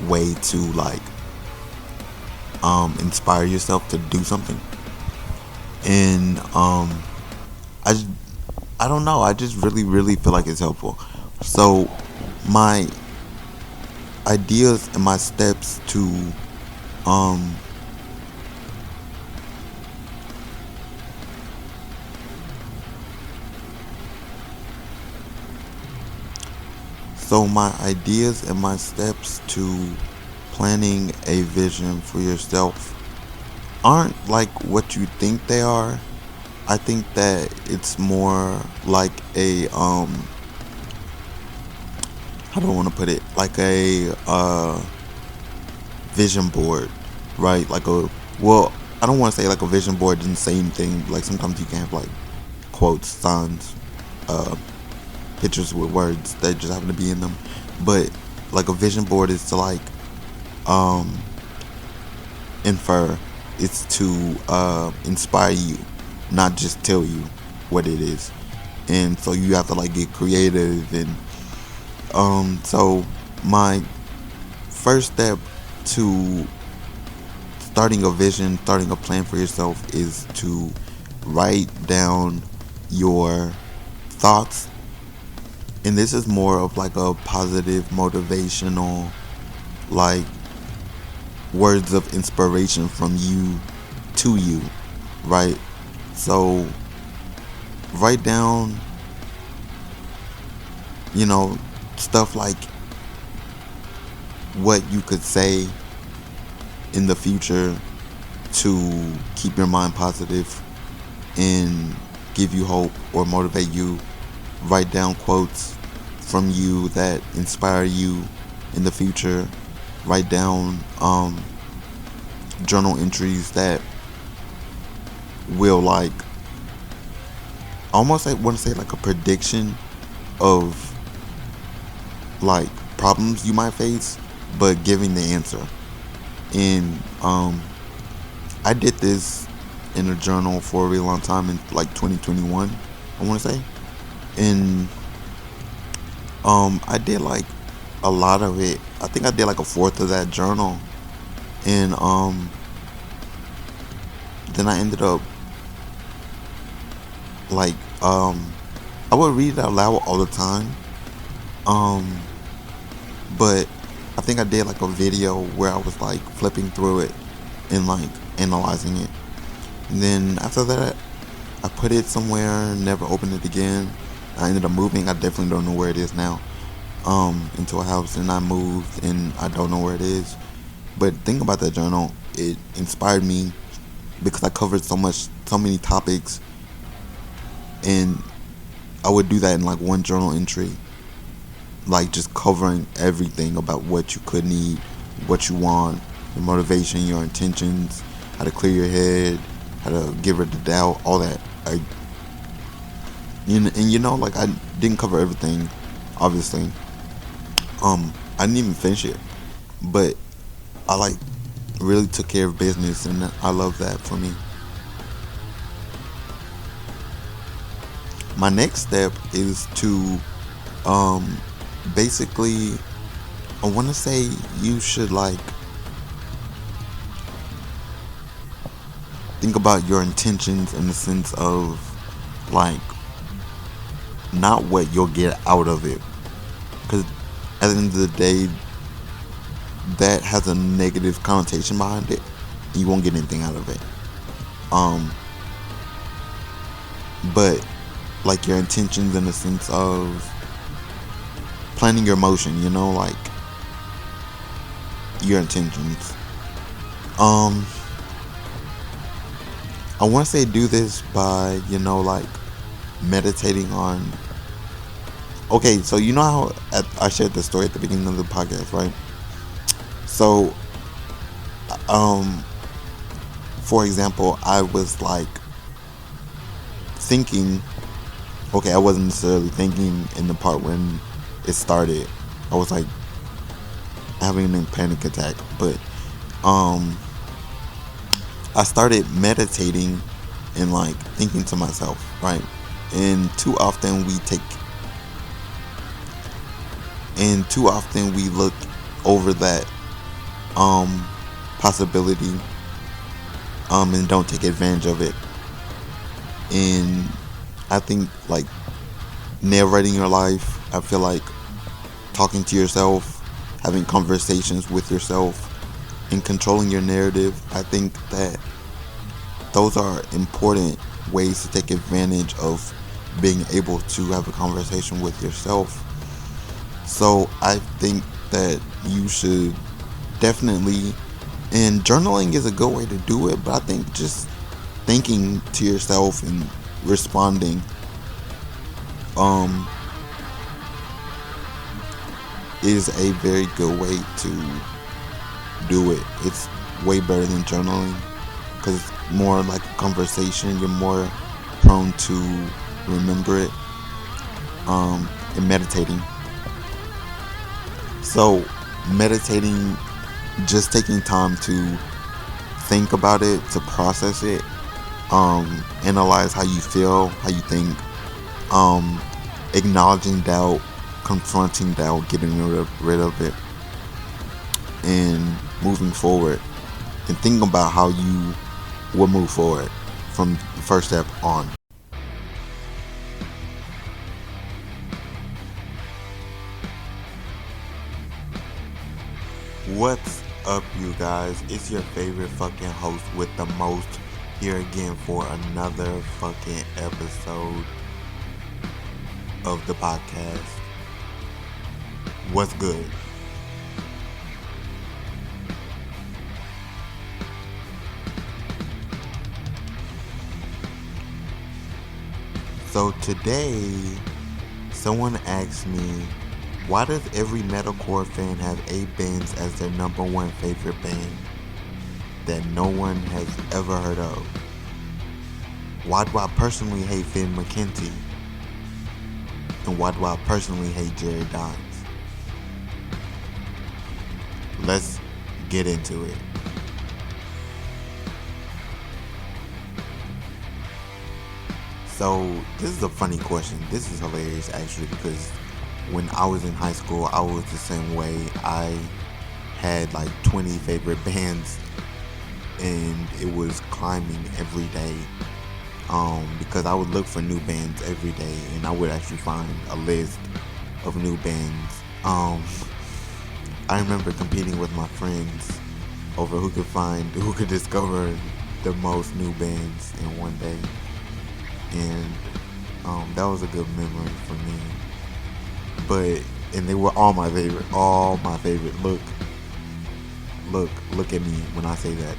way to like inspire yourself to do something. And I don't know, I just really feel like it's helpful. So my ideas and my steps to my ideas and my steps to planning a vision for yourself aren't like what you think they are. I think that it's more like a how do I want to put it? Like a vision board, right? Like I don't want to say like a vision board didn't say anything. Like sometimes you can have like quotes, signs, pictures with words that just happen to be in them. But like a vision board is to like infer. It's to inspire you, not just tell you what it is. And so you have to like get creative. And so my first step to starting a vision, starting a plan for yourself, is to write down your thoughts, and this is more of like a positive motivational, like words of inspiration from you to you, right? So write down, stuff like what you could say in the future to keep your mind positive and give you hope or motivate you. Write down quotes from you that inspire you in the future. Write down journal entries that will, like, almost, I want to say, like a prediction of like problems you might face, but giving the answer. And I did this in a journal for a really long time in like 2021, I want to say. And I did like a lot of it. I think I did like a fourth of that journal. And then I ended up like I would read it out loud all the time. But I think I did like a video where I was like flipping through it and like analyzing it. And then after that, I put it somewhere, never opened it again. I ended up moving. I definitely don't know where it is now. Into a house, and I moved, and I don't know where it is. But think about that journal. It inspired me because I covered so many topics, and I would do that in like one journal entry, like just covering everything about what you could need, what you want, your motivation, your intentions, how to clear your head, how to get rid of doubt, all that. Like I didn't cover everything, obviously. I didn't even finish it, but I like really took care of business, and I love that for me. My next step is to basically, I want to say you should like think about your intentions in the sense of like not what you'll get out of it, because at the end of the day that has a negative connotation behind it. You won't get anything out of it. But like your intentions in the sense of planning your motion, like your intentions. I want to say do this by, like meditating on. Okay, so you know how I shared the story at the beginning of the podcast, right? So, for example, I was like thinking. Okay, I wasn't necessarily thinking in the part when it started. I was like having a panic attack, but I started meditating and like thinking to myself, right? And too often we look over that possibility and don't take advantage of it. And I think like narrating your life, I feel like talking to yourself, having conversations with yourself, and controlling your narrative, I think that those are important ways to take advantage of being able to have a conversation with yourself. So I think that you should definitely, and journaling is a good way to do it, but I think just thinking to yourself and responding is a very good way to do it. It's way better than journaling because it's more like a conversation. You're more prone to remember it, and meditating. So meditating, just taking time to think about it, to process it, analyze how you feel, how you think, acknowledging doubt, confronting doubt, getting rid of it, and moving forward, and thinking about how you will move forward from the first step on. What's up, you guys? It's your favorite fucking host with the most, here again for another fucking episode of the podcast. What's good? So today, someone asked me, why does every metalcore fan have 8 bands as their number one favorite band that no one has ever heard of? Why do I personally hate Finn McKenty? And why do I personally hate Jerry Dines? Let's get into it. So, this is a funny question. This is hilarious actually, because when I was in high school, I was the same way. I had like 20 favorite bands, and it was climbing every day. Because I would look for new bands every day, and I would actually find a list of new bands. I remember competing with my friends over who could discover the most new bands in one day, and that was a good memory for me. And they were all my favorite. Look at me when I say that.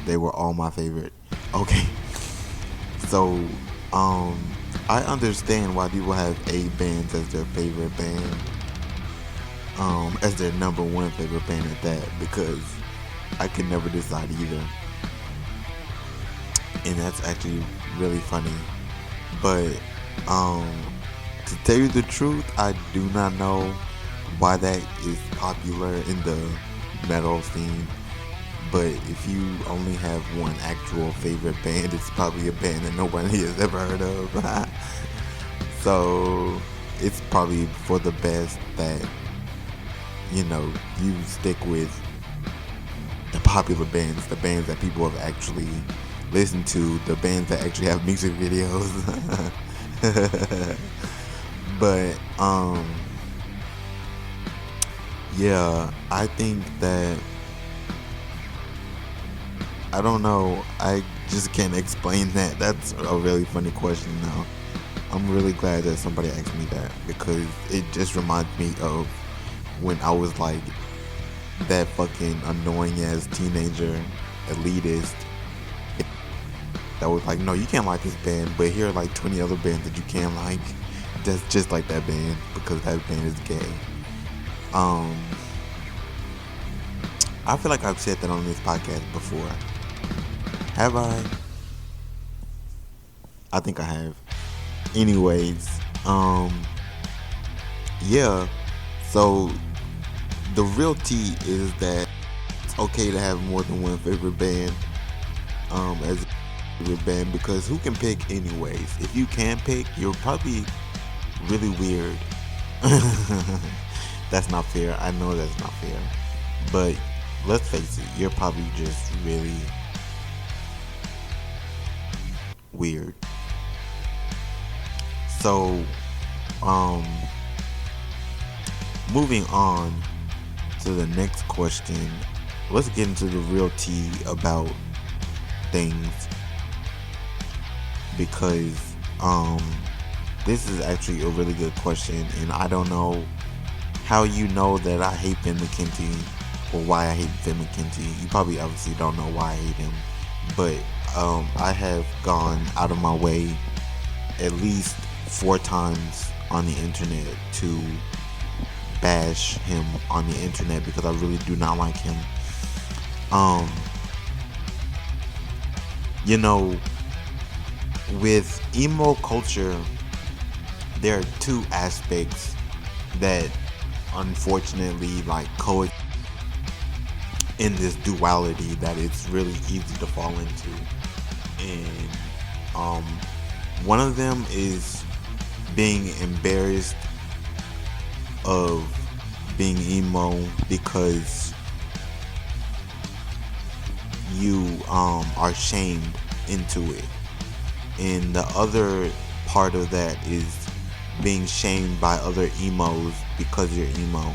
They were all my favorite. Okay. So, I understand why people have 8 bands as their favorite band. As their number one favorite band at that, because I could never decide either. And that's actually really funny. But, to tell you the truth, I do not know why that is popular in the metal scene. But if you only have one actual favorite band, it's probably a band that nobody has ever heard of. So it's probably for the best that, you stick with the popular bands, the bands that people have actually listened to, the bands that actually have music videos. But, yeah, I think that, I don't know, I just can't explain that. That's a really funny question now. I'm really glad that somebody asked me that, because it just reminds me of when I was like that fucking annoying ass teenager elitist that was like, no, you can't like this band, but here are like 20 other bands that you can like. That's just like that band, because that band is gay. I feel like I've said that on this podcast before. Have I? I think I have. Anyways, yeah. So the real tea is that it's okay to have more than one favorite band. As a favorite band, because who can pick anyways? If you can pick, you're probably really weird. That's not fair. I know that's not fair. But let's face it, you're probably just really weird. So, moving on to the next question, let's get into the real tea about things, because this is actually a really good question, and I don't know how you know that I hate Finn McKenty, or why I hate Finn McKenty. You probably obviously don't know why I hate him, but I have gone out of my way at least 4 times on the internet to bash him on the internet, because I really do not like him. With emo culture, there are 2 aspects that unfortunately like coexist in this duality that it's really easy to fall into. And one of them is being embarrassed of being emo because you are shamed into it. And the other part of that is being shamed by other emos because you're emo.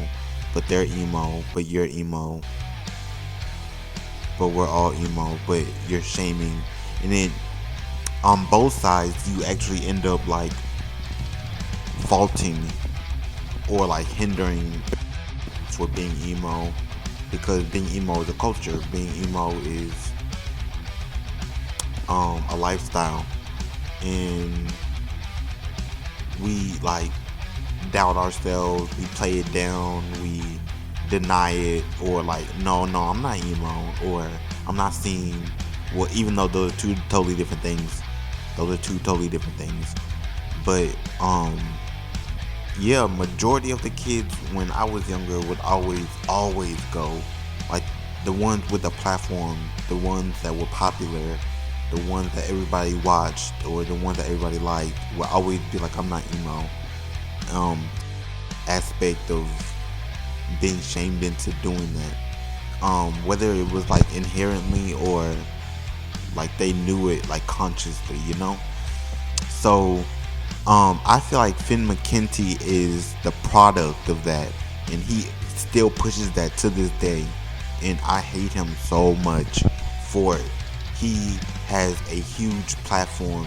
but they're emo, but you're emo, but we're all emo, but you're shaming. And then on both sides, you actually end up like faulting or like hindering for being emo, because being emo is a culture. Being emo is a lifestyle, and we like doubt ourselves, we play it down, we deny it, or like no, I'm not emo, or I'm not seeing. Well, even though those are two totally different things, but yeah, majority of the kids when I was younger would always go, like the ones with the platform, the ones that were popular, the ones that everybody watched, or the ones that everybody liked, would always be like, I'm not emo. Aspect of being shamed into doing that, whether it was like inherently or like they knew it like consciously, you know. So I feel like Finn McKenty is the product of that, and he still pushes that to this day, and I hate him so much for it. He has a huge platform,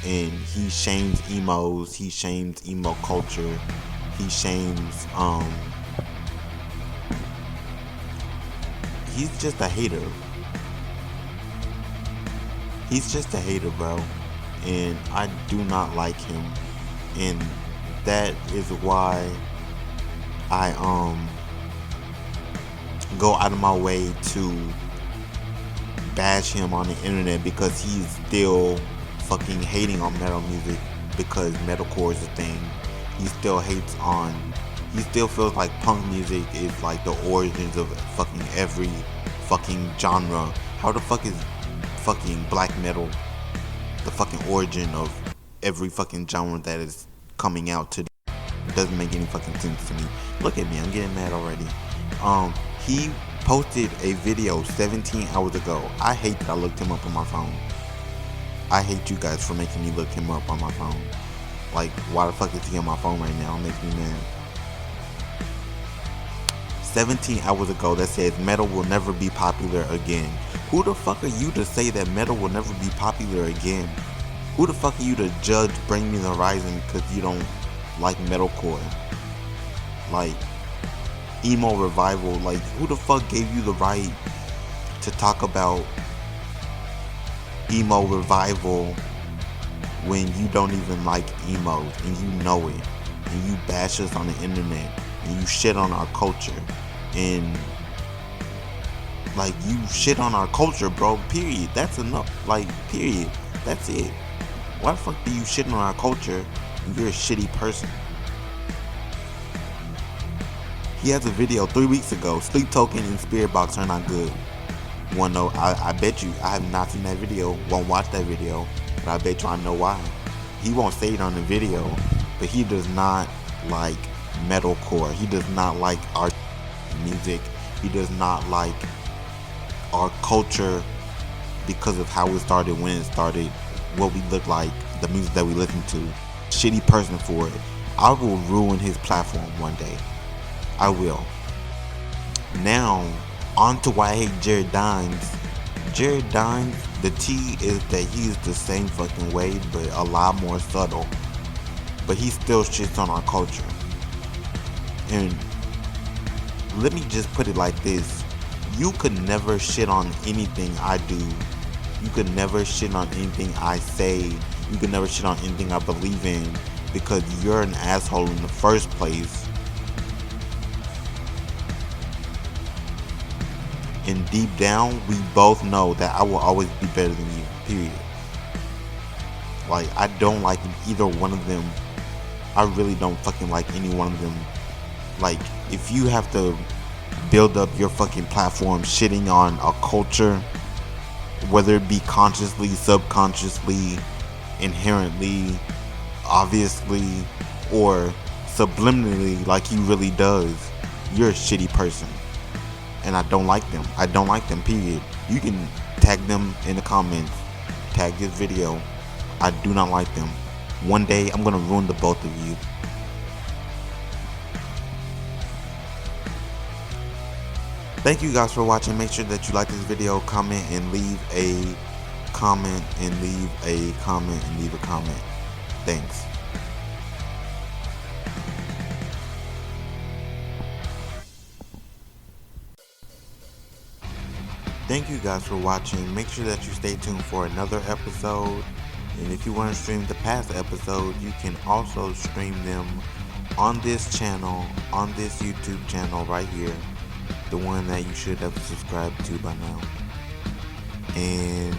and he shames emos, he shames emo culture, he shames he's just a hater. He's just a hater, bro, and I do not like him, and that is why I go out of my way to bash him on the internet, because he's still fucking hating on metal music because metalcore is a thing. He still feels like punk music is like the origins of fucking every fucking genre. How the fuck is fucking black metal the fucking origin of every fucking genre that is coming out today? It doesn't make any fucking sense to me. Look at me, I'm getting mad already. He posted a video 17 hours ago. I hate that I looked him up on my phone. I hate you guys for making me look him up on my phone. Like, why the fuck is he on my phone right now? It makes me mad. 17 hours ago that says metal will never be popular again. Who the fuck are you to say that metal will never be popular again? Who the fuck are you to judge Bring Me the Horizon because you don't like metalcore? Like, emo revival, like who the fuck gave you the right to talk about emo revival when you don't even like emo and you know it, and you bash us on the internet and you shit on our culture, and like you shit on our culture, bro, period. That's enough, like, period. That's it. Why the fuck do you shit on our culture and you're a shitty person? He has a video 3 weeks ago. Sleep Token and Spirit Box are not good. One know, I bet you I have not seen that video, won't watch that video, but I bet you I know why. He won't say it on the video, but he does not like metalcore. He does not like our music. He does not like our culture because of how it started, when it started, what we look like, the music that we listen to. Shitty person for it. I will ruin his platform one day. I will. Now, on to why I hate Jared Dines. Jared Dines, the T is that he is the same fucking way, but a lot more subtle. But he still shits on our culture. And let me just put it like this. You could never shit on anything I do. You could never shit on anything I say. You could never shit on anything I believe in, because you're an asshole in the first place. And deep down, we both know that I will always be better than you, period. Like, I don't like either one of them. I really don't fucking like any one of them. Like, if you have to build up your fucking platform shitting on a culture, whether it be consciously, subconsciously, inherently, obviously, or subliminally, like he really does, you're a shitty person. And I don't like them. I don't like them, period. You can tag them in the comments. Tag this video. I do not like them. One day, I'm gonna ruin the both of you. Thank you guys for watching. Make sure that you like this video, comment, and leave a comment, and leave a comment, and leave a comment. Thanks. Thank you guys for watching. Make sure that you stay tuned for another episode. And if you want to stream the past episodes, you can also stream them on this channel, on this YouTube channel right here. The one that you should have subscribed to by now. And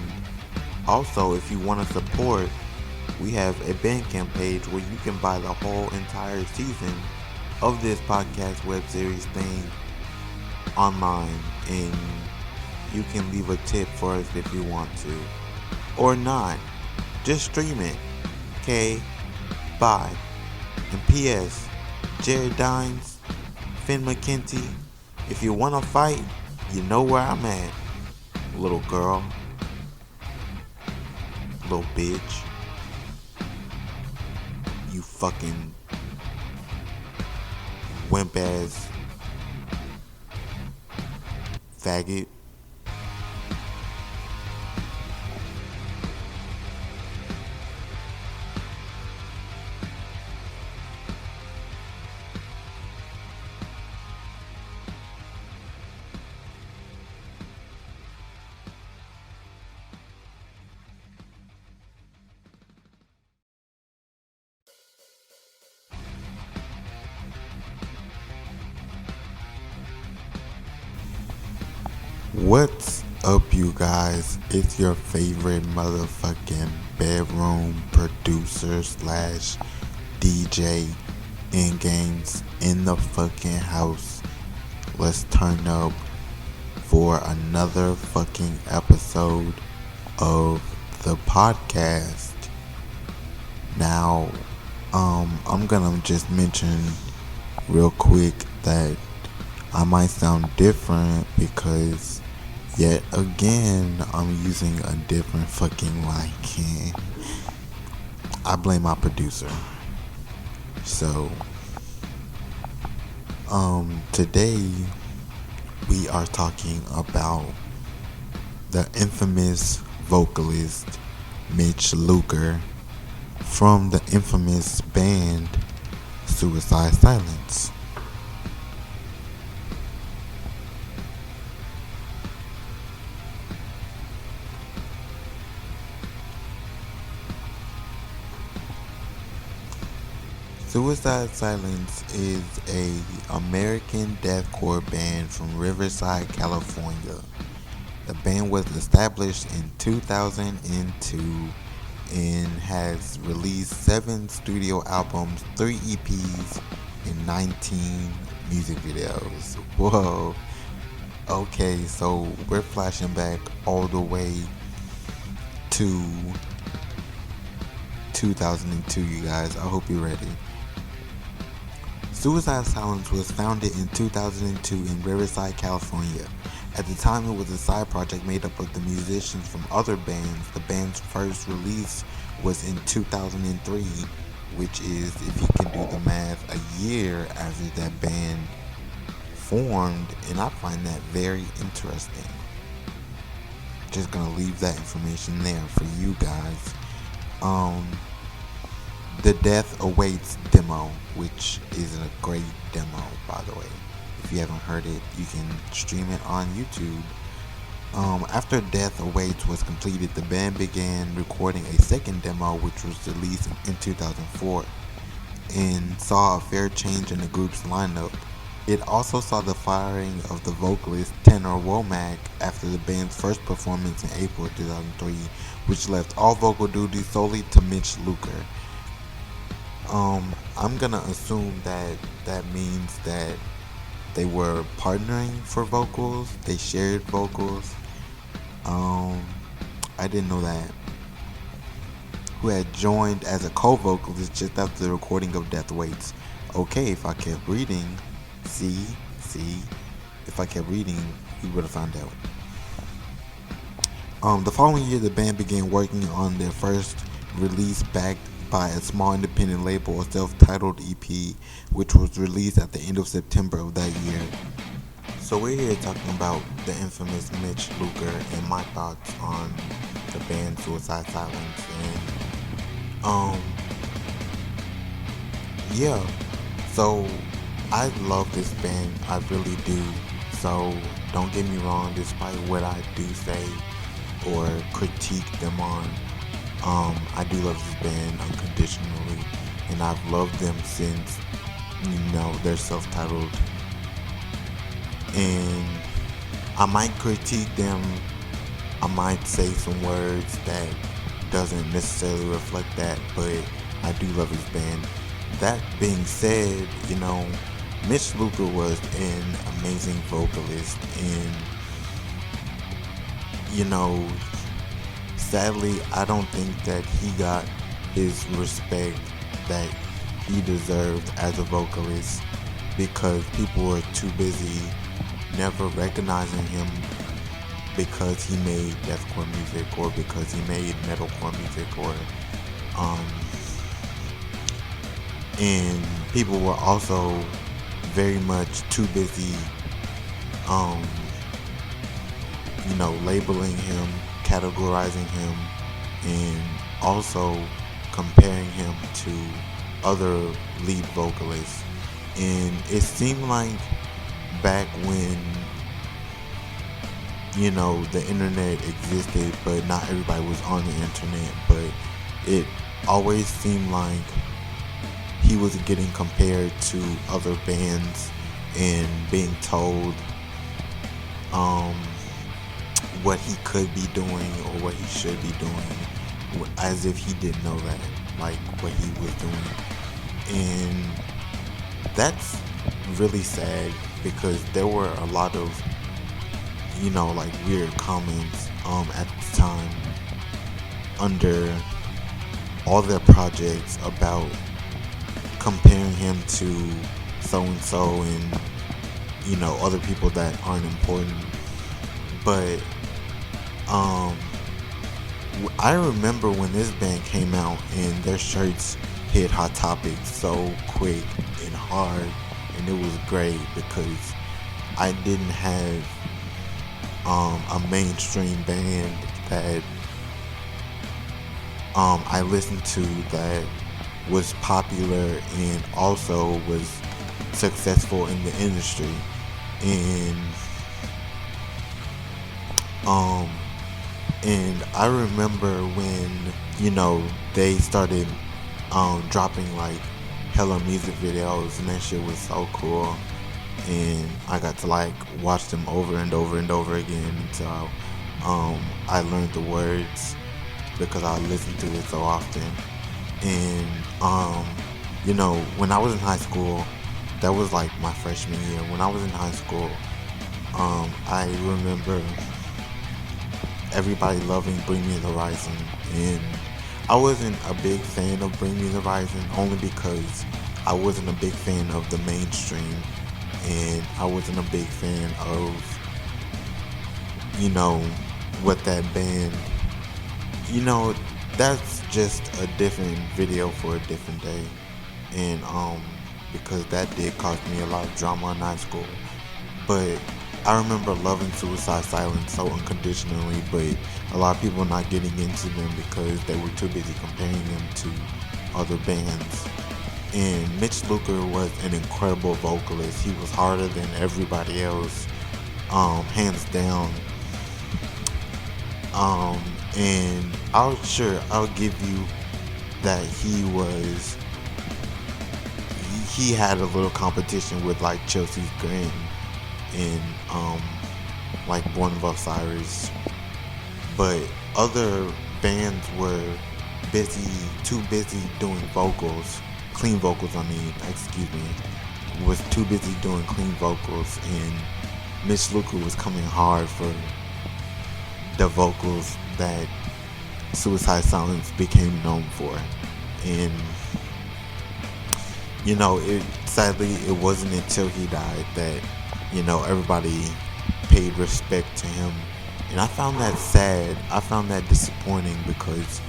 also, if you want to support, we have a Bandcamp page where you can buy the whole entire season of this podcast web series thing online, and you can leave a tip for us if you want to, or not. Just stream it. Okay, bye. And P.S. Jared Dines, Finn McKenty, if you want to fight, you know where I'm at, little girl, little bitch, you fucking wimp ass faggot. What's up, you guys? It's your favorite motherfucking bedroom producer slash DJ in games in the fucking house. Let's turn up for another fucking episode of the podcast. Now, I'm gonna just mention real quick that I might sound different because yet again I'm using a different fucking mic. I blame my producer. So today we are talking about the infamous vocalist Mitch Luker from the infamous band Suicide Silence. Suicide Silence is a American deathcore band from Riverside, California. The band was established in 2002 and has released 7 studio albums, 3 EPs, and 19 music videos. Whoa. Okay, so we're flashing back all the way to 2002, you guys. I hope you're ready. Suicide Silence was founded in 2002 in Riverside, California. At the time, it was a side project made up of the musicians from other bands. The band's first release was in 2003, which is, if you can do the math, a year after that band formed, and I find that very interesting. Just gonna leave that information there for you guys. The Death Awaits demo, which is a great demo, by the way. If you haven't heard it, you can stream it on YouTube. After Death Awaits was completed, the band began recording a second demo, which was released in 2004, and saw a fair change in the group's lineup. It also saw the firing of the vocalist Tenor Womack after the band's first performance in April 2003, which left all vocal duties solely to Mitch Luker. I'm gonna assume that means that they were partnering for vocals. They shared vocals. I didn't know that. Who had joined as a co-vocalist just after the recording of Death Waits. Okay, if I kept reading, if I kept reading, we would have found out. The following year, the band began working on their first release backed by a small independent label, a self-titled EP, which was released at the end of September of that year. So we're here talking about the infamous Mitch Luker and my thoughts on the band Suicide Silence. And yeah, so I love this band, I really do. So don't get me wrong, despite what I do say or critique them on, I do love this band unconditionally, and I've loved them since, they're self-titled. And I might critique them, I might say some words that doesn't necessarily reflect that, but I do love his band. That being said, Mitch Luker was an amazing vocalist, and sadly, I don't think that he got his respect that he deserved as a vocalist, because people were too busy never recognizing him because he made deathcore music, or because he made metalcore music, or and people were also very much too busy labeling him, categorizing him, and also comparing him to other lead vocalists. And it seemed like back when the internet existed, but not everybody was on the internet, but it always seemed like he was getting compared to other bands and being told what he could be doing or what he should be doing, as if he didn't know that, like what he was doing. And that's really sad, because there were a lot of weird comments at the time under all their projects about comparing him to so and so, and other people that aren't important. But I remember when this band came out and their shirts hit Hot Topic so quick and hard, and it was great because I didn't have a mainstream band that I listened to that was popular and also was successful in the industry. And I remember when they started dropping like hella music videos, and that shit was so cool, and I got to like watch them over and over and over again until I learned the words, because I listened to it so often. And when I was in high school, that was like my freshman year. When I was in high school, I remember everybody loving Bring Me the Horizon, and I wasn't a big fan of Bring Me the Horizon, only because I wasn't a big fan of the mainstream, and I wasn't a big fan of what that band, that's just a different video for a different day. And because that did cause me a lot of drama in high school. But I remember loving Suicide Silence so unconditionally, but a lot of people not getting into them because they were too busy comparing them to other bands. And Mitch Luker was an incredible vocalist. He was harder than everybody else, hands down. And I'll give you that he had a little competition with like Chelsea Grin and like Born of Osiris, but other bands were too busy doing vocals, clean vocals. Was too busy doing clean vocals, and Mitch Luker was coming hard for the vocals that Suicide Silence became known for. And sadly, it wasn't until he died that everybody paid respect to him. And I found that sad. I found that disappointing, because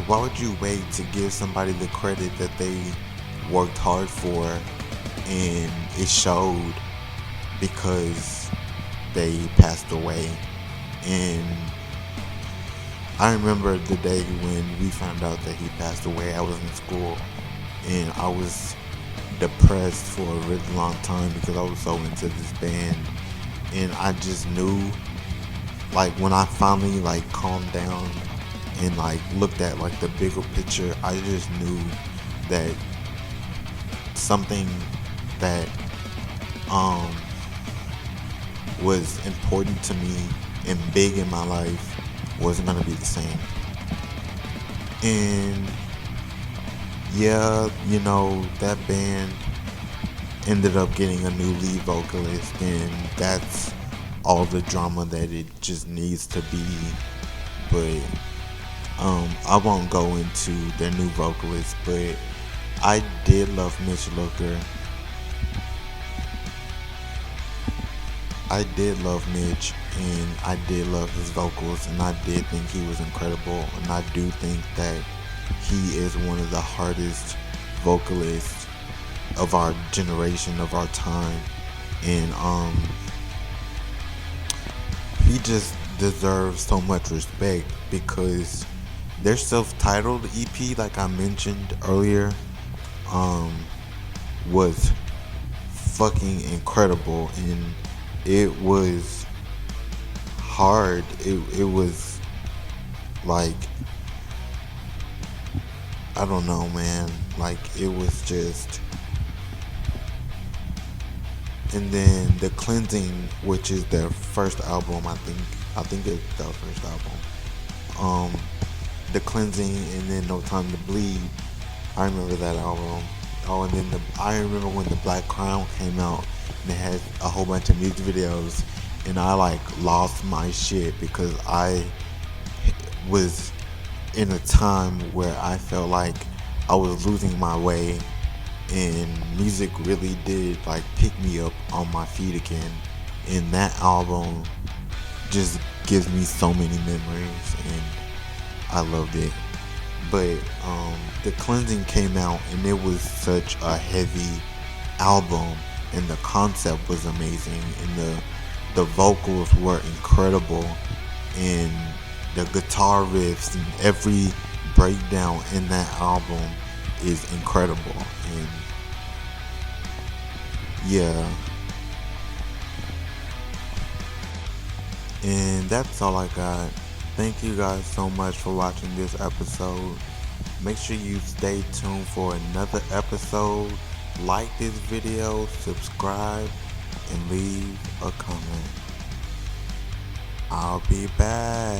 why would you wait to give somebody the credit that they worked hard for, and it showed because they passed away. And I remember the day when we found out that he passed away. I was in school and I was depressed for a really long time because I was so into this band, and I just knew, like, when I finally like calmed down and like looked at like the bigger picture, I just knew that something that was important to me and big in my life wasn't gonna be the same. And yeah, you know, that band ended up getting a new lead vocalist, and that's all the drama that it just needs to be. But I won't go into their new vocalist, but I did love Mitch Looker. I did love Mitch, and I did love his vocals, and I did think he was incredible, and I do think that he is one of the hardest vocalists of our generation, of our time, and he just deserves so much respect because their self-titled EP, like I mentioned earlier, was fucking incredible, and it was hard. It was like, I don't know, man. Like, it was just. And then The Cleansing, which is their first album, I think it's their first album. The Cleansing, and then No Time to Bleed. I remember that album. Oh, and then I remember when The Black Crown came out, and it had a whole bunch of music videos, and I like lost my shit because I was in a time where I felt like I was losing my way, and music really did like pick me up on my feet again. And that album just gives me so many memories, and I loved it. But The Cleansing came out, and it was such a heavy album, and the concept was amazing, and the vocals were incredible, and the guitar riffs and every breakdown in that album is incredible. And yeah, and that's all I got. Thank you guys so much for watching this episode. Make sure you stay tuned for another episode. Like this video, subscribe, and leave a comment. I'll be back.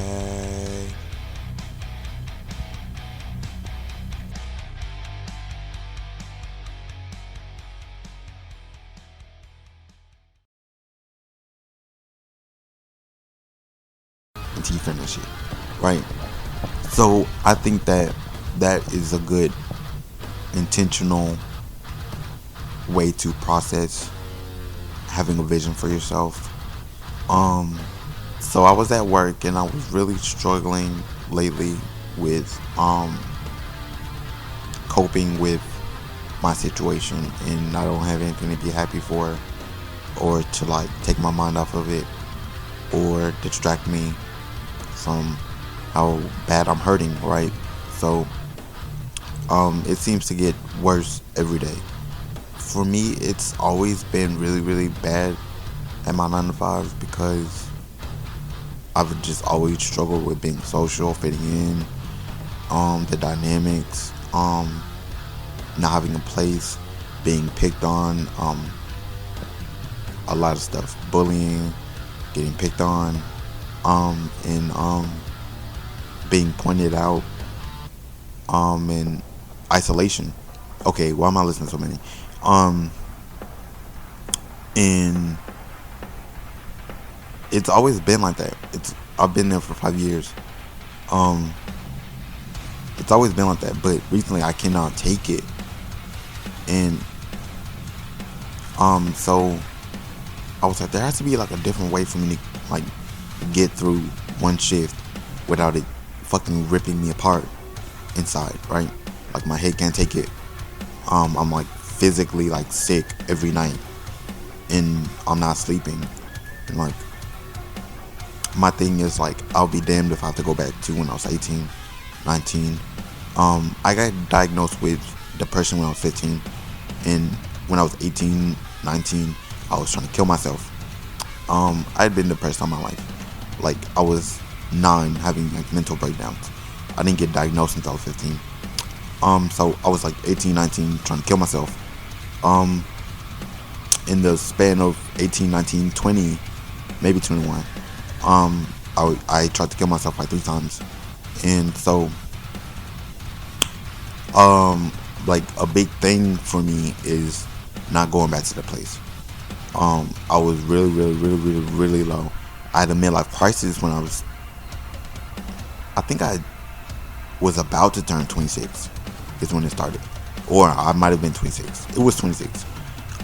Until you finish it, right? So I think that is a good intentional way to process having a vision for yourself. So I was at work, and I was really struggling lately with coping with my situation, and I don't have anything to be happy for, or to like take my mind off of it, or distract me from how bad I'm hurting, right? So it seems to get worse every day. For me, it's always been really, really bad at my 9 to 5 because I've just always struggled with being social, fitting in, the dynamics, not having a place, being picked on, a lot of stuff, bullying, getting picked on, and being pointed out, and isolation. Okay, why am I listening to so many? And it's always been like that. I've been there for 5 years. It's always been like that, but recently I cannot take it. And so I was like, there has to be like a different way for me to like get through one shift without it fucking ripping me apart inside, right? Like my head can't take it. I'm like physically like sick every night, and I'm not sleeping. And like, my thing is like, I'll be damned if I have to go back to when I was 18, 19. I got diagnosed with depression when I was 15, and when I was 18, 19, I was trying to kill myself. I had been depressed all my life. Like, I was 9 having like mental breakdowns. I didn't get diagnosed until I was 15. So I was like 18, 19 trying to kill myself. In the span of 18, 19, 20, maybe 21, I tried to kill myself like 3 times. And so, like, a big thing for me is not going back to the place. I was really low. I had a midlife crisis when I think I was about to turn 26 is when it started. Or I might have been 26. It was 26.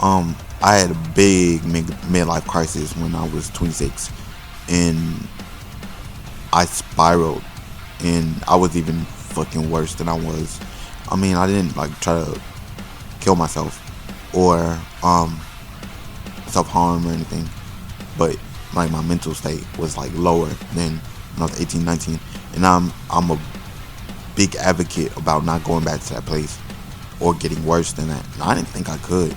I had a big midlife crisis when I was 26, and I spiraled, and I was even fucking worse than I was. I mean, I didn't like try to kill myself or self-harm or anything, but like my mental state was like lower than when I was 18, 19, and I'm a big advocate about not going back to that place or getting worse than that. And I didn't think I could,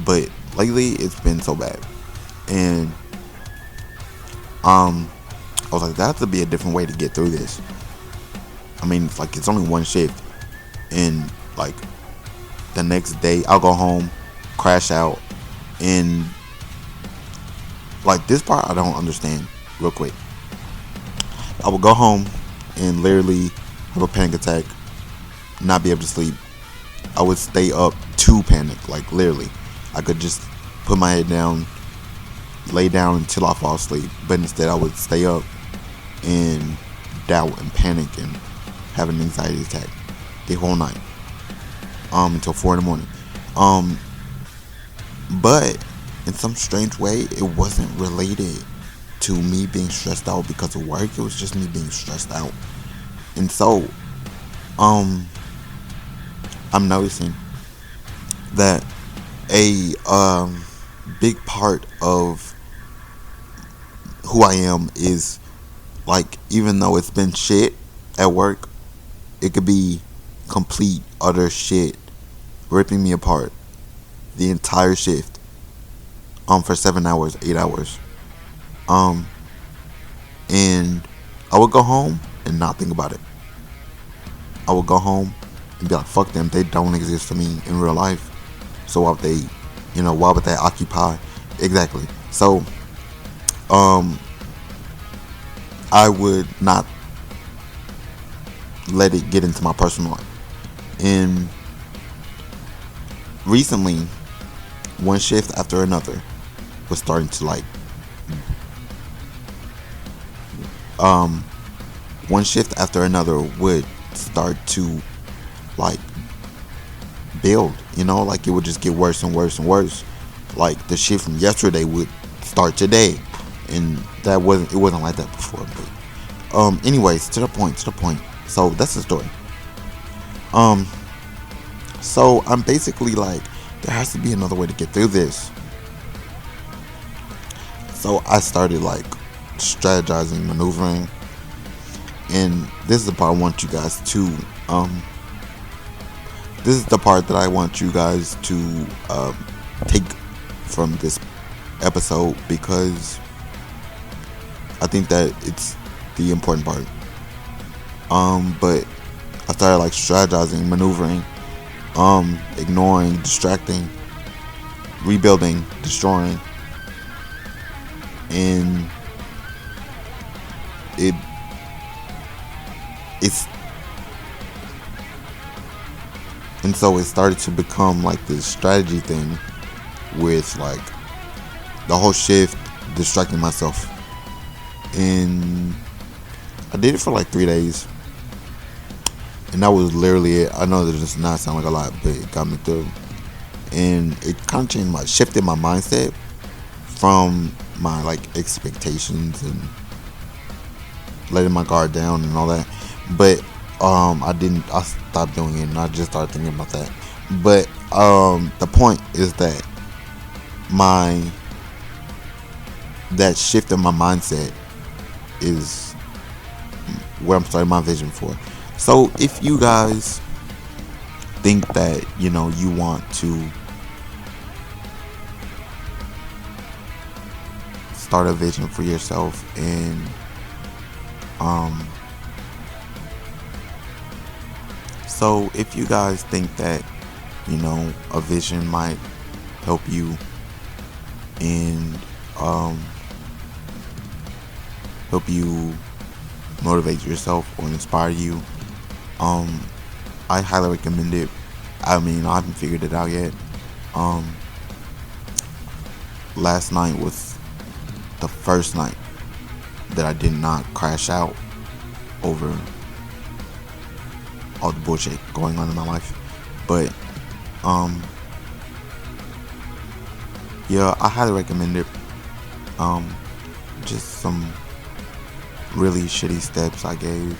but lately it's been so bad, and I was like, there has to be a different way to get through this. I mean, it's like, it's only one shift, and like the next day I'll go home, crash out, and like, this part I don't understand real quick. I would go home and literally have a panic attack, not be able to sleep. I would stay up to panic, like literally. I could just put my head down, lay down until I fall asleep, but instead I would stay up and doubt and panic and have an anxiety attack the whole night, until 4 in the morning. But in some strange way, it wasn't related to me being stressed out because of work. It was just me being stressed out. And so, I'm noticing that a big part of who I am is, like, even though it's been shit at work, it could be complete utter shit, ripping me apart the entire shift, for 7 hours, 8 hours, and I would go home and not think about it. I would go home and be like, fuck them, they don't exist for me in real life, so why would they occupy? Exactly. So I would not let it get into my personal life. And recently, one shift after another was starting to one shift after another would start to build, like it would just get worse and worse and worse. Like, the shift from yesterday would start today, and it wasn't like that before. But anyways, to the point. So that's the story. So I'm basically like, there has to be another way to get through this. So I started strategizing, maneuvering, and this is the part I want you guys to this is the part that I want you guys to take from this episode, because I think that it's the important part. But I started strategizing, maneuvering, ignoring, distracting, rebuilding, destroying, and so it started to become this strategy thing with the whole shift, distracting myself. And I did it for 3 days, and that was literally it. I know that does not sound like a lot, but it got me through. And it kind of shifted my mindset from my expectations and letting my guard down and all that. But I stopped doing it, and I just started thinking about that. But the point is that my that shift in my mindset is what I'm starting my vision for. So if you guys think that you want to start a vision for yourself, and so if you guys think that a vision might help you and help you motivate yourself or inspire you, I highly recommend it. I mean, I haven't figured it out yet. Last night was the first night that I did not crash out over all the bullshit going on in my life. But yeah, I highly recommend it. Just some really shitty steps I gave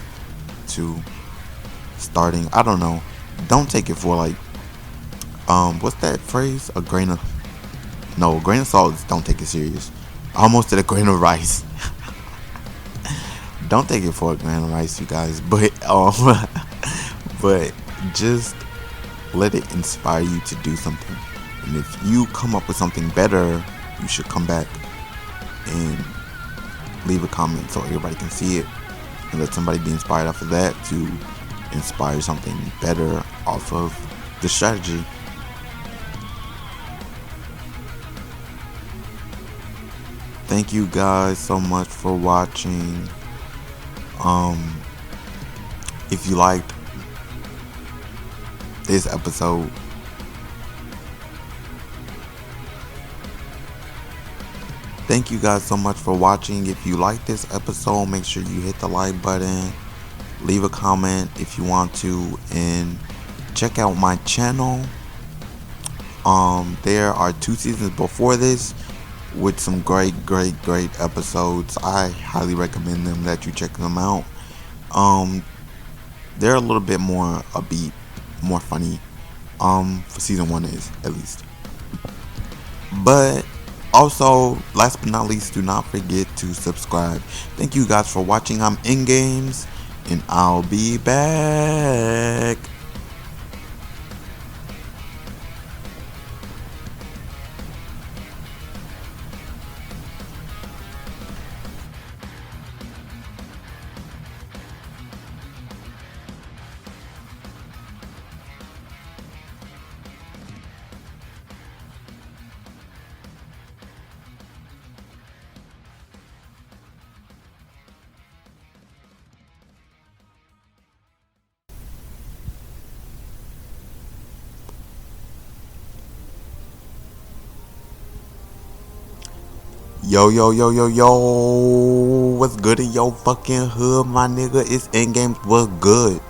to starting. I don't know. Don't take it for like what's that phrase? A grain of salt is don't take it serious. I almost did a grain of rice. Don't take it for a grain of rice, you guys. But but just let it inspire you to do something. And if you come up with something better, you should come back and leave a comment so everybody can see it, and let somebody be inspired off of that to inspire something better off of the strategy. Thank you guys so much for watching. If you liked this episode, thank you guys so much for watching. If you like this episode, make sure you hit the like button, leave a comment if you want to, and check out my channel. There are 2 seasons before this with some great episodes. I highly recommend them that you check them out. They're a little bit more upbeat, more funny. For season 1 is, at least. But also, last but not least, do not forget to subscribe. Thank you guys for watching. I'm InGames, and I'll be back. Yo, what's good in your fucking hood, my nigga? It's InGames. What's good?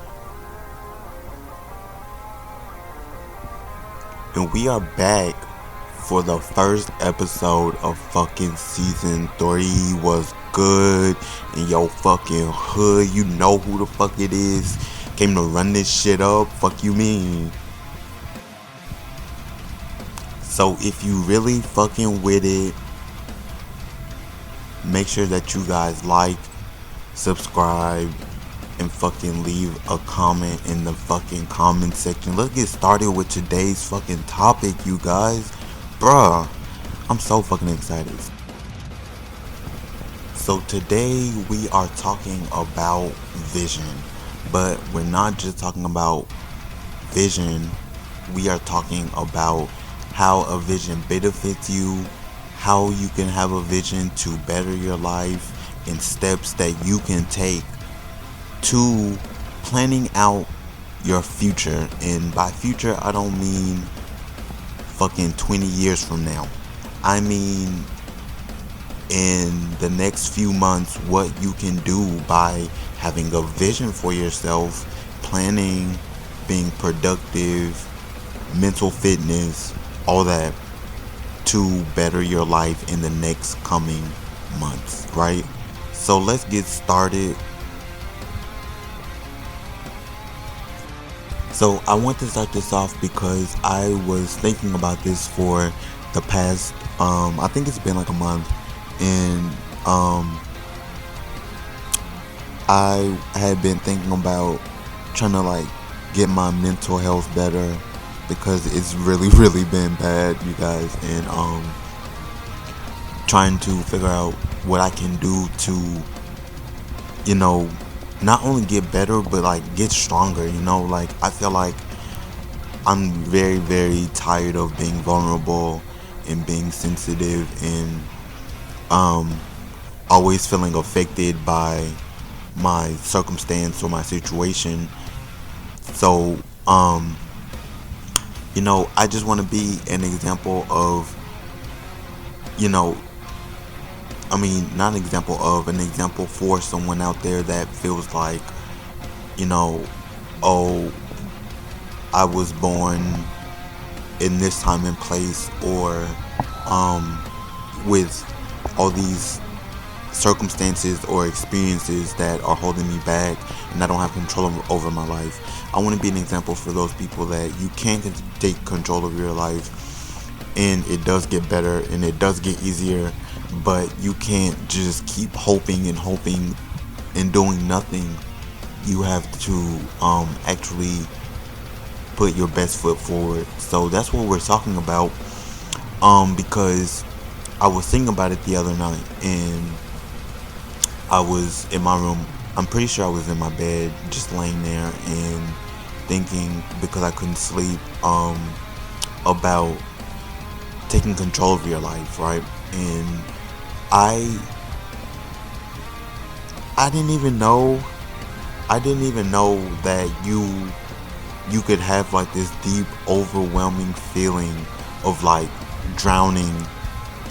And we are back for the first episode of fucking season 3. What's good in your fucking hood? You know who the fuck it is. Came to run this shit up. Fuck you mean? So if you really fucking with it, make sure that you guys like, subscribe, and fucking leave a comment in the fucking comment section. Let's get started with today's fucking topic, you guys. Bruh, I'm so fucking excited. So today we are talking about vision. But we're not just talking about vision. We are talking about how a vision benefits you, how you can have a vision to better your life, and steps that you can take to planning out your future. And by future, I don't mean fucking 20 years from now. I mean in the next few months, what you can do by having a vision for yourself, planning, being productive, mental fitness, all that, to better your life in the next coming months, right? So let's get started. So I want to start this off because I was thinking about this for the past, I think it's been like a month, and I had been thinking about trying to like get my mental health better because it's really really been bad, you guys, and trying to figure out what I can do to, you know, not only get better but like get stronger. Like I feel like I'm very very tired of being vulnerable and being sensitive and um always feeling affected by my circumstance or my situation. So I just want to be an example of, you know I mean, not an example of, an example for someone out there that feels like, you know oh, I was born in this time and place, or with all these circumstances or experiences that are holding me back and I don't have control over my life. I want to be an example for those people that you can take control of your life, and it does get better and it does get easier, but you can't just keep hoping and hoping and doing nothing. You have to actually put your best foot forward. So that's what we're talking about, because I was thinking about it the other night, and I was in my room. I'm pretty sure I was in my bed, just laying there and thinking, because I couldn't sleep, about taking control of your life, right? And I didn't even know that you could have like this deep, overwhelming feeling of like drowning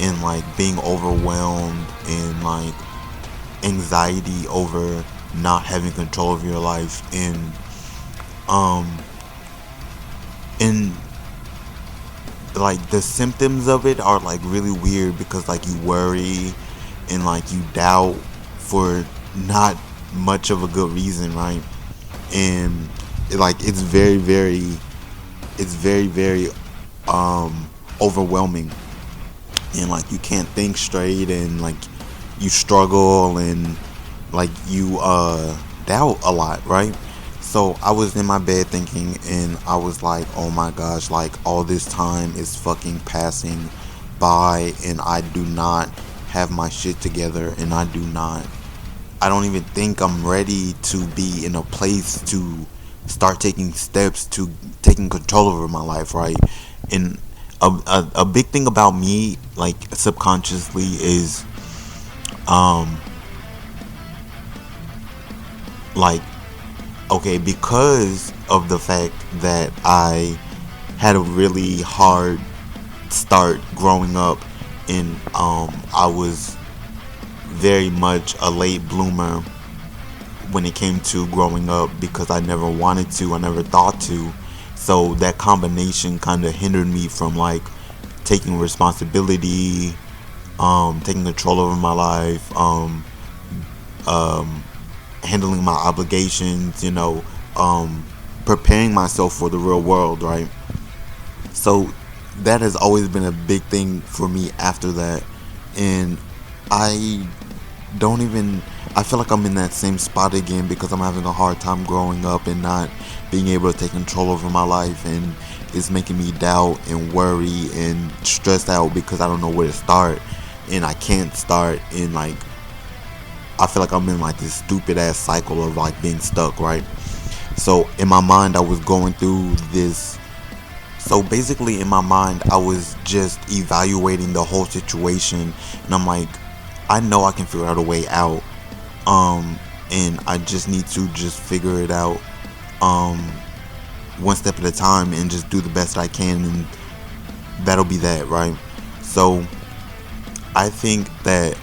and like being overwhelmed and like anxiety over not having control of your life, um and like the symptoms of it are like really weird, because like you worry and like you doubt for not much of a good reason, right? And it's very very overwhelming, and like you can't think straight, and like you struggle, and like you doubt a lot, right? So I was in my bed thinking, and I was like, oh my gosh, like all this time is fucking passing by, and I do not have my shit together, and I don't even think I'm ready to be in a place to start taking steps to taking control over my life, right? And a big thing about me, like subconsciously, is um like, okay, because of the fact that I had a really hard start growing up, and I was very much a late bloomer when it came to growing up, because I never wanted to, I never thought to. So that combination kind of hindered me from like taking responsibility, taking control over my life, um, handling my obligations, preparing myself for the real world, right? So that has always been a big thing for me after that. And I don't even, I feel like I'm in that same spot again, because I'm having a hard time growing up and not being able to take control over my life, and it's making me doubt and worry and stress out because I don't know where to start, and I can't start, and like I feel like I'm in like this stupid ass cycle of like being stuck, right? So in my mind I was going through this. So basically in my mind I was just evaluating the whole situation, and I'm like, I know I can figure out a way out, and I just need to just figure it out, one step at a time, and just do the best I can, and that'll be that, right? So I think that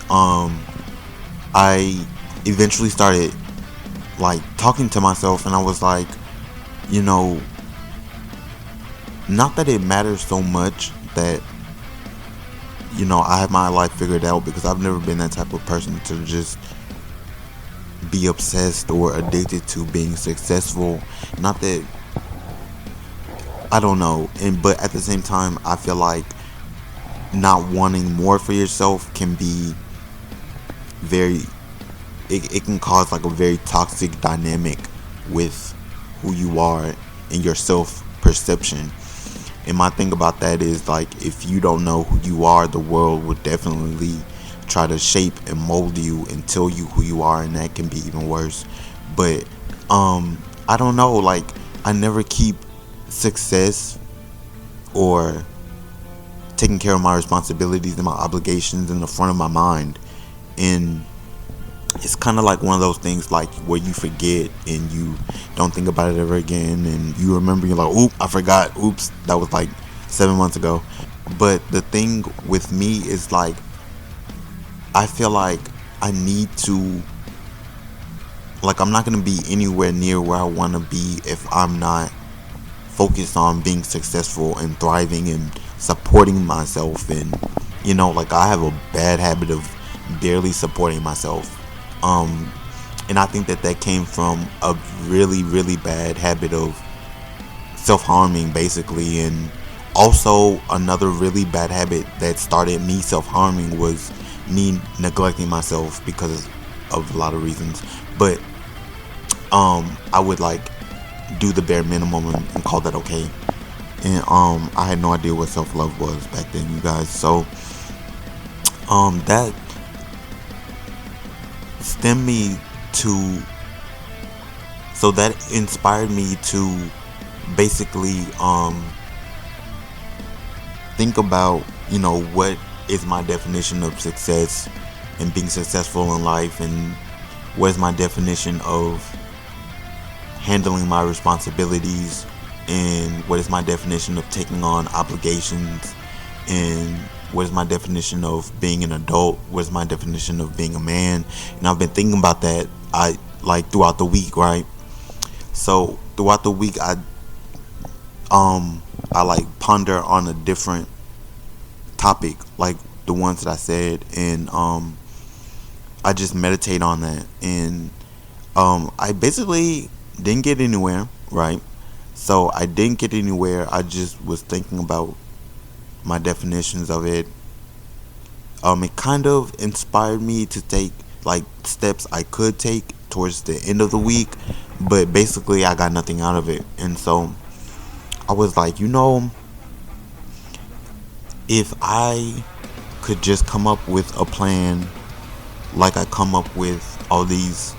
I eventually started like talking to myself, and I was like, you know, not that it matters so much that, I have my life figured out, because I've never been that type of person to just be obsessed or addicted to being successful. Not that I don't know. But at the same time, I feel like not wanting more for yourself can be very, it can cause like a very toxic dynamic with who you are and your self perception. And my thing about that is, like, if you don't know who you are, the world will definitely try to shape and mold you and tell you who you are, and that can be even worse. But I don't know, like, I never keep success or taking care of my responsibilities and my obligations in the front of my mind. And it's kind of like one of those things, like, where you forget and you don't think about it ever again, and you remember, you're like, oop, I forgot, oops, that was like 7 months ago. But the thing with me is, like, I feel like I need to, like, I'm not going to be anywhere near where I want to be if I'm not focused on being successful and thriving and supporting myself. And, you know, like, I have a bad habit of barely supporting myself. And I think that came from a really, really bad habit of self-harming, basically. And also, another really bad habit that started me self-harming was me neglecting myself because of a lot of reasons. But I would, like, do the bare minimum and call that okay. And I had no idea what self-love was back then, you guys. So that stemmed me to, so that inspired me to basically think about, you know, what is my definition of success and being successful in life, and what is my definition of handling my responsibilities, and what is my definition of taking on obligations, and what is my definition of being an adult, what is my definition of being a man. And I've been thinking about that, throughout the week, right? So throughout the week, I like ponder on a different topic, like the ones that I said, and I just meditate on that. And I basically didn't get anywhere, right? So I didn't get anywhere. I just was thinking about my definitions of it. It kind of inspired me to take, like, steps I could take towards the end of the week, but basically I got nothing out of it. And so I was like, you know, if I could just come up with a plan, like I come up with all these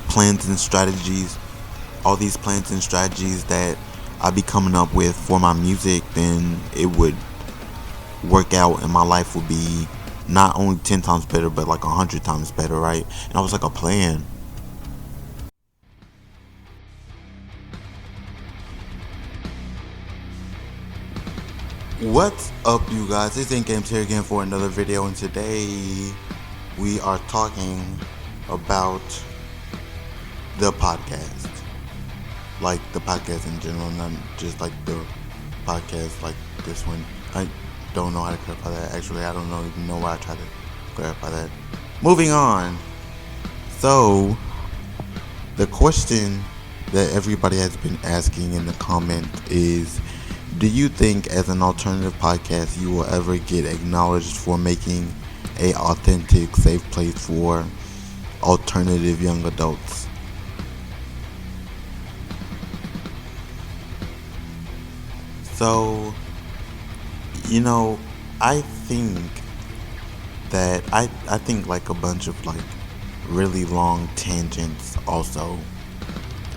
plans and strategies, that I be coming up with for my music, then it would work out and my life would be not only 10 times better, but like 100 times better, right? And I was like, a plan. What's up, you guys? It's InGames here again for another video, and today we are talking about the podcast. Like, the podcast in general, not just like the podcast like this one. I don't know how to clarify that. Actually, I don't even know why I tried to clarify that. Moving on. So, the question that everybody has been asking in the comment is, do you think as an alternative podcast you will ever get acknowledged for making a authentic, safe place for alternative young adults? So, you know, I think that I think like a bunch of like really long tangents also,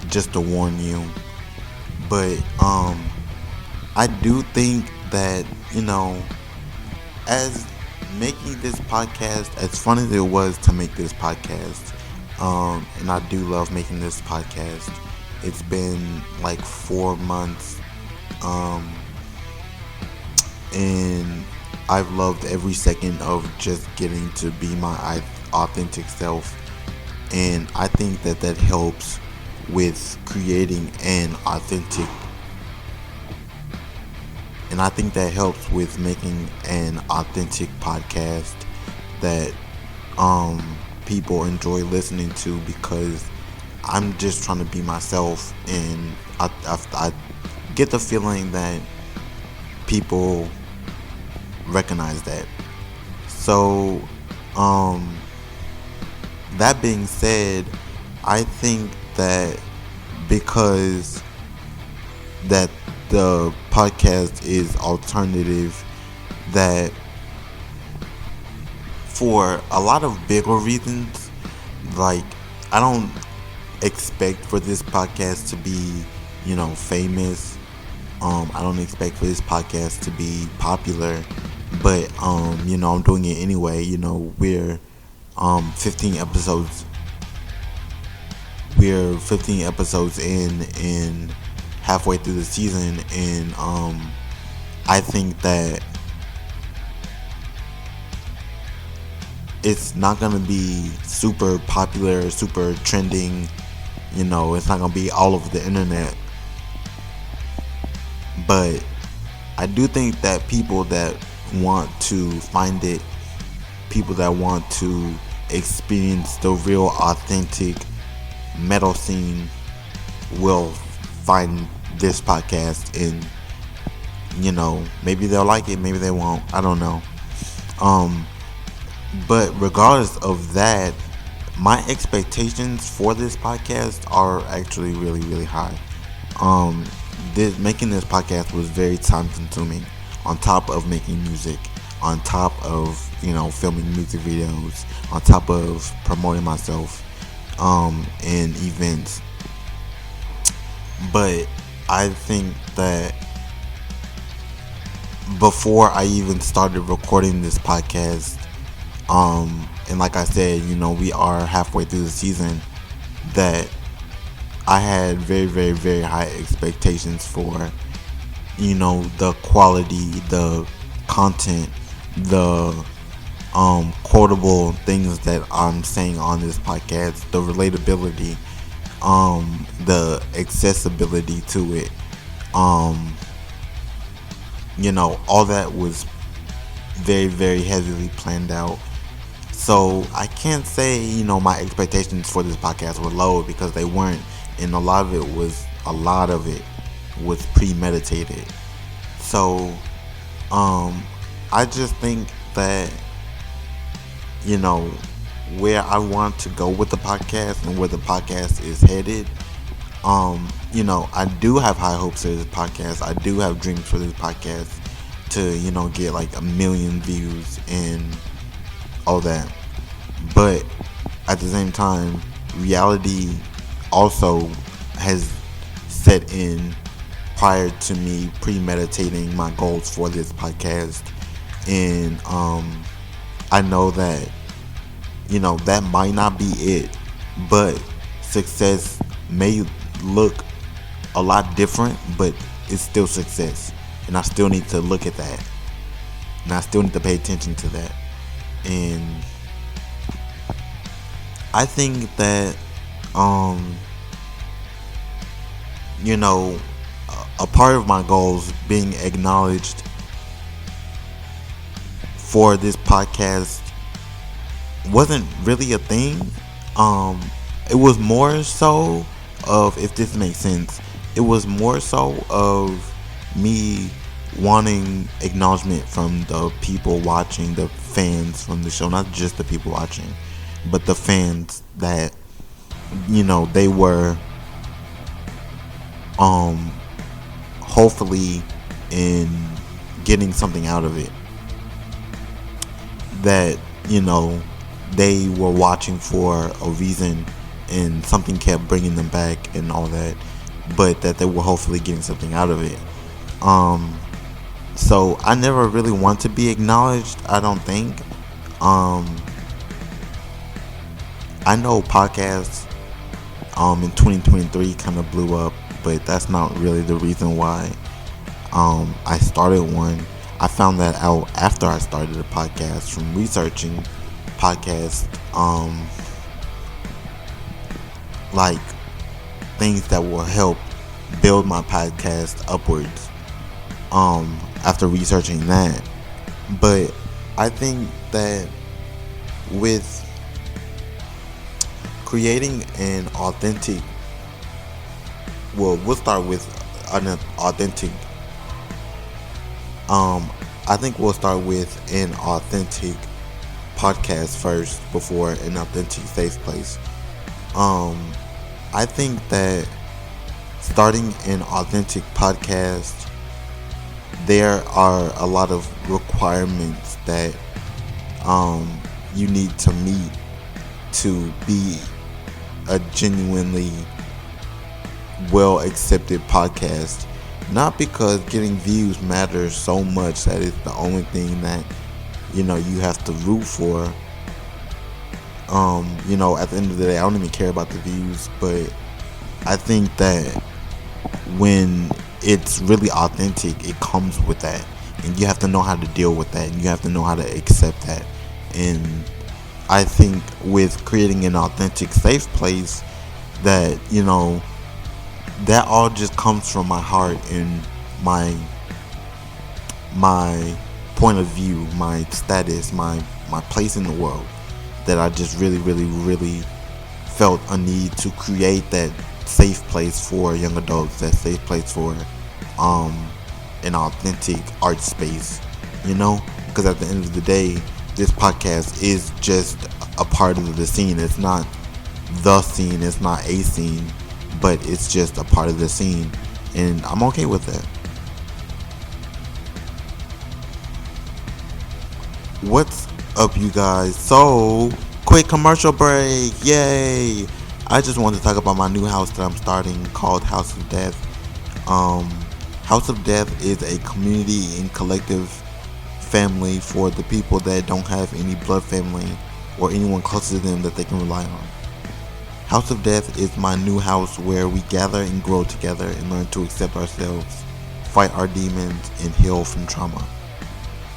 just to warn you. But I do think that, you know, as making this podcast, as fun as it was to make this podcast, and I do love making this podcast. It's been like 4 months, and I've loved every second of just getting to be my authentic self. And I think that helps with creating an authentic, and I think that helps with making an authentic podcast that people enjoy listening to, because I'm just trying to be myself, and I get the feeling that people recognize that. So, that being said, I think that because that the podcast is alternative, that for a lot of bigger reasons, like, I don't expect for this podcast to be, famous. I don't expect for this podcast to be popular, but I'm doing it anyway. We're 15 episodes. We're 15 episodes in, and halfway through the season, and I think that it's not gonna be super popular, super trending. It's not gonna be all over the internet. But I do think that people that want to find it, people that want to experience the real authentic metal scene, will find this podcast, and maybe they'll like it, maybe they won't, I don't know. But regardless of that, my expectations for this podcast are actually really, really high. Making this podcast was very time consuming, on top of making music, on top of filming music videos, on top of promoting myself in events. But I think that before I even started recording this podcast, and like I said, we are halfway through the season, that I had very, very, very high expectations for, the quality, the content, the quotable things that I'm saying on this podcast, the relatability, the accessibility to it, all that was very, very heavily planned out. So I can't say, my expectations for this podcast were low, because they weren't, and a lot of it was premeditated. So I just think that where I want to go with the podcast and where the podcast is headed, I do have high hopes for this podcast. I do have dreams for this podcast to get like 1 million views and all that. But at the same time, reality also has set in prior to me premeditating my goals for this podcast. And I know that that might not be it, but success may look a lot different, but it's still success, and I still need to look at that, and I still need to pay attention to that. And I think that a part of my goals being acknowledged for this podcast wasn't really a thing. It was more so of, if this makes sense, it was more so of me wanting acknowledgement from the people watching, the fans from the show, not just the people watching, but the fans that they were hopefully in getting something out of it, that they were watching for a reason, and something kept bringing them back and all that, but that they were hopefully getting something out of it. So I never really want to be acknowledged, I don't think. I know podcasts in 2023 kind of blew up, but that's not really the reason why I started one. I found that out after I started a podcast from researching podcasts, like things that will help build my podcast upwards, after researching that. But I think that with creating an authentic, well, we'll start with an authentic, I think we'll start with an authentic podcast first before an authentic safe place. I think that starting an authentic podcast, there are a lot of requirements that you need to meet to be a genuinely well accepted podcast. Not because getting views matters so much that it's the only thing that you have to root for. At the end of the day, I don't even care about the views, but I think that when it's really authentic, it comes with that, and you have to know how to deal with that, and you have to know how to accept that. And I think with creating an authentic safe place, that that all just comes from my heart and my point of view, my status, my place in the world, that I just really, really, really felt a need to create that safe place for young adults, that safe place for an authentic art space, because at the end of the day, this podcast is just a part of the scene. It's not the scene, it's not a scene, but it's just a part of the scene, and I'm okay with that. What's up, you guys? So, quick commercial break, yay! I just wanted to talk about my new house that I'm starting called House of Death. House of Death is a community and collective family for the people that don't have any blood family or anyone close to them that they can rely on. House of Death is my new house where we gather and grow together and learn to accept ourselves, fight our demons, and heal from trauma.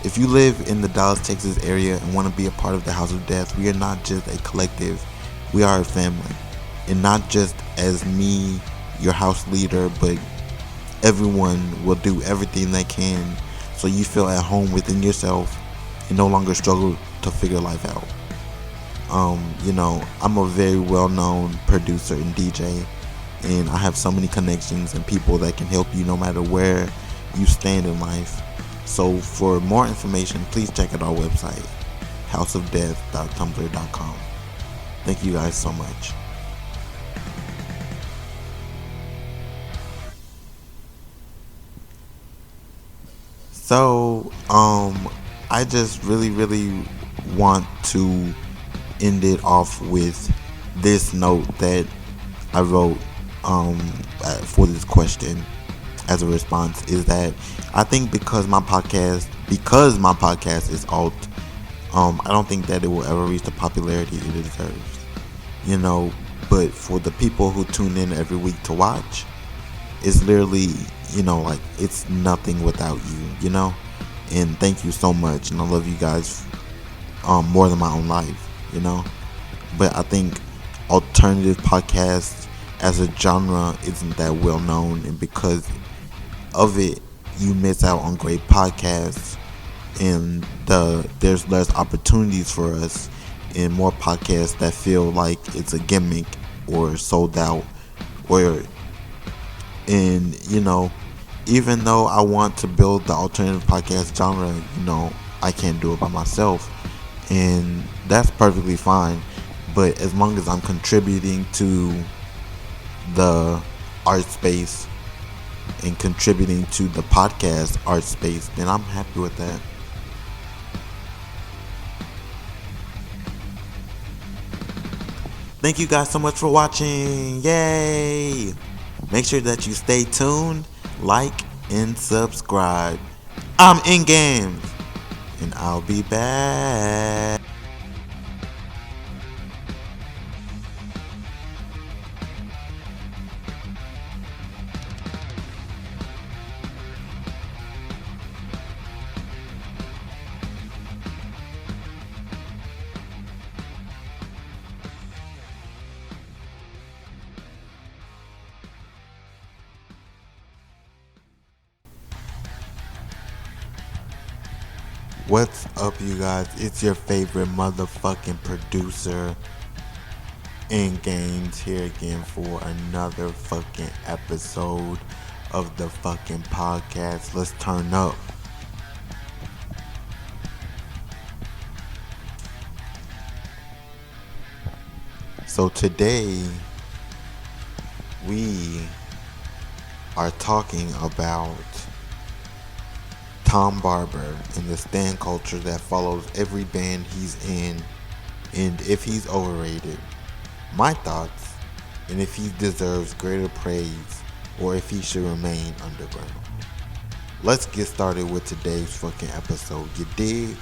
If you live in the Dallas, Texas area and want to be a part of the House of Death, we are not just a collective, we are a family. And not just as me, your house leader, but everyone will do everything they can so you feel at home within yourself and no longer struggle to figure life out. I'm a very well-known producer and DJ, and I have so many connections and people that can help you no matter where you stand in life. So for more information, please check out our website, houseofdeath.tumblr.com. Thank you guys so much. So, I just really, really want to end it off with this note that I wrote for this question as a response, is that I think because my podcast is alt, I don't think that it will ever reach the popularity it deserves. But for the people who tune in every week to watch, it's literally, like, it's nothing without you, and thank you so much, and I love you guys more than my own life, but I think alternative podcasts as a genre isn't that well known, and because of it, you miss out on great podcasts, and there's less opportunities for us, and more podcasts that feel like it's a gimmick or sold out, and even though I want to build the alternative podcast genre, I can't do it by myself, and that's perfectly fine. But as long as I'm contributing to the art space and contributing to the podcast art space, then I'm happy with that. Thank you guys so much for watching. Yay! Make sure that you stay tuned, like, and subscribe. I'm in games, and I'll be back. What's up, you guys? It's your favorite motherfucking producer, And Games here again for another fucking episode of the fucking podcast. Let's turn up. So today we are talking about Tom Barber and the stan culture that follows every band he's in, and if he's overrated, my thoughts, and if he deserves greater praise or if he should remain underground. Let's get started with today's fucking episode. You dig?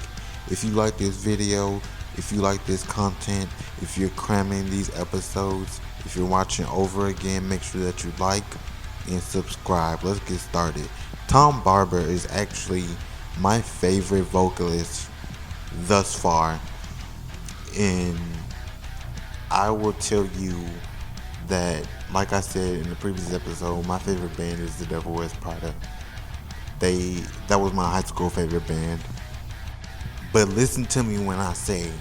If you like this video, if you like this content, if you're cramming these episodes, if you're watching over again, make sure that you like and subscribe. Let's get started. Tom Barber is actually my favorite vocalist thus far, and I will tell you that, like I said in the previous episode, my favorite band is The Devil Wears Prada. That was my high school favorite band. But listen to me when I say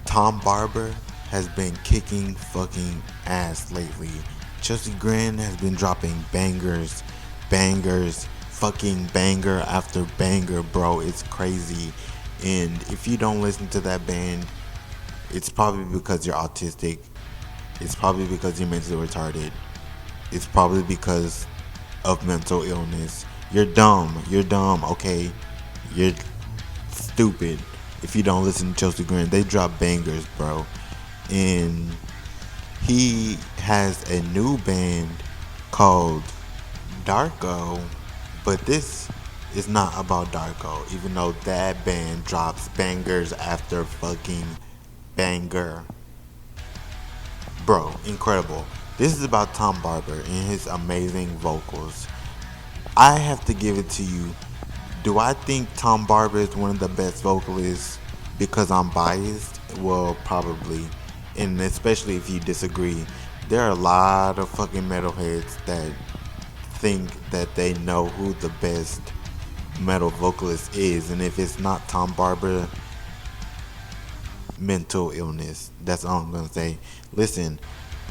Tom Barber has been kicking fucking ass lately. Chelsea Grin has been dropping bangers, fucking banger after banger, bro. It's crazy. And if you don't listen to that band, it's probably because you're autistic. It's probably because you're mentally retarded. It's probably because of mental illness. You're dumb, okay? You're stupid if you don't listen to Chelsea Grin. They drop bangers, bro. And he has a new band called Darko, but this is not about Darko, even though that band drops bangers after fucking banger. Bro, incredible. This is about Tom Barber and his amazing vocals. I have to give it to you. Do I think Tom Barber is one of the best vocalists because I'm biased? Well, probably. And especially if you disagree. There are a lot of fucking metalheads that think that they know who the best metal vocalist is. And if it's not Tom Barber, mental illness. That's all I'm going to say. Listen,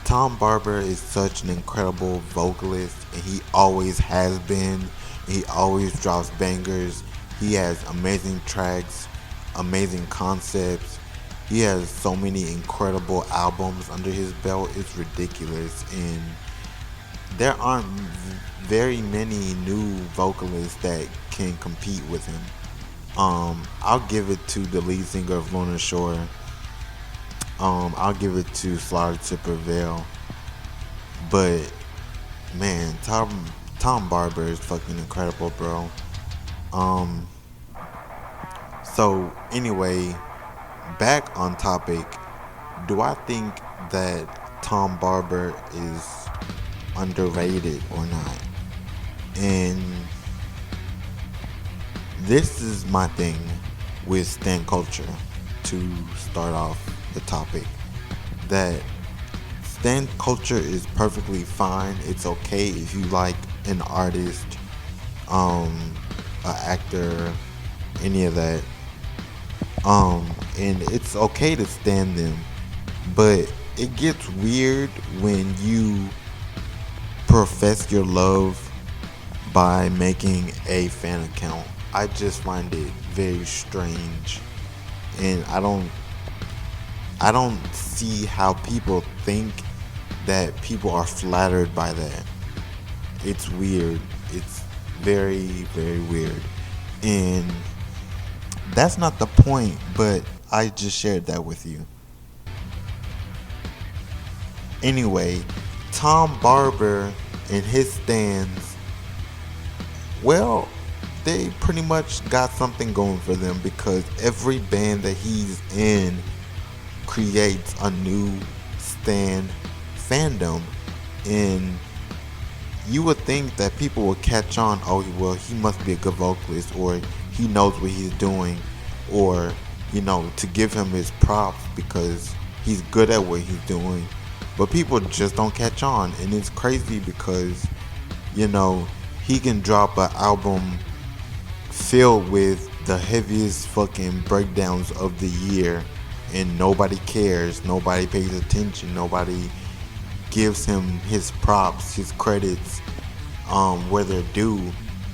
Tom Barber is such an incredible vocalist, and he always has been. He always drops bangers. He has amazing tracks, amazing concepts. He has so many incredible albums under his belt. It's ridiculous. And there aren't very many new vocalists that can compete with him. I'll give it to the lead singer of Lorna Shore. I'll give it to Slaughter to Prevail. But man, Tom Barber is fucking incredible, bro. So anyway, back on topic. Do I think that Tom Barber is underrated or not? And this is my thing with stan culture, to start off the topic, that stan culture is perfectly fine. It's okay if you like an artist, an actor, any of that, and it's okay to stan them. But it gets weird when you profess your love by making a fan account. I just find it very strange, and I don't see how people think that people are flattered by that. It's weird. It's very, very weird. And that's not the point, but I just shared that with you. Anyway, Tom Barber and his stans, well, they pretty much got something going for them, because every band that he's in creates a new stan fandom. And you would think that people would catch on, oh well, he must be a good vocalist, or he knows what he's doing, or to give him his props because he's good at what he's doing. But people just don't catch on, and it's crazy because he can drop an album filled with the heaviest fucking breakdowns of the year, and nobody cares, nobody pays attention, nobody gives him his props, his credits, where they're due,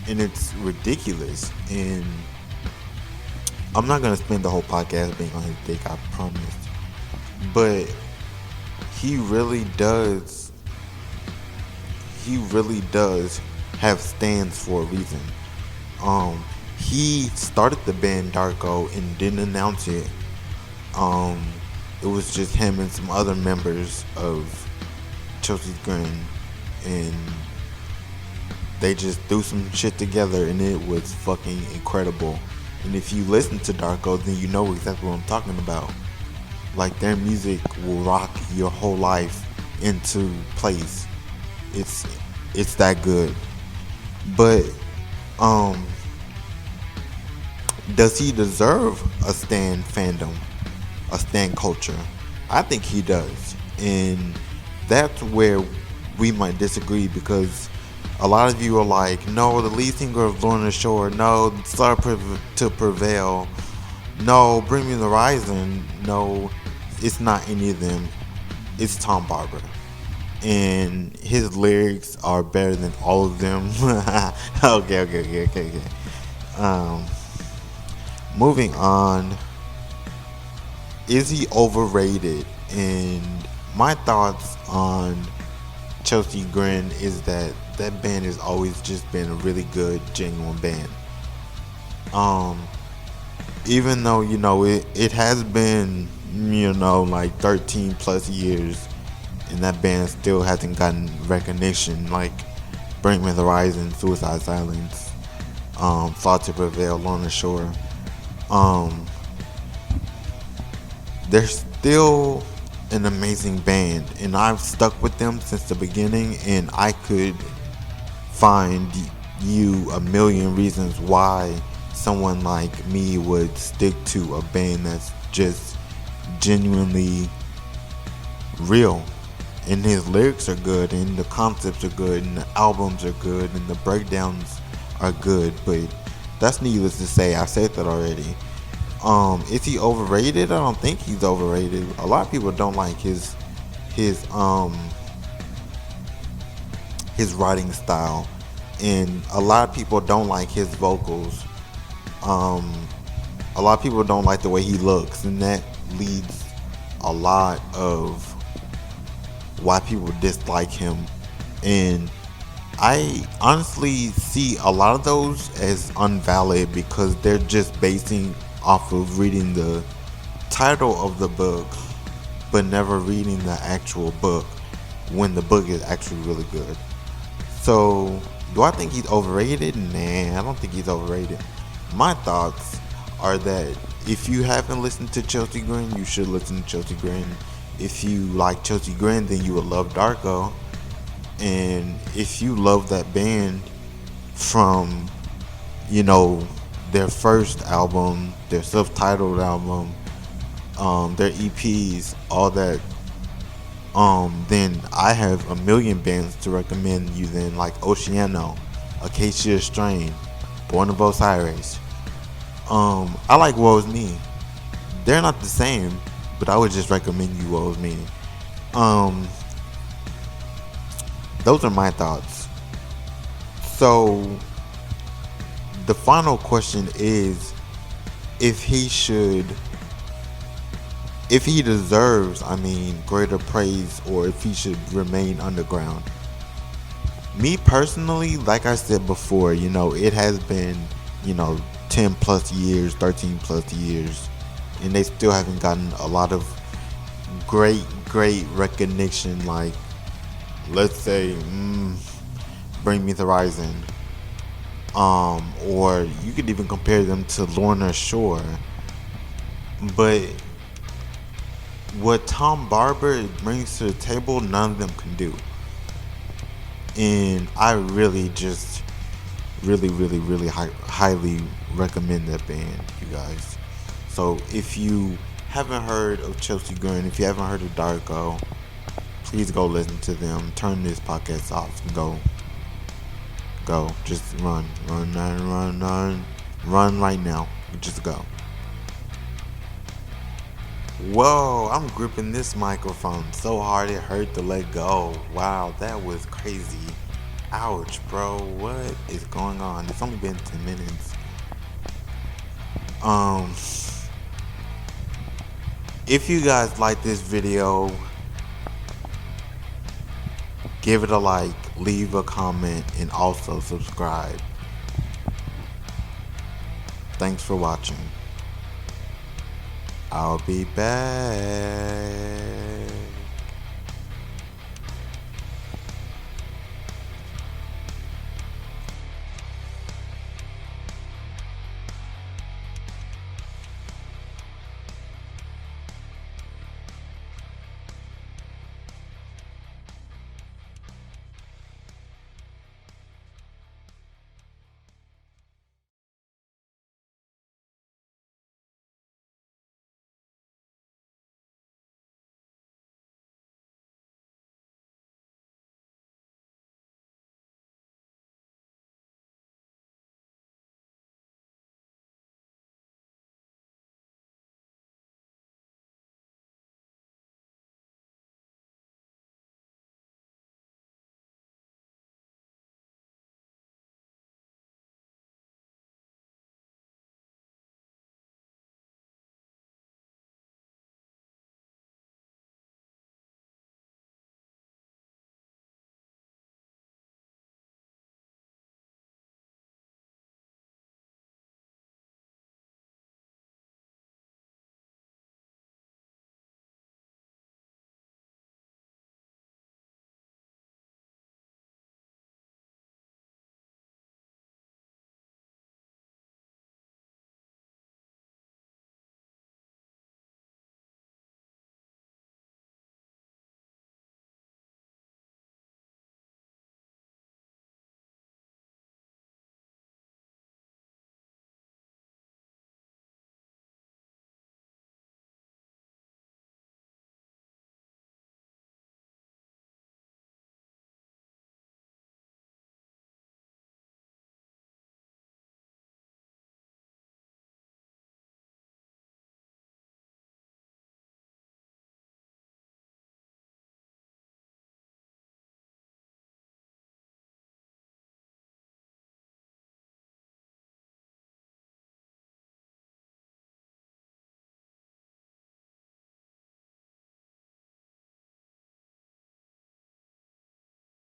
and it's ridiculous. And I'm not gonna spend the whole podcast being on his dick, I promise. But he really does. He really does have stands for a reason. He started the band Darko and didn't announce it. It was just him and some other members of Chelsea's Grin, and they just threw some shit together, and it was fucking incredible. And if you listen to Darko, then you know exactly what I'm talking about. Like, their music will rock your whole life into place. It's that good. But does he deserve a stan fandom, a stan culture? I think he does, and that's where we might disagree, because a lot of you are like, no, the lead singer of Lorna Shore, no, Star to Prevail, no, Bring Me the Horizon, no, it's not any of them. It's Tom Barber, and his lyrics are better than all of them. Okay. Moving on. Is he overrated? And my thoughts on Chelsea Grin is that band has always just been a really good, genuine band. Even though, it has been, like 13 plus years, and that band still hasn't gotten recognition, like Bring Me the Horizon, Suicide Silence, Fought to Prevail, Lorna Shore. They're still an amazing band, and I've stuck with them since the beginning, and I could find you a million reasons why someone like me would stick to a band that's just genuinely real. And his lyrics are good, and the concepts are good, and the albums are good, and the breakdowns are good. But that's needless to say. I said that already. Is he overrated? I don't think he's overrated. A lot of people don't like his writing style, and a lot of people don't like his vocals. A lot of people don't like the way he looks, and that leads a lot of why people dislike him. And I honestly see a lot of those as unvalid, because they're just basing off of reading the title of the book but never reading the actual book, when the book is actually really good. So, do I think he's overrated? Nah, I don't think he's overrated. My thoughts are that if you haven't listened to Chelsea Grin, you should listen to Chelsea Grin. If you like Chelsea Grin, then you would love Darko. And if you love that band from, their first album, their self-titled album, their EPs, all that, then I have a million bands to recommend you then, like Oceano, Acacia Strain, Born of Osiris. I like Woe's Me. They're not the same, but I would just recommend you Woe's Me. Those are my thoughts. So, the final question is if he deserves, greater praise, or if he should remain underground. Me personally, like I said before, it has been, 10 plus years, 13 plus years, and they still haven't gotten a lot of great recognition, like, let's say, Bring Me the Horizon, or you could even compare them to Lorna Shore. But what Tom Barber brings to the table, none of them can do. And I really just really highly recommend that band, you guys. So if you haven't heard of Chelsea Grin, if you haven't heard of Darko, please go listen to them. Turn this podcast off and go. Just run right now. Just go. Whoa, I'm gripping this microphone so hard it hurt to let go. Wow, that was crazy. Ouch, bro. What is going on? It's only been 10 minutes. If you guys like this video, give it a like, leave a comment, and also subscribe. Thanks for watching. I'll be back.